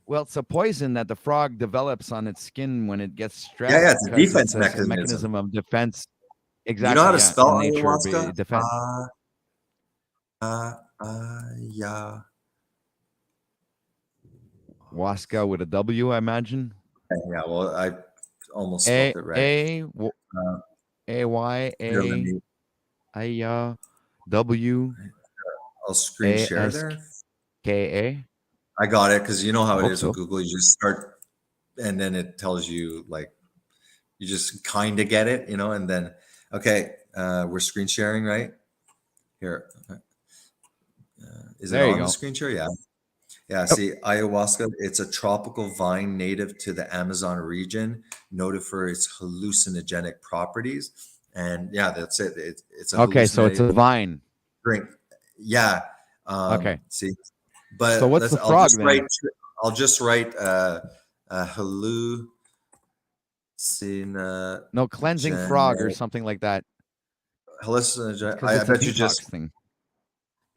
Well, it's a poison that the frog develops on its skin when it gets stressed Yeah, it's a because defense it's a mechanism. mechanism of defense. You know how Exactly, to yeah, spell in nature, ayahuasca? defense. Yeah. Waska with a W, I imagine. Yeah, well, I almost A spelled it right. A Uh, A Y here, let A me. I W I'll screen A share S there. K A. I got it because you know how I it hope is with so. Google. You just start, and then it tells you like you just kind of get it, and then okay, we're screen sharing, right? Here, is it There you on the go. screen share? Yeah. Yeah, Yep. see, ayahuasca, it's a tropical vine native to the Amazon region, noted for its hallucinogenic properties. And yeah, that's it. It's a Okay, so it's a hallucinating vine. drink. Yeah. Okay. See, but So what's the frog then? I'll just write hallucin No, cleansing frog or something like that. hallucinogenic. Because I it's a bet you detox just thing.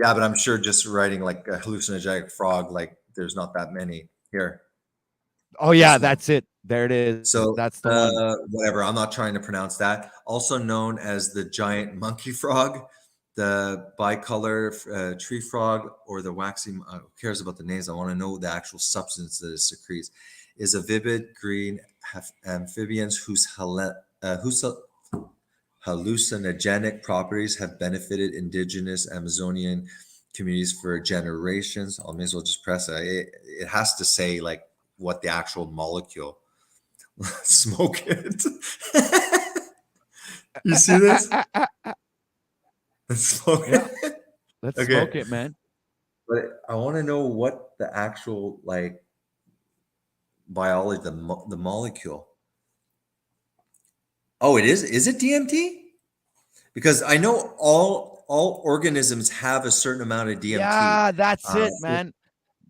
yeah, but I'm sure just writing like a hallucinogenic frog, like there's not that many here. Oh yeah, This one. that's it. There it is. So That's the one. whatever. I'm not trying to pronounce that. Also known as the giant monkey frog, the bicolor tree frog, or the waxy. Who cares about the names? I want to know the actual substance that it secretes. Is a vivid green amphibians whose hallucinogenic properties have benefited indigenous Amazonian communities for generations. I may as well just press it. It has to say like what the actual molecule. Smoke it. You see this? Smoke Yeah. it. Let's Okay. smoke it, man. But I want to know what the actual like biology, the molecule. Oh, it is. Is it DMT? Because I know all organisms have a certain amount of DMT. Yeah, that's it, man.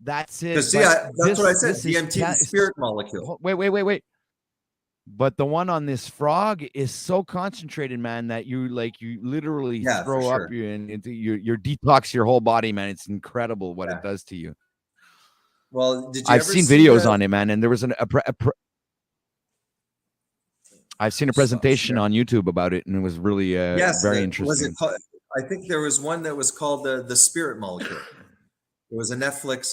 That's it. Because see, that's what I said. DMT, the spirit molecule. Wait. But the one on this frog is so concentrated, man, that you literally throw up sure. into your detox your whole body, man. It's incredible what it does to you. Well, did you I've ever seen see videos on it, man, and there was I've seen a presentation on YouTube about it, and it was really very interesting. Was it called, I think there was one that was called the spirit molecule. It was a Netflix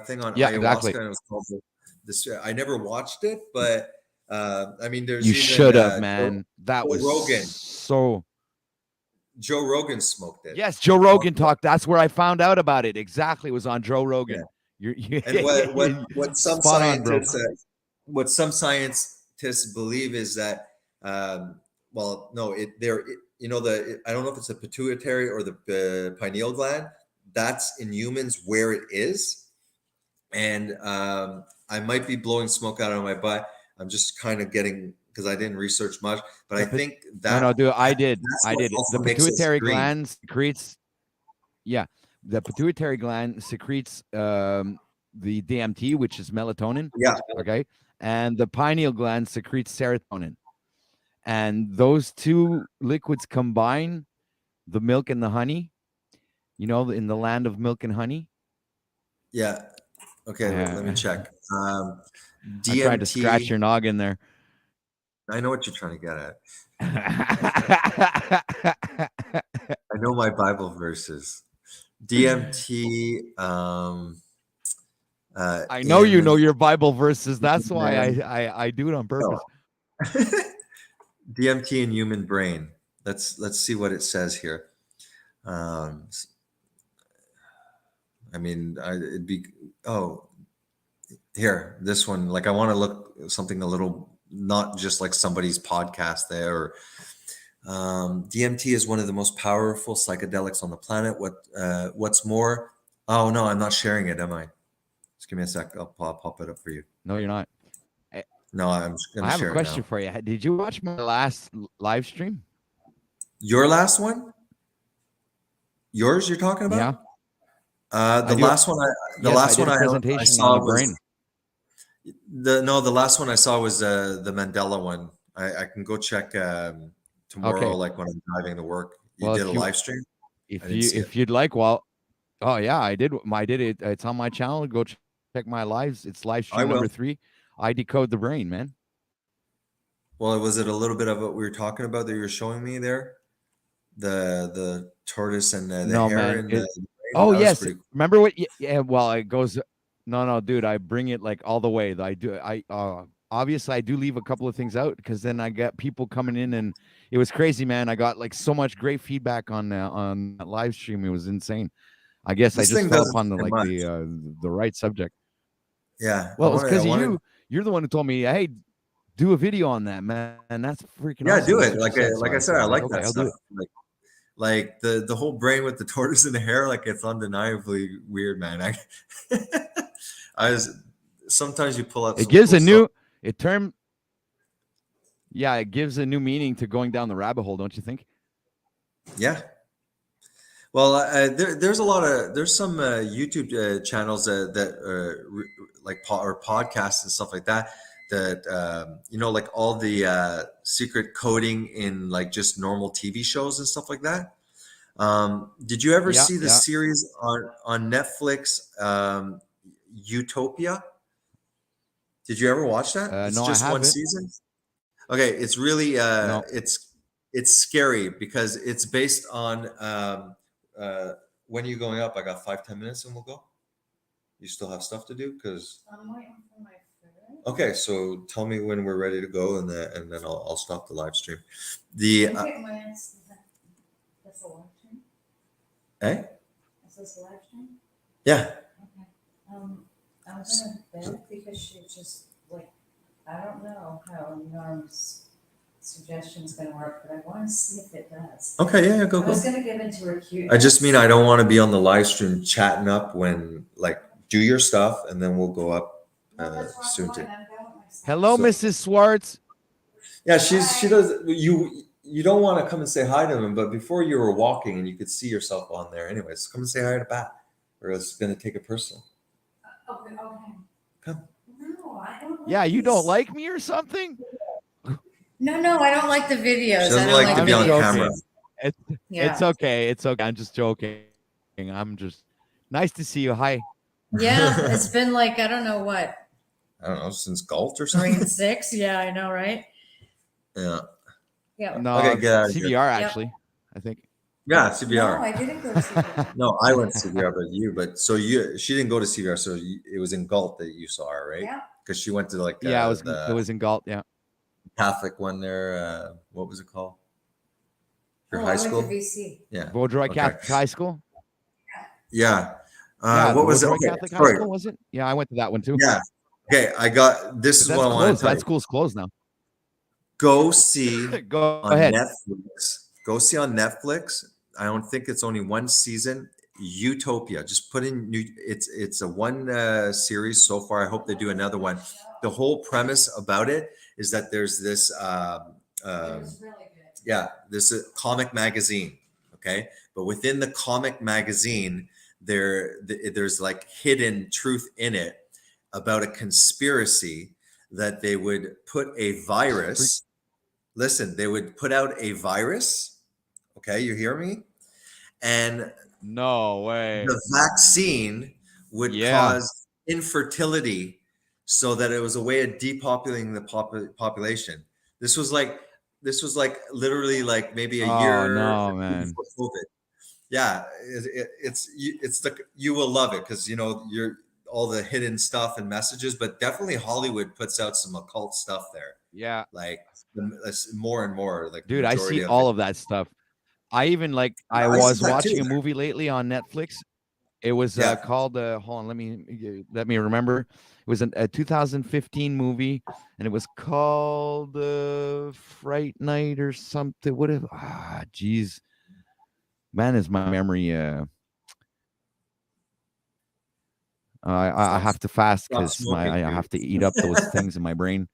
thing on ayahuasca, exactly. and it was called this. I never watched it, but I mean, there's you even, should have, man. That Joe was Rogan. So. Joe Rogan smoked it. Yes, Joe Rogan talked. That's where I found out about it. Exactly, it was on Joe Rogan. Yeah. And what some scientists believe is that well, no, you know, I don't know if it's the pituitary or the pineal gland. That's in humans where it is, and I might be blowing smoke out of my butt. I'm just kind of getting, because I didn't research much, but I think that no, dude, I did. The makes pituitary gland secretes. Yeah, the pituitary gland secretes the DMT, which is melatonin. Yeah. Okay, and the pineal gland secretes serotonin, and those two liquids combine, the milk and the honey. You know, in the land of milk and honey. Yeah. Okay. Let me check. DMT. I tried to scratch your noggin there. I know what you're trying to get at. I know my Bible verses. DMT. I know you know your Bible verses. That's why I do it on purpose. No. DMT in human brain. Let's see what it says here. I mean, it'd be here, this one. Like, I want to look something a little, not just like somebody's podcast there. Or, DMT is one of the most powerful psychedelics on the planet. What's more? Oh no, I'm not sharing it, am I? Just give me a sec. I'll pop it up for you. No, you're not. No, I'm just gonna I have share a question it now. for you. Did you watch my last live stream? Your last one? Yours? You're talking about? Yeah. The last one I saw was the last one I saw was the Mandela one. I can go check tomorrow, like when I'm driving to work. You did a live stream? If you'd like, well, oh yeah, I did. I did it. It's on my channel. Go check my lives. It's live stream number 3. I decode the brain, man. Well, was it a little bit of what we were talking about that you were showing me there? The tortoise and the hare and the brain? Oh yes, remember what? Yeah, well, it goes. No, dude, I bring it like all the way. I do. Obviously I do leave a couple of things out, because then I get people coming in, and it was crazy, man. I got like so much great feedback on that live stream. It was insane. I guess I just fell upon the right subject. Yeah. Well, it's because you're the one who told me, hey, do a video on that, man. And that's freaking awesome. Do it. Like I said, I like that stuff. Like the whole brain with the tortoise and the hare, like, it's undeniably weird, man. Sometimes you pull up. It gives a new term. Yeah, it gives a new meaning to going down the rabbit hole, don't you think? Yeah. Well, there's a lot of there's some YouTube channels or podcasts and stuff like that like all the secret coding in like just normal TV shows and stuff like that. Did you ever Yeah, see the yeah. series on Netflix, Utopia? Did you ever watch that? It's No, I just one haven't. season. Okay, it's really No. it's scary because it's based on when are you going up? I got 5-10 minutes and we'll go. You still have stuff to do because I'm waiting for my food. okay. So tell me when we're ready to go and then I'll stop the live stream. The That's a live stream? eh? Is this a live stream? Yeah. Okay. I was in bed because she just like, I don't know how Norm's suggestion's gonna work, but I want to see if it does. Okay. Yeah. Go I was go. gonna give into her cute. I just mean I don't want to be on the live stream chatting up when like do your stuff and then we'll go up soon too. Hello, So- Mrs. Swartz. Yeah, she does. You don't want to come and say hi to him, but before you were walking and you could see yourself on there. Anyways, come and say hi to Pat, or it's going to take it personal. Okay. Come. No, I don't. Yeah, you don't like me or something? No, I don't like the videos. She doesn't I don't like to be on joking. camera. Yeah. It's okay. It's okay. I'm just joking. I'm just nice to see you. Hi. Yeah, it's been like, I don't know what, I don't know, since Galt or 3 something. and 6. Yeah, I know, right? Yeah. Yeah. No, Okay, get out of here. CBR actually. I think. Yeah, No, CBR. I didn't go to CBR. No, I went to CBR, but so she didn't go to CBR, so it was in Galt that you saw her, right? Yeah. Because she went to like Yeah, it the was in Galt. Yeah. Catholic one there. What was it called? Your Oh, high I went school? to VC. Yeah. Vaudreuil Okay. Catholic High School. Yeah. Yeah, What was it? Vaudreuil Okay, Catholic High sorry. School, was it? Yeah, I went to that one too. Yeah. Okay, I got this But is that's what I want closed. to tell That you. school's closed now. Go see Go on ahead. Netflix. Go see on Netflix. I don't think it's only one season. Utopia. Just put in new. It's a one series so far. I hope they do another one. The whole premise about it is that there's this. It was really good. Yeah, this is a comic magazine. Okay, but within the comic magazine, there's like hidden truth in it about a conspiracy that they would put a virus. Listen, they would put out a virus. Okay, you hear me? And No way. the vaccine would Yeah. cause infertility so that it was a way of depopulating the population. This was like literally like maybe a Oh, year no, or two man. before COVID. Yeah, you will love it because you're all the hidden stuff and messages, but definitely Hollywood puts out some occult stuff there. Yeah. Like more and more. Like Dude, I see of all it. of that stuff. I even I I see was that watching too. a movie lately on Netflix. It was Yeah. called hold on, let me remember. It was a 2015 movie and it was called Fright Night or something. What if geez. Man, is my memory I have to fast Stop because smoking, I dude. have to eat up those things in my brain.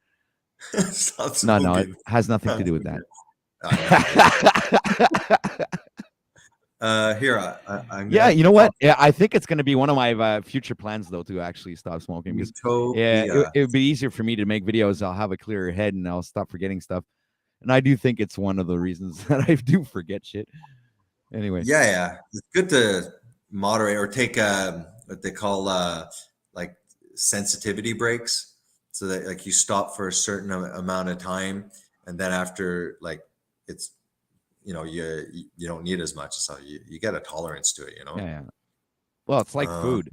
Stop No, smoking. it has nothing to do with that. Here, I'm Yeah, gonna you know what? Yeah, I think it's going to be one of my future plans, though, to actually stop smoking. Because Utopia. it would be easier for me to make videos. I'll have a clearer head, and I'll stop forgetting stuff. And I do think it's one of the reasons that I do forget shit. Anyway, Yeah. It's good to moderate or take what they call like sensitivity breaks, so that like you stop for a certain amount of time, and then after like it's you don't need as much, so you get a tolerance to it. yeah. Well, it's like Um, food.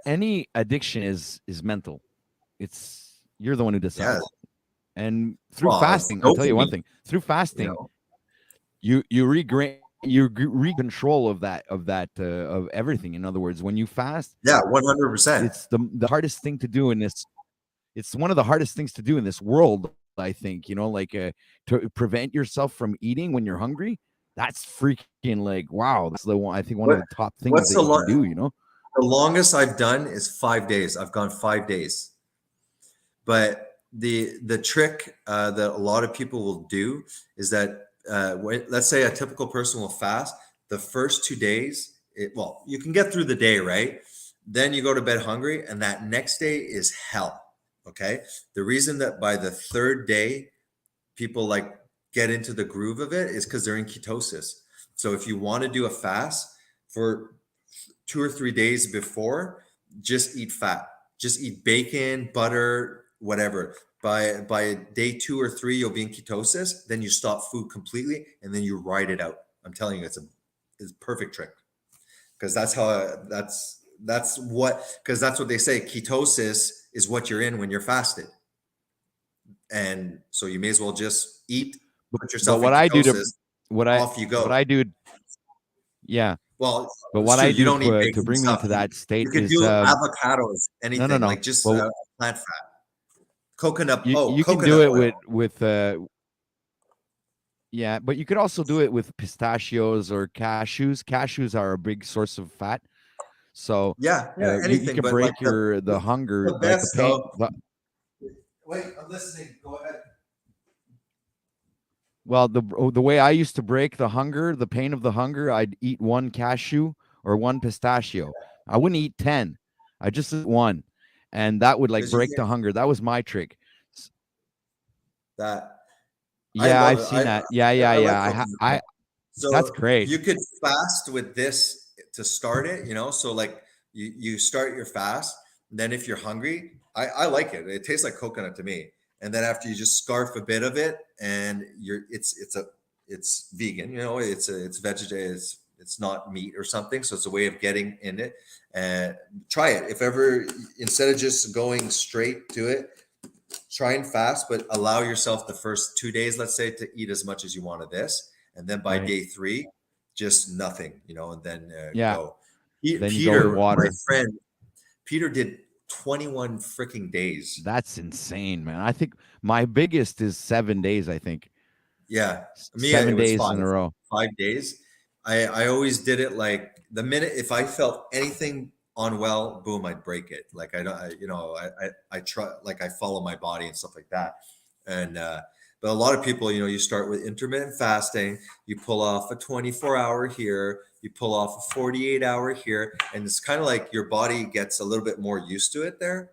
Any addiction is mental. You're the one who decides. And through Well, it's fasting, I'll tell you one dopamine, thing. Through fasting, know. you regain control of of everything. In other words, when you fast, Yeah, 100%. it's the hardest thing to do in this. It's one of the hardest things to do in this world. I think to prevent yourself from eating when you're hungry. That's freaking like wow. That's the one. I think one of the top things what's that the you can do. The longest I've done is 5 days. I've gone 5 days, but the trick that a lot of people will do is that let's say a typical person will fast the first 2 days. Well, you can get through the day, right? Then you go to bed hungry, and that next day is hell. Okay. The reason that by the third day people like get into the groove of it is because they're in ketosis. So if you want to do a fast for 2 or 3 days before, just eat fat, just eat bacon, butter, whatever. By day 2 or 3, you'll be in ketosis. Then you stop food completely, and then you ride it out. I'm telling you, it's a perfect trick, because that's what they say. Ketosis is what you're in when you're fasted, and so you may as well just eat, put yourself what in I do to ketosis, what I off you go. what I do, yeah. Well, But what true, I you do don't need to bacon bring me stuff. into that state You can is do avocados, anything, no. like just Well, plant fat, coconut. you can Coconut do it oil. with yeah, but you could also do it with pistachios or cashews. Cashews are a big source of fat. So Yeah, you anything. can But like break the hunger, the like best the pain. though. Wait, I'm listening. Go ahead. Well, the way I used to break the hunger, the pain of the hunger, I'd eat one cashew or one pistachio. I wouldn't eat 10. I just eat one, and that would like Because you break get the hunger. That was my trick. that. I Yeah, love I've it. seen that. Yeah, I like yeah. coconut I oil. That's So great. you could fast with this to start it, so like you start your fast. Then if you're hungry, I like it. It tastes like coconut to me. And then after you just scarf a bit of it, and it's vegan, it's vegetarian, it's not meat or something. So it's a way of getting in it. And try it. If ever, instead of just going straight to it, try and fast, but allow yourself the first 2 days, let's say, to eat as much as you want of this. And then by Right. day 3, just nothing, and then Yeah. go. Then you go to Peter, my water. friend, Peter did 21 freaking days. That's insane, man. I think my biggest is 7 days. I think. Yeah. Me, 7 it was days in a row. 5 days. I always did it like the minute if I felt anything unwell, boom, I'd break it. Like I try, like I follow my body and stuff like that. And but a lot of people, you start with intermittent fasting, you pull off a 24-hour here, you pull off a 48-hour here, and it's kind of like your body gets a little bit more used to it there.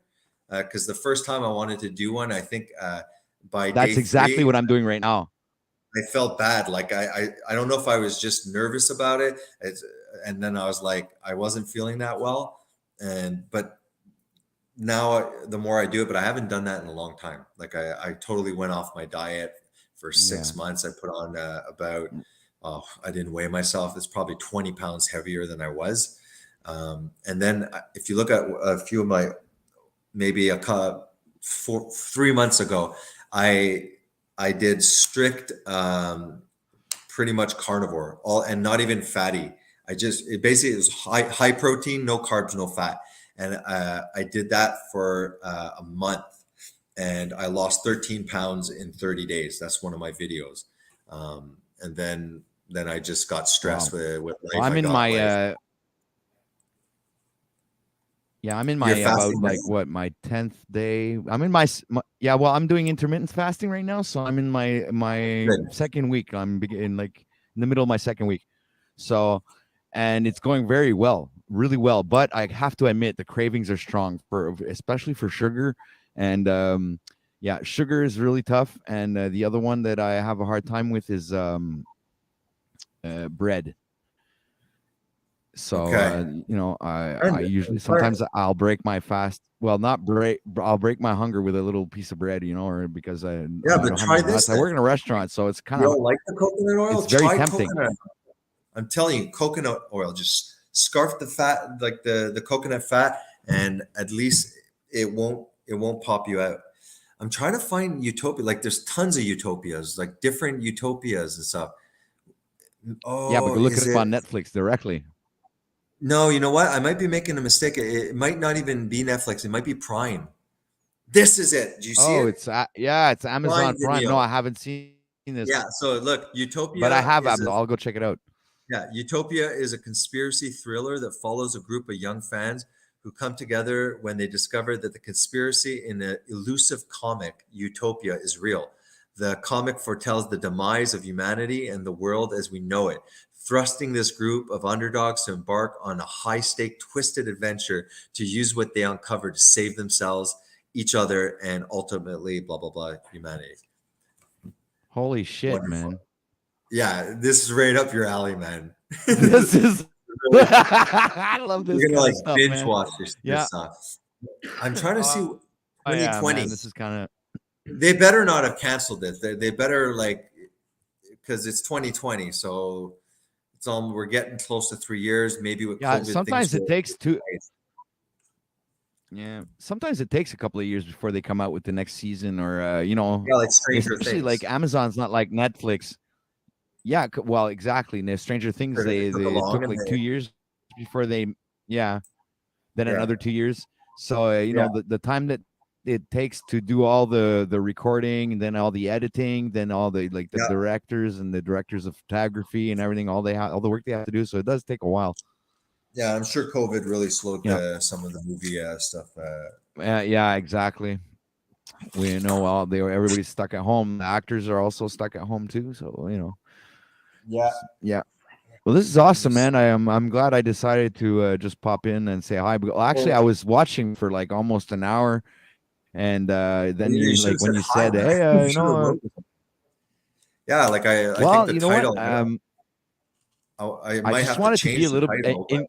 Because the first time I wanted to do one, I think by That's day exactly 3, what I'm doing right now. I felt bad. Like I don't know if I was just nervous about it. And then I was like, I wasn't feeling that well. But now the more I do it, but I haven't done that in a long time. Like I totally went off my diet for 6 Yeah. months. I put on I didn't weigh myself. It's probably 20 pounds heavier than I was. And then if you look at a few of my, maybe 3 months ago, I did strict, pretty much carnivore, and not even fatty. It basically was high protein, no carbs, no fat, and I did that for a month, and I lost 13 pounds in 30 days. That's one of my videos, and then I just got stressed with life. Well, I'm in my yeah, I'm in my about like what my 10th day. I'm in my yeah. Well, I'm doing intermittent fasting right now, so I'm in my second week. I'm in like in the middle of my second week, so and it's going very well, really well. But I have to admit the cravings are strong especially for sugar, and yeah, sugar is really tough. And the other one that I have a hard time with is bread. So Okay. I usually sometimes I'll break my fast. Well, not break. I'll break my hunger with a little piece of bread, or because I but don't try have this. I work in a restaurant, so it's kind You of don't like the coconut oil. It's very Try tempting. coconut. I'm telling you, coconut oil. Just scarf the fat, like the coconut fat, and at least it won't pop you out. I'm trying to find utopia. Like there's tons of utopias, like different utopias and stuff. Yeah, but Oh, go look is it up it? on Netflix directly. No, you know what? I might be making a mistake. It might not even be Netflix. It might be Prime. This is it. Do you see Oh, it? it's it's Amazon Prime. Video. No, I haven't seen this. Yeah. So look, But I Utopia have is I'll go check it out. Yeah, Utopia is a conspiracy thriller that follows a group of young fans who come together when they discover that the conspiracy in the elusive comic utopia is real. The comic foretells the demise of humanity and the world as we know it, thrusting this group of underdogs to embark on a high-stake, twisted adventure to use what they uncover to save themselves, each other, and ultimately, blah, blah, blah, humanity. Holy shit, Wonderful. man. Yeah, this is right up your alley, man. This is I love this You're gonna kind like of stuff, binge man. watch this Yeah. stuff. I'm trying to see Oh, yeah, 2020. man. This is kind of They better not have canceled it. They better like, because it's 2020, so it's all we're getting close to 3 years. Maybe with yeah. COVID, Sometimes things it will. takes two. Yeah, sometimes it takes a couple of years before they come out with the next season, or Yeah, like Stranger especially Things. like Amazon's not like Netflix. Yeah, well, exactly. And the Stranger Things, It took it long took and like they, 2 years before they, yeah, then yeah, another 2 years. So yeah, the time that it takes to do all the recording, and then all the editing, then all the like the yeah, directors and the directors of photography and everything, all the work they have to do. So it does take a while. yeah. I'm sure COVID really slowed Yeah, some of the movie stuff. yeah, exactly. We know everybody's stuck at home. The actors are also stuck at home too. So Yeah, yeah. Well, this is awesome, just man. I'm glad I decided to just pop in and say hi. Well, actually, I well, was watching for like almost an hour, and then you you should like have when said you hi, said, man. "Hey, You should have wrote. Yeah, like I think well, the you know what? title. I I might just have to wanted to be a change the little title, but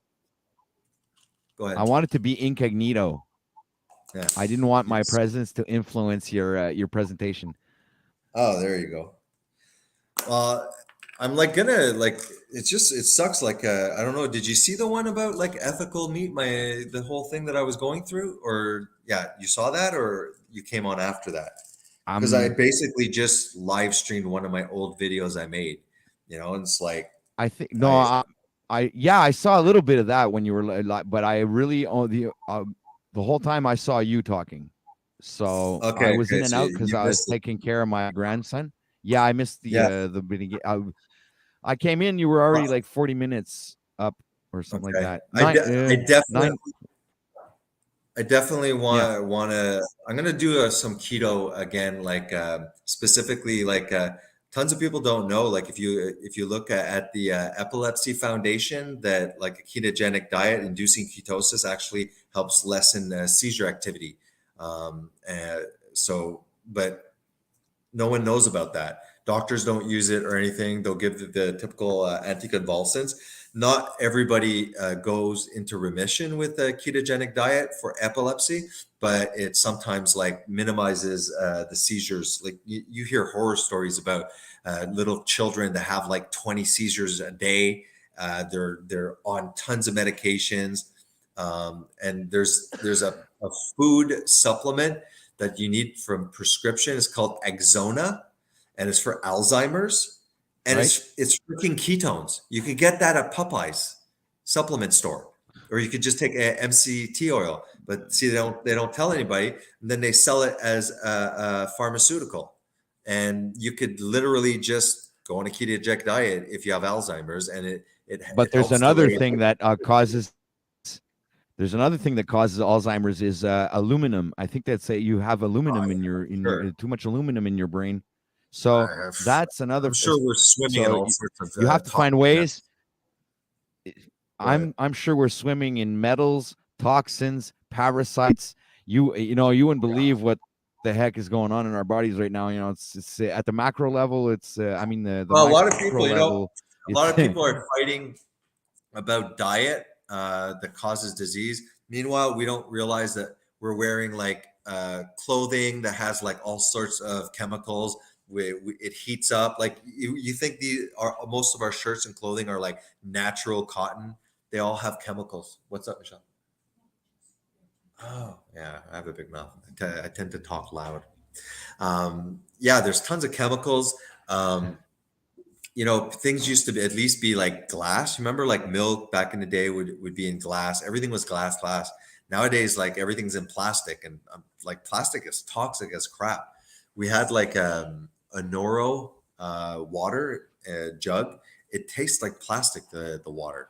go I ahead. wanted to be incognito. Yeah. I didn't want my Yes. presence to influence your presentation. Oh, there you go. I'm like gonna like it's just it sucks. Like I don't know. Did you see the one about like ethical meat? The whole thing that I was going through, or yeah, you saw that, or you came on after that? Because I I'm basically just live streamed one of my old videos I made. And it's like I think no, I yeah, I saw a little bit of that when you were but I really the whole time I saw you talking. So I okay, was okay. in and So out you because I was missed it. taking care of my grandson. Yeah, I missed Yeah. the beginning. I came in, you were already like 40 minutes up or something like Okay. that. I definitely. Nine. I definitely Yeah, want to. I'm gonna do some keto again, like specifically, like tons of people don't know. Like if you look at the Epilepsy Foundation, that like a ketogenic diet inducing ketosis actually helps lessen seizure activity. So, but no one knows about that. Doctors don't use it or anything. They'll give the typical anticonvulsants. Not everybody goes into remission with a ketogenic diet for epilepsy, but it sometimes like minimizes the seizures. Like you hear horror stories about little children that have like 20 seizures a day. They're on tons of medications, and there's a food supplement that you need from prescription. It's called Axona, and it's for Alzheimer's, and right. it's freaking ketones. You can get that at Popeyes supplement store, or you could just take a MCT oil. But see, they don't tell anybody, and then they sell it as a pharmaceutical, and you could literally just go on a ketogenic diet if you have Alzheimer's, and But it helps delay. there's another thing that causes Alzheimer's is aluminum. I think that's you have aluminum in your Sure. too much aluminum in your brain. So that's I'm another. sure we're swimming in So all sorts of you have to find toxic ways. metals. Go ahead. I'm sure we're swimming in metals, toxins, parasites. You wouldn't believe what the heck is going on in our bodies right now. It's at the macro level. It's I mean the Well, a lot of micro people, level. a lot It's of people are fighting about diet that causes disease. Meanwhile, we don't realize that we're wearing like clothing that has like all sorts of chemicals. It heats up. Like you think most of our shirts and clothing are like natural cotton. They all have chemicals. What's up, Michelle? Oh, yeah, I have a big mouth. I tend to talk loud. Yeah, there's tons of chemicals. Um, things used to at least be like glass. Remember, like milk back in the day would be in glass. Everything was glass. Nowadays, like everything's in plastic, and like plastic is toxic as crap. We had like a Noro water jug. It tastes like plastic. The water,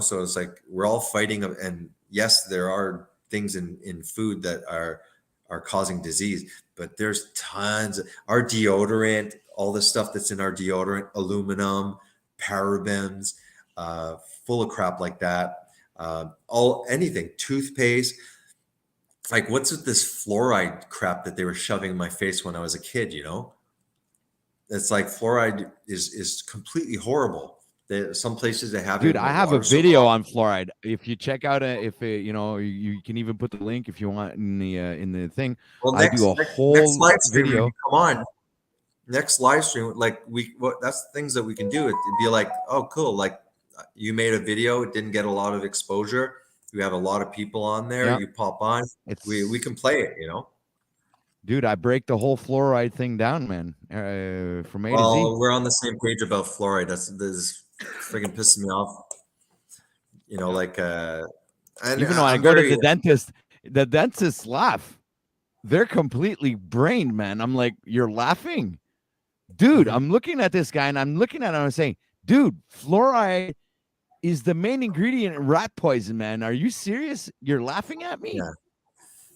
so it's like we're all fighting, and yes, there are things in food that are causing disease, but there's tons of our deodorant, all the stuff that's in our deodorant, aluminum, parabens, uh, full of crap like that. All anything, toothpaste. Like, what's with this fluoride crap that they were shoving in my face when I was a kid? It's like fluoride is completely horrible. Some places they have it Dude, in the I have a water video supply. on fluoride. If you check out you can even put the link if you want in the thing. Well, I do a next whole live stream, when video. you come on, next live stream, like that's things that we can do. It'd be like, oh, cool. Like you made a video, it didn't get a lot of exposure. You have a lot of people on there. Yeah, You pop on, we it's can play it. dude. I break the whole fluoride thing down, man, from A to Z. Well, we're on the same page about fluoride. This freaking pisses me off. Yeah. Like and Even when I I'm go to very the dentists laugh. They're completely brained, man. I'm like, you're laughing, dude. Mhm. I'm looking at this guy and I'm looking at him and I'm saying, dude, fluoride is the main ingredient in rat poison, man. Are you serious? You're laughing at me? Yeah.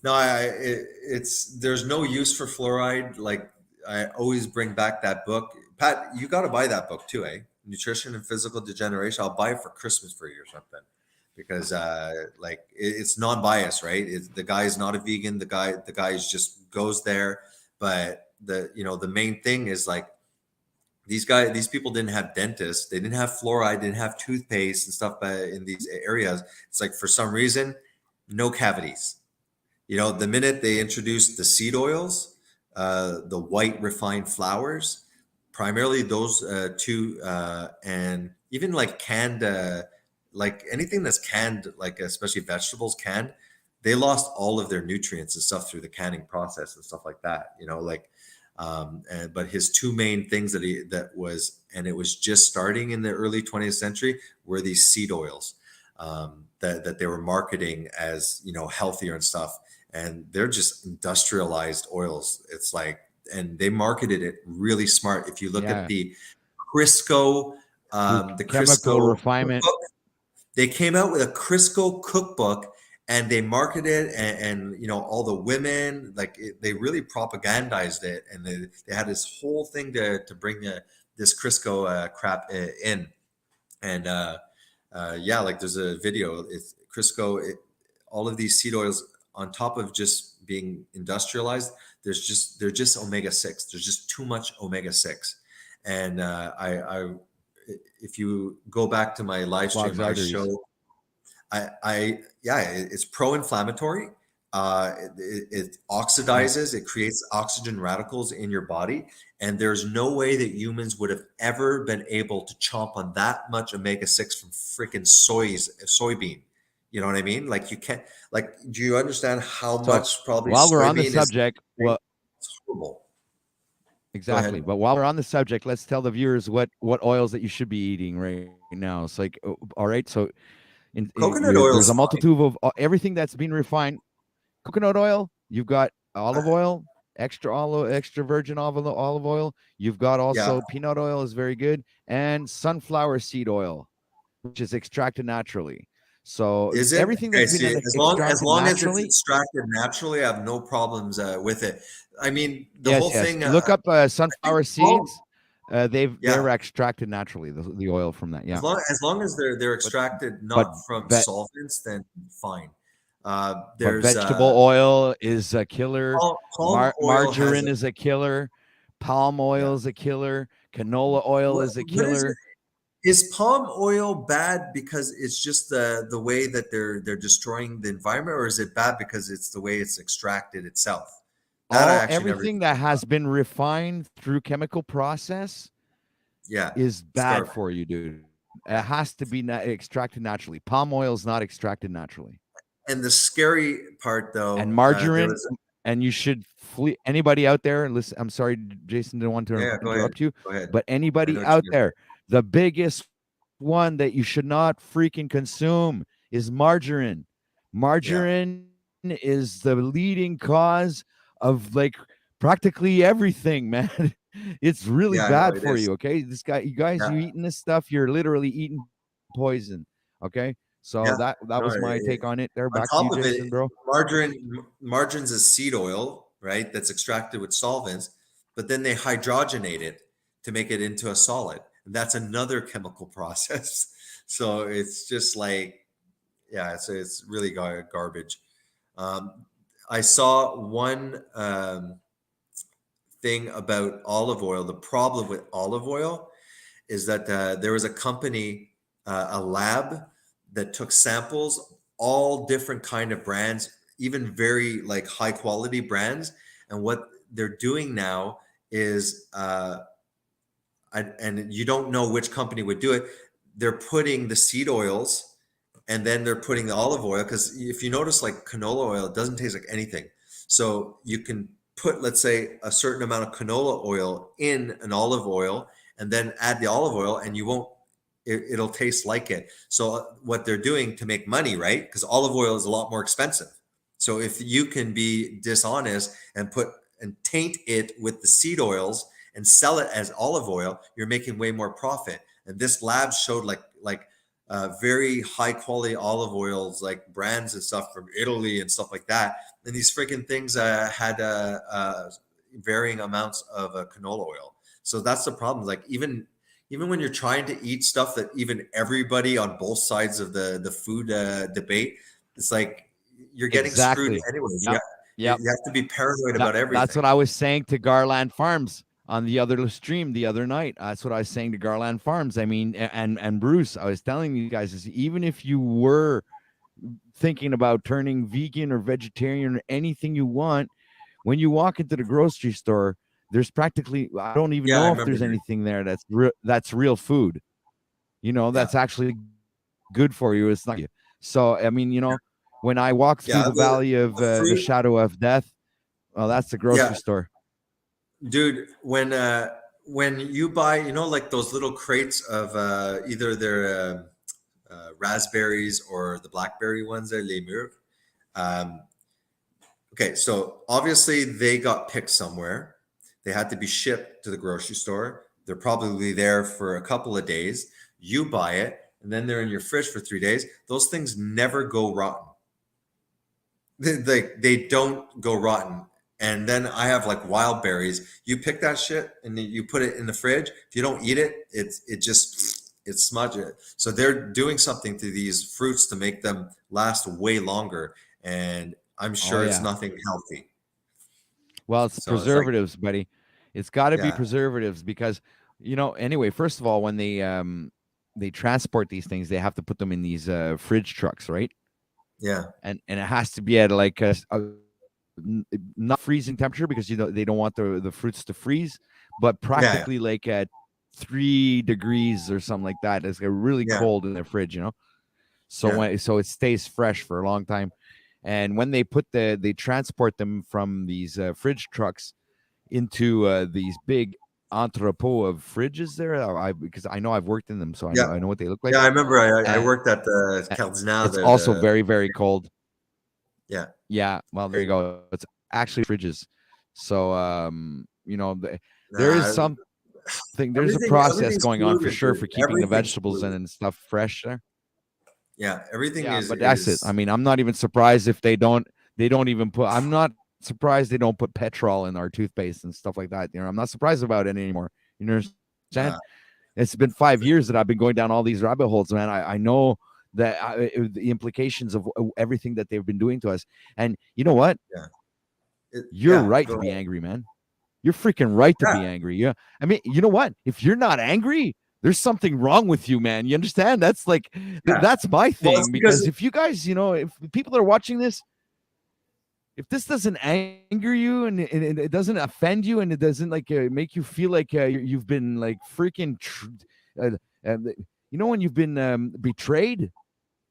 No, it's there's no use for fluoride. Like I always bring back that book. Pat, you got to buy that book too, eh? Nutrition and Physical Degeneration. I'll buy it for Christmas for you or something, because like it's non-biased, right? The guy is not a vegan. The guy is just goes there, but the main thing is like these people didn't have dentists, they didn't have fluoride, didn't have toothpaste and stuff in these areas. It's like for some reason, no cavities. The minute they introduced the seed oils, the white refined flours, primarily those two, and even like canned, like anything that's canned, like especially vegetables canned, they lost all of their nutrients and stuff through the canning process and stuff like that. But his two main things and it was just starting in the early 20th century, were these seed oils that they were marketing as healthier and stuff, and they're just industrialized oils. It's like, and they marketed it really smart. If you look Yeah. at the Crisco, the Chemical Crisco refinement. cookbook, they came out with a Crisco cookbook, and they marketed it, and all the women, like they really propagandized it, and they had this whole thing to bring this Crisco crap in. And yeah, like there's a video. It's Crisco. All of these seed oils, on top of just being industrialized, they're just omega-6. There's just too much omega-6. And if you go back to my live stream, Clogs I arteries. show, it's pro-inflammatory. It oxidizes, it creates oxygen radicals in your body. And there's no way that humans would have ever been able to chomp on that much omega-6 from freaking soybean. You know what I mean? Like you can't, like, do you understand how So, much probably while we're on the soybean is? subject, well, It's horrible. exactly. But while we're on the subject, let's tell the viewers what oils that you should be eating right now. It's like, all right, so Coconut oil there's is a fine. multitude of everything that's been refined. Coconut oil, you've got olive oil, extra virgin olive oil. You've got also peanut oil is very good, and sunflower seed oil, which is extracted naturally. So Is it? everything Okay, that's been see, as long extracted as it's naturally. extracted naturally, I have no problems with it. I mean, the Yes, whole yes. thing. Look up sunflower seeds. They're extracted naturally. The oil from that. Yeah. As long as they're extracted not from solvents, then fine. But There's vegetable oil is a killer. palm oil Margarine is a killer. Palm oil is a killer. Canola oil is a What is killer. it? Is palm oil bad because it's just the way that they're destroying the environment, or is it bad because it's the way it's extracted itself? Everything that has been refined through chemical process, is bad for you, dude. It has to be extracted naturally. Palm oil is not extracted naturally. And the scary part, though, and margarine, and you should flee. Anybody out there, listen, I'm sorry, Jason, didn't want to interrupt you, but anybody out there, the biggest one that you should not freaking consume is margarine. Margarine is the leading cause of like practically everything, man. It's really bad for you. Okay, you guys, you eating this stuff, you're literally eating poison. Okay, So Yeah. that No, was my take on it. There, on back to you, top of it, Jason, bro. margarine's a seed oil, right? That's extracted with solvents, but then they hydrogenate it to make it into a solid. And that's another chemical process. So it's just like, yeah, it's really garbage. I saw one thing about olive oil. The problem with olive oil is that there was a company, a lab that took samples, all different kind of brands, even very like high quality brands. And what they're doing now is, and you don't know which company would do it. They're putting the seed oils and then they're putting the olive oil. Because if you notice, like canola oil, it doesn't taste like anything. So you can put, let's say, a certain amount of canola oil in an olive oil and then add the olive oil, and you won't, it'll taste like it. So what they're doing to make money, right? Because olive oil is a lot more expensive. So if you can be dishonest and put and taint it with the seed oils and sell it as olive oil, you're making way more profit. And this lab showed very high quality olive oils, like brands and stuff from Italy and stuff like that. And these freaking things had varying amounts of canola oil. So that's the problem. Like even when you're trying to eat stuff that even everybody on both sides of the food debate, it's like you're getting screwed Exactly. anyways. Yep. Yep. You have to be paranoid about everything. That's what I was saying to Garland Farms on the other stream the other night. That's what I was saying to Garland Farms. I mean, and Bruce, I was telling you guys is even if you were thinking about turning vegan or vegetarian or anything you want, when you walk into the grocery store, there's practically, I don't even know if there's anything there that's real food. That's actually good for you. It's not. So I mean, when I walk through the valley of the shadow of death, well, that's the grocery store. Dude, when you buy, like those little crates of either their raspberries or the blackberry ones, they're les mûres. Okay, so obviously they got picked somewhere. They had to be shipped to the grocery store. They're probably there for a couple of days. You buy it, and then they're in your fridge for 3 days. Those things never go rotten. They don't go rotten. And then I have like wild berries. You pick that shit and you put it in the fridge. If you don't eat it, it smudges. So they're doing something to these fruits to make them last way longer. And I'm sure it's nothing healthy. Well, it's preservatives, buddy. It's got to be preservatives because, anyway, first of all, when they transport these things, they have to put them in these fridge trucks, right? Yeah. And it has to be at like a not freezing temperature because they don't want the fruits to freeze, but practically like at 3 degrees or something like that. It's really cold in their fridge, So so it stays fresh for a long time. And when they they transport them from these fridge trucks into these big entrepot of fridges there, because I know I've worked in them, so I know what they look like. Yeah, I remember I worked at the Caldina. It's also very, very cold. Yeah. Yeah. Well, there you go. It's actually fridges. So, there is something, there's a process going on for sure for keeping the vegetables and stuff fresh there. Yeah. Everything is. But that's it. I mean, I'm not even surprised if they don't even put, I'm not surprised they don't put petrol in our toothpaste and stuff like that. I'm not surprised about it anymore. You understand? It's been 5 years that I've been going down all these rabbit holes, man. I know that the implications of everything that they've been doing to us. And you know what? You're right to be angry, man. You're freaking right to be angry. Yeah. I mean, you know what? If you're not angry, there's something wrong with you, man. You understand? That's like, that's my thing. Because if you guys, if people are watching this, if this doesn't anger you and it doesn't offend you and it doesn't like make you feel like you've been like freaking, when you've been betrayed,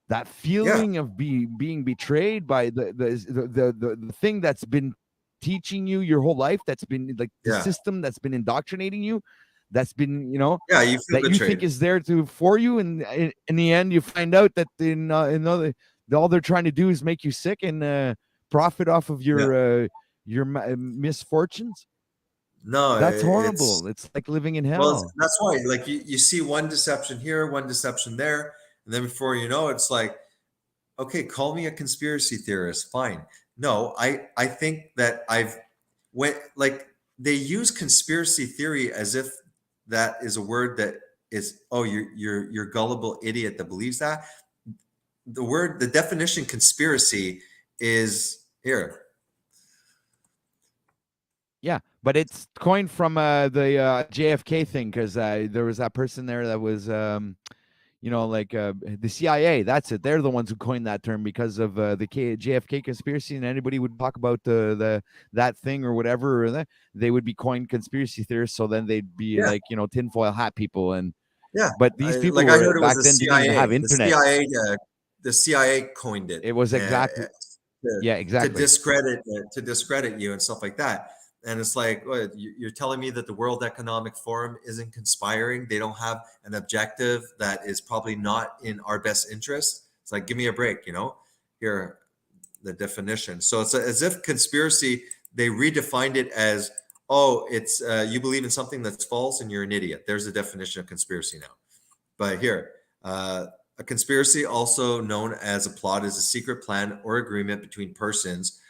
that feeling of being betrayed by the thing that's been teaching you your whole life, that's been like the system that's been indoctrinating you, that's been you that you think is there for you, and in the end you find out that all they're trying to do is make you sick and profit off of your misfortunes. No, that's horrible. It's like living in hell. Well, that's why, like you see one deception here, one deception there, And then before you know, it's like, okay, call me a conspiracy theorist. Fine. No, I think that like they use conspiracy theory as if that is a word that is, oh, you're gullible idiot that believes that. The definition conspiracy is here. Yeah, but it's coined from the JFK thing, because there was that person there that was, like the CIA. That's it. They're the ones who coined that term because of the JFK conspiracy, and anybody would talk about that thing or whatever, or they would be coined conspiracy theorists. So then they'd be Yeah. like, tinfoil hat people, and Yeah. but these people I heard were it was back the then didn't even CIA. have internet. The CIA coined it. It was exactly to exactly. to discredit you and stuff like that. And it's like, what, you're telling me that the World Economic Forum isn't conspiring? They don't have an objective that is probably not in our best interest. It's like, give me a break, Here, the definition. So it's as if conspiracy, they redefined it as, oh, it's you believe in something that's false and you're an idiot. There's the definition of conspiracy now. But here, a conspiracy, also known as a plot, is a secret plan or agreement between persons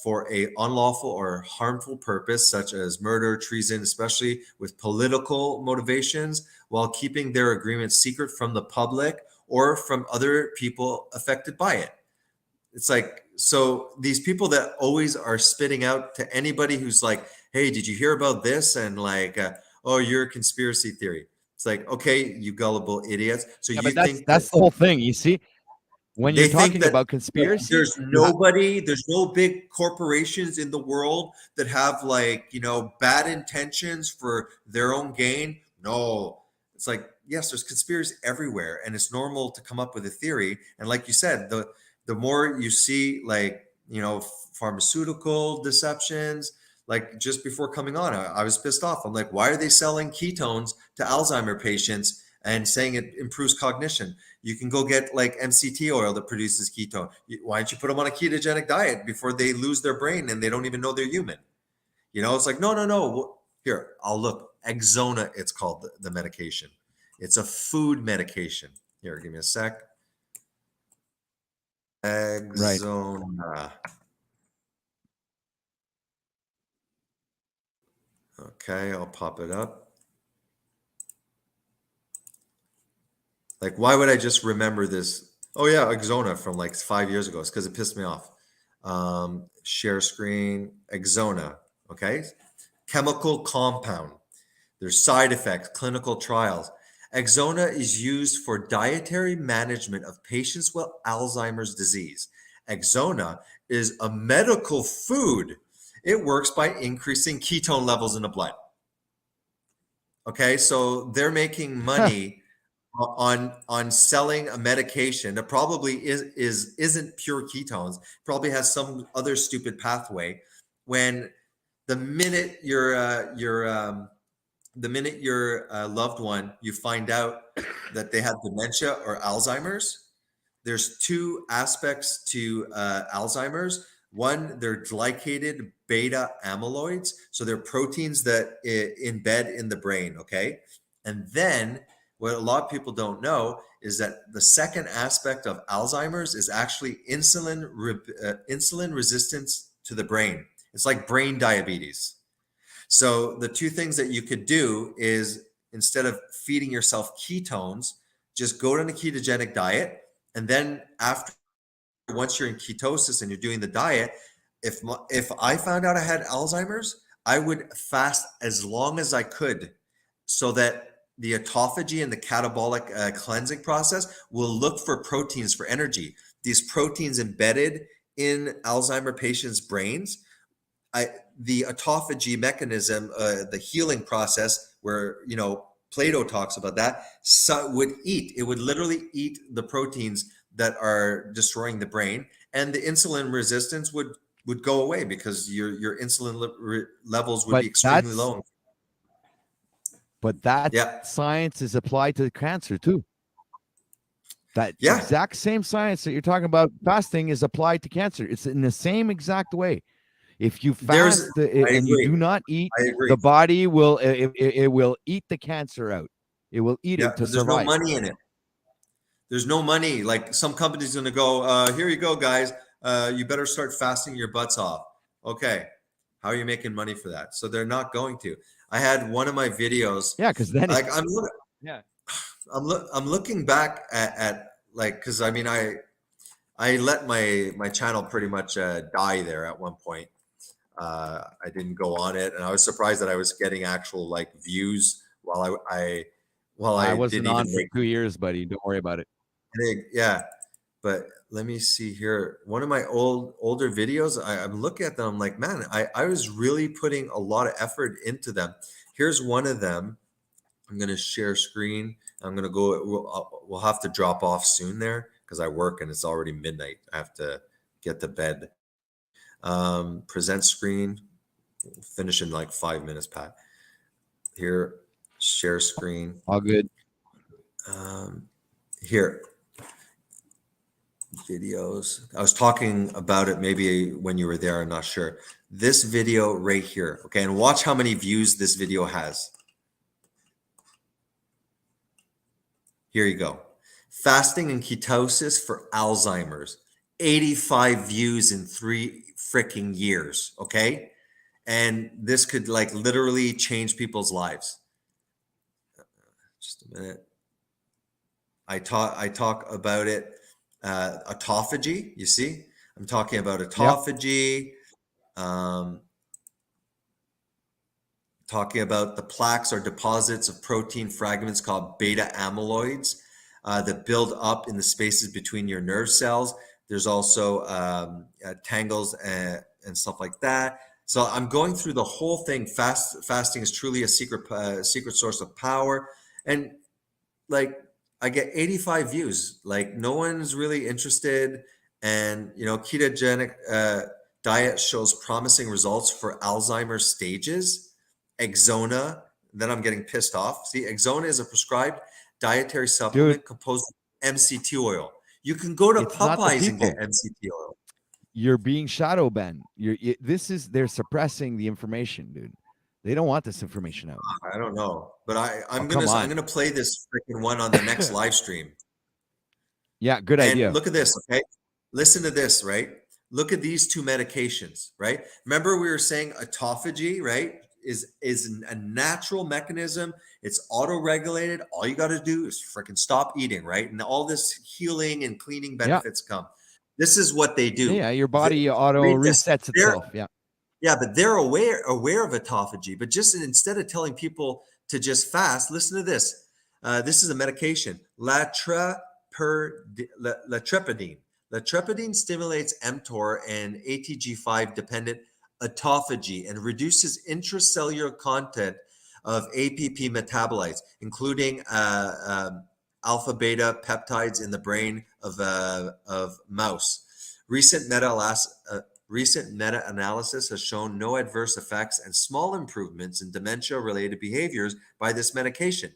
for a unlawful or harmful purpose, such as murder, treason, especially with political motivations, while keeping their agreement secret from the public or from other people affected by it. It's like, so these people that always are spitting out to anybody who's like, hey, did you hear about this? And like, oh, you're a conspiracy theory. It's like, okay, you gullible idiots. So Yeah, you but think that's the whole thing. You see, when they you're think talking that about conspiracy, there's no big corporations in the world that have like, bad intentions for their own gain. No, it's like, yes, there's conspiracy everywhere, and it's normal to come up with a theory. And like you said, the more you see, like, pharmaceutical deceptions, like just before coming on, I was pissed off. I'm like, why are they selling ketones to Alzheimer patients and saying it improves cognition? You can go get like MCT oil that produces ketone. Why don't you put them on a ketogenic diet before they lose their brain and they don't even know they're human? It's like, no. Here, I'll look. Exona, it's called, the medication. It's a food medication. Here, give me a sec. Exona. Okay, I'll pop it up. Like, why would I just remember this? Oh yeah, Exona from like 5 years ago. It's because it pissed me off. Share screen, Exona. Okay. Chemical compound. There's side effects, clinical trials. Exona is used for dietary management of patients with Alzheimer's disease. Exona is a medical food. It works by increasing ketone levels in the blood. Okay, so they're making money on selling a medication that probably isn't pure ketones, probably has some other stupid pathway. When the minute your loved one, you find out that they have dementia or Alzheimer's, there's two aspects to Alzheimer's. One, they're glycated beta amyloids, so they're proteins that embed in the brain. Okay, and then what a lot of people don't know is that the second aspect of Alzheimer's is actually insulin resistance to the brain. It's like brain diabetes. So the two things that you could do is, instead of feeding yourself ketones, just go on a ketogenic diet. And then once you're in ketosis and you're doing the diet, if I found out I had Alzheimer's, I would fast as long as I could, so that the autophagy and the catabolic cleansing process will look for proteins for energy. These proteins embedded in Alzheimer patients' brains, the autophagy mechanism, the healing process, where Plato talks about that, it would literally eat the proteins that are destroying the brain, and the insulin resistance would go away because your insulin levels would be extremely low. But that science is applied to cancer too. That exact same science that you're talking about fasting is applied to cancer. It's in the same exact way. If you fast and you do not eat, the body will it will eat the cancer out. It will eat it to survive. There's no money in it. There's no money. Like some company's going to go, here you go, guys. You better start fasting your butts off. Okay. How are you making money for that? So they're not going to. I had one of my videos. Yeah, because then Like yeah. I'm looking back at like, cause I mean, I let my channel pretty much die there at one point. I didn't go on it, and I was surprised that I was getting actual like views while I wasn't didn't on even for make 2 years, buddy. Don't worry about it. yeah. But let me see here. One of my older videos, I'm looking at them. I'm like, man, I was really putting a lot of effort into them. Here's one of them. I'm gonna share screen. I'm gonna go. We'll have to drop off soon there because I work and it's already midnight. I have to get to bed. Present screen. Finish in like 5 minutes, Pat. Here, share screen. All good. Here, videos. I was talking about it maybe when you were there. I'm not sure. This video right here. Okay, and watch how many views this video has. Here you go. Fasting and ketosis for Alzheimer's. 85 views in 3 freaking years. Okay. And this could like literally change people's lives. Just a minute. I talk about it. Autophagy. You see, I'm talking about autophagy. Talking about the plaques are deposits of protein fragments called beta amyloids that build up in the spaces between your nerve cells. There's also tangles and stuff like that. So I'm going through the whole thing. Fasting is truly a secret source of power, and like I get 85 views. Like no one's really interested, and ketogenic diet shows promising results for Alzheimer's stages. Exona. Then I'm getting pissed off. See, Exona is a prescribed dietary supplement composed of MCT oil. You can go to Popeyes and get MCT oil. You're being shadow banned. They're suppressing the information, dude. They don't want this information out. I don't know, but I'm gonna play this freaking one on the next live stream. Yeah, good idea. Look at this, okay? Listen to this, right? Look at these 2 medications, right? Remember we were saying autophagy, right? Is a natural mechanism. It's auto-regulated. All you got to do is freaking stop eating, right? And all this healing and cleaning benefits come. This is what they do. Yeah, your body auto resets itself. Yeah, but they're aware of autophagy. But just instead of telling people to just fast, listen to this. This is a medication, latrepidine. Latrepidine stimulates mTOR and ATG5 dependent autophagy and reduces intracellular content of APP metabolites, including alpha beta peptides in the brain of mouse. Recent meta-analysis has shown no adverse effects and small improvements in dementia-related behaviors by this medication.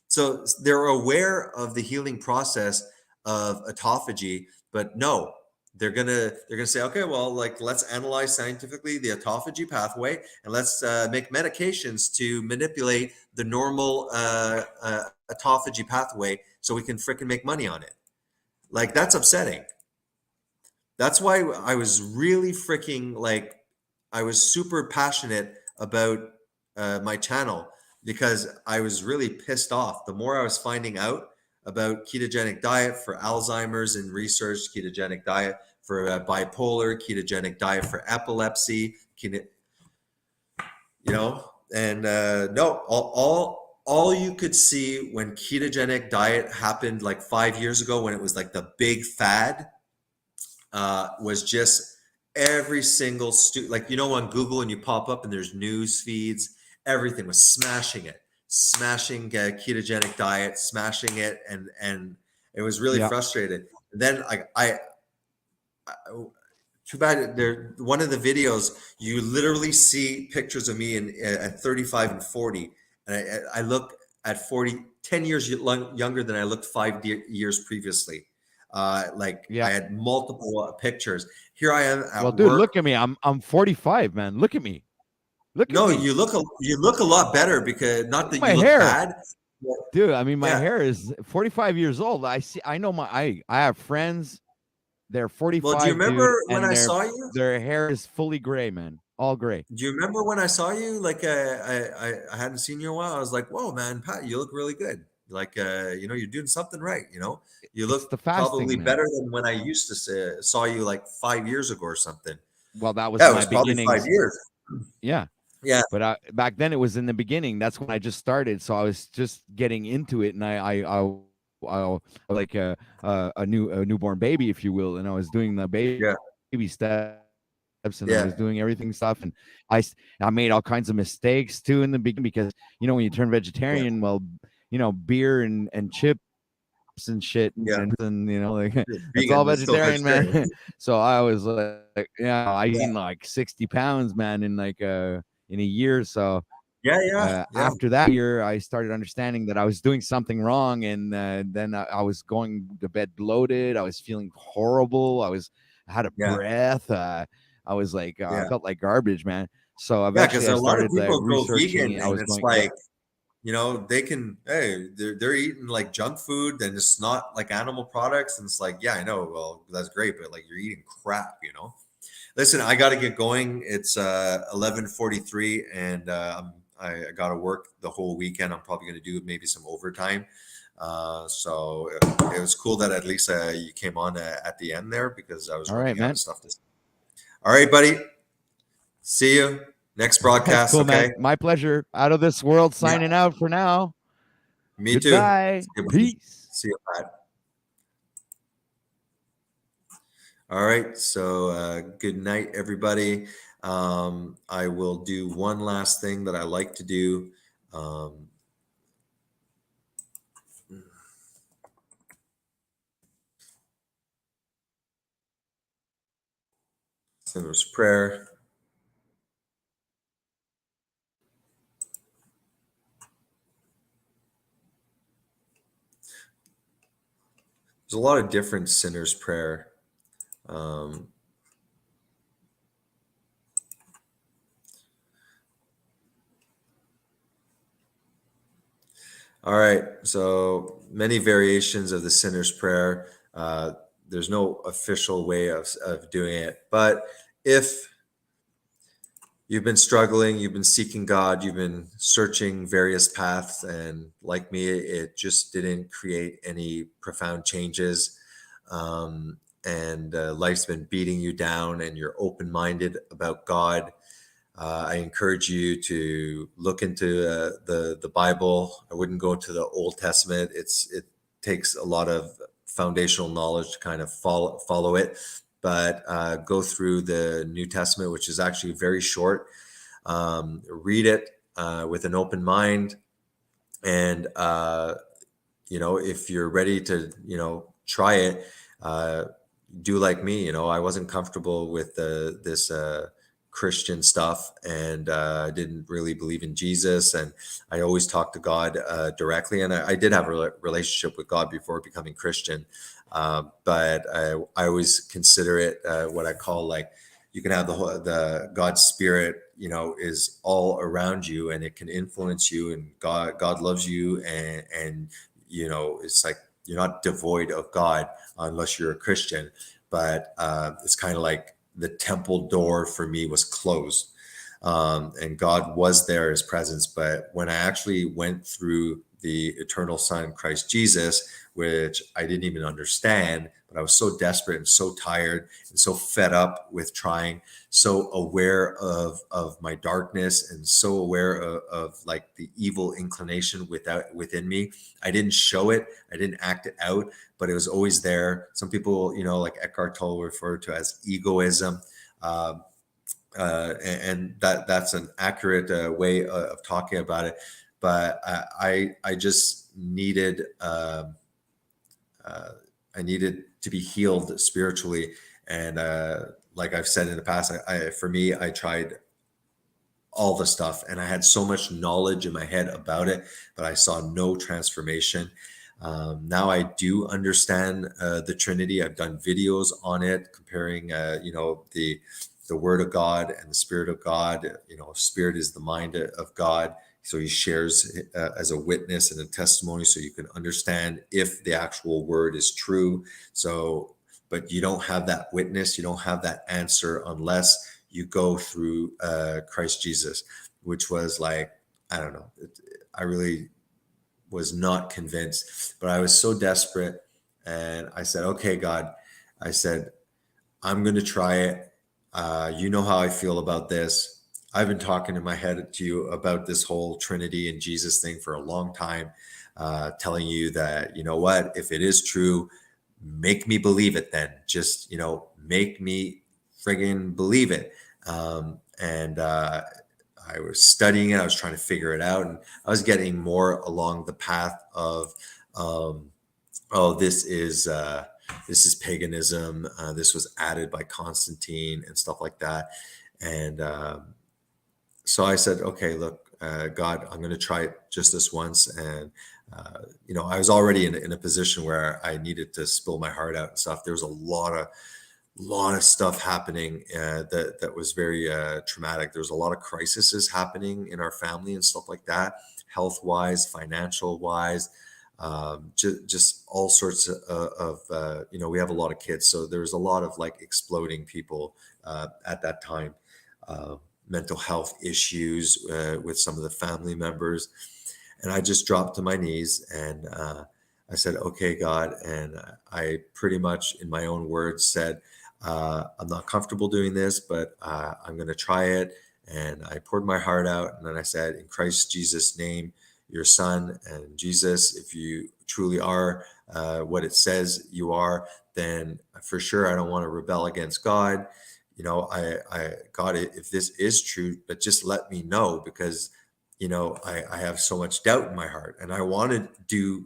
So they're aware of the healing process of autophagy, but no, they're gonna say, okay, well, like let's analyze scientifically the autophagy pathway and let's make medications to manipulate the normal autophagy pathway so we can freaking make money on it. Like that's upsetting. That's why I was really freaking like I was super passionate about my channel because I was really pissed off. The more I was finding out about ketogenic diet for Alzheimer's and research, ketogenic diet for bipolar, ketogenic diet for epilepsy, and no, all you could see when ketogenic diet happened like 5 years ago when it was like the big fad was just every single like on Google and you pop up and there's news feeds, everything was smashing ketogenic diet, smashing it, and it was really frustrated. And then I too bad there. One of the videos you literally see pictures of me at 35 and 40, and I look at 10 years younger than I looked 5 years previously. I had multiple pictures. Here I am at dude, work. look at me. I'm 45, man. Look at me. You look a lot better because not that my you look hair. bad. dude, I mean, my Yeah. hair is 45 years old. I know I have friends. They're Well, do you 45, dude, remember when and I saw you? their hair is fully gray, man, all gray. Do you remember when I saw you? Like, I hadn't seen you in a while. I was like, "Whoa, man, Pat, you look really good. Like, you're doing something right. You It's look the fasting, probably man. better than when I used to saw you like 5 years ago or something." Well, that was Yeah, it my was probably beginnings. 5 years. Yeah. Yeah, But back then it was in the beginning. That's when I just started. So I was just getting into it, and I like a newborn baby, if you will, and I was doing the yeah, baby steps, and I yeah, was doing everything stuff, and I made all kinds of mistakes too in the beginning because when you turn yeah, vegetarian, well, beer and chips and shit yeah. and like it's all Vegan, but still vegetarian, vegetarian. man. So I was like, yeah, I Yeah, gained like 60 pounds, man, in a year. So yeah, yeah, yeah, after that year, I started understanding that I was doing something wrong, and then I was going to bed bloated. I was feeling horrible. I had a yeah, breath. I was like, I yeah, felt like garbage, man. So yeah. eventually, Because I a lot of started like people go vegan, researching. I and was it's going, like, they can, hey, they're eating like junk food, and it's not like animal products, and it's like, yeah, I know. Well, that's great, but like you're eating crap. Listen, I got to get going. It's 11:43, and I got to work the whole weekend. I'm probably going to do maybe some overtime. So it was cool that at least you came on at the end there because I was all right, running out of man. stuff to say. All right, buddy. See you next That's broadcast. cool, man. Okay. My pleasure. Out of this world, Yeah. signing out for now. Me too. Goodbye. See you, buddy. Peace. See you, Pat. All right. So good night, everybody. I will do one last thing that I like to do. Um, Sinner's prayer. There's a lot of different sinner's prayer. Um, all right. So many variations of the sinner's prayer. There's no official way of doing it. But if you've been struggling, you've been seeking God, you've been searching various paths, and like me, it just didn't create any profound changes. And life's been beating you down, and you're open minded about God. I encourage you to look into the Bible. I wouldn't go to the Old Testament. It takes a lot of foundational knowledge to kind of follow it, but go through the New Testament, which is actually very short. Read it with an open mind, and if you're ready to try it, do like me. I wasn't comfortable with this Christian stuff, and I didn't really believe in Jesus, and I always talked to God directly, and I did have a relationship with God before becoming Christian, but I always consider it what I call, like, you can have the God's spirit, is all around you, and it can influence you, and God loves you, and it's like you're not devoid of God unless you're a Christian. But it's kind of like the temple door for me was closed, and God was there, His presence. But when I actually went through the eternal Son, Christ Jesus, which I didn't even understand, but I was so desperate and so tired and so fed up with trying, so aware of my darkness, and so aware of like the evil inclination within me. I didn't show it, I didn't act it out, but it was always there. Some people, like Eckhart Tolle, refer to as egoism. And that's an accurate way of talking about it. But I just needed I needed to be healed spiritually, and like I've said in the past, for me, I tried all the stuff, and I had so much knowledge in my head about it, but I saw no transformation. Now I do understand the Trinity. I've done videos on it, comparing, the the Word of God and the Spirit of God. Spirit is the mind of God. So he shares as a witness and a testimony, so you can understand if the actual word is true. So, but you don't have that witness, you don't have that answer unless you go through Christ Jesus, which was like, I don't know. I really was not convinced, but I was so desperate. And I said, okay, God, I said, I'm going to try it. You know how I feel about this. I've been talking in my head to you about this whole Trinity and Jesus thing for a long time, telling you that, you know what, if it is true, make me believe it then. Just, make me friggin' believe it. And I was studying it. I was trying to figure it out. And I was getting more along the path of, this is paganism. This was added by Constantine and stuff like that. And so I said, okay, look, God, I'm going to try it just this once. And, I was already in a position where I needed to spill my heart out and stuff. There was a lot of stuff happening that was very traumatic. There was a lot of crises happening in our family and stuff like that, health wise, financial wise, just all sorts of we have a lot of kids, so there was a lot of like exploding people at that time, mental health issues with some of the family members. And I just dropped to my knees and I said, okay, God. And I pretty much in my own words said, I'm not comfortable doing this, but I'm going to try it. And I poured my heart out. And then I said, in Christ Jesus' name, your son, and Jesus, if you truly are what it says you are, then for sure I don't want to rebel against God. God, if this is true, but just let me know, because I have so much doubt in my heart, and I want to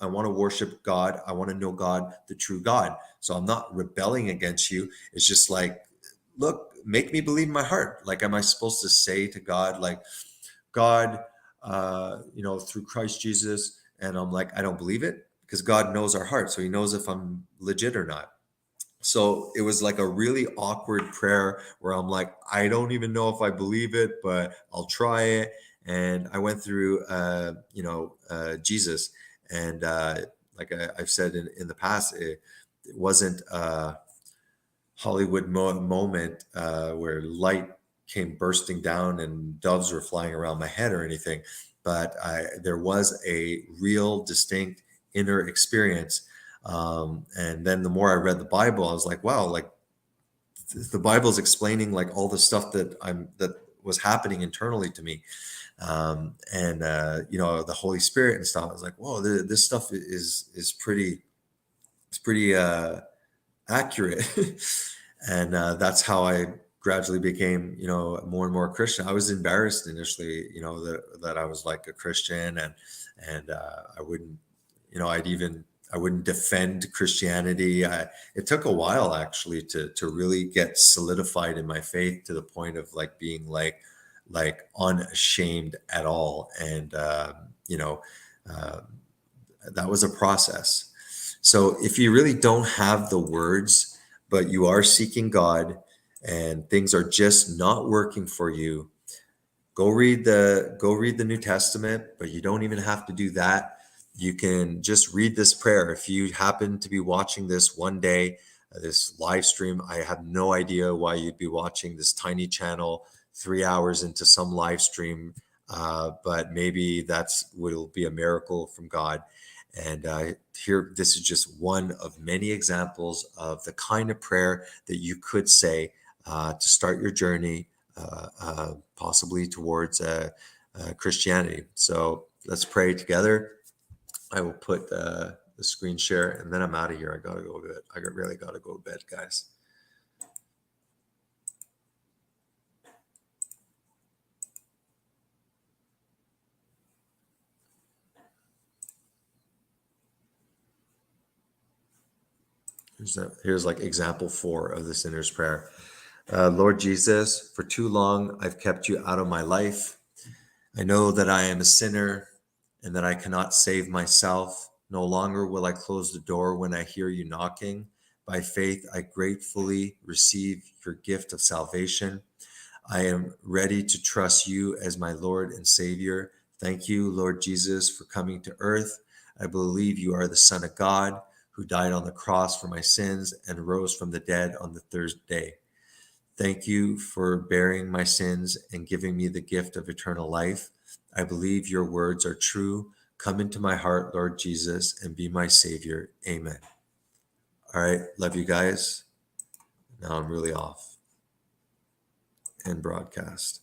worship God. I want to know God, the true God. So I'm not rebelling against you. It's just like, look, make me believe in my heart. Like, am I supposed to say to God, like, God, through Christ Jesus? And I'm like, I don't believe it, because God knows our heart. So he knows if I'm legit or not. So it was like a really awkward prayer where I'm like, I don't even know if I believe it, but I'll try it. And I went through, Jesus. And like I've said in the past, it wasn't a Hollywood moment where light came bursting down and doves were flying around my head or anything. But there was a real distinct inner experience. And then the more I read the Bible, I was like, wow, like the Bible is explaining like all the stuff that was happening internally to me. The Holy Spirit and stuff. I was like, whoa, this stuff is pretty accurate. And that's how I gradually became, more and more Christian. I was embarrassed initially, that I was like a Christian, and I wouldn't, I wouldn't defend Christianity. It took a while actually to really get solidified in my faith to the point of like being like unashamed at all. And that was a process. So if you really don't have the words, but you are seeking God and things are just not working for you, go read the New Testament. But you don't even have to do that. You can just read this prayer. If you happen to be watching this one day, this live stream, I have no idea why you'd be watching this tiny channel 3 hours into some live stream, but maybe will be a miracle from God. And here, this is just one of many examples of the kind of prayer that you could say to start your journey, possibly towards Christianity. So let's pray together. I will put the screen share, and then I'm out of here. I gotta go to bed. I really gotta go to bed, guys. Here's like example 4 of the sinner's prayer. Lord Jesus, for too long I've kept you out of my life. I know that I am a sinner and that I cannot save myself. No longer will I close the door when I hear you knocking, By faith, I gratefully receive your gift of salvation. I am ready to trust you as my Lord and Savior. Thank you, Lord Jesus, for coming to earth. I believe you are the Son of God who died on the cross for my sins and rose from the dead on the third day. Thank you for bearing my sins and giving me the gift of eternal life. I believe your words are true. Come into my heart, Lord Jesus, and be my Savior. Amen. All right. Love you guys. Now I'm really off. End broadcast.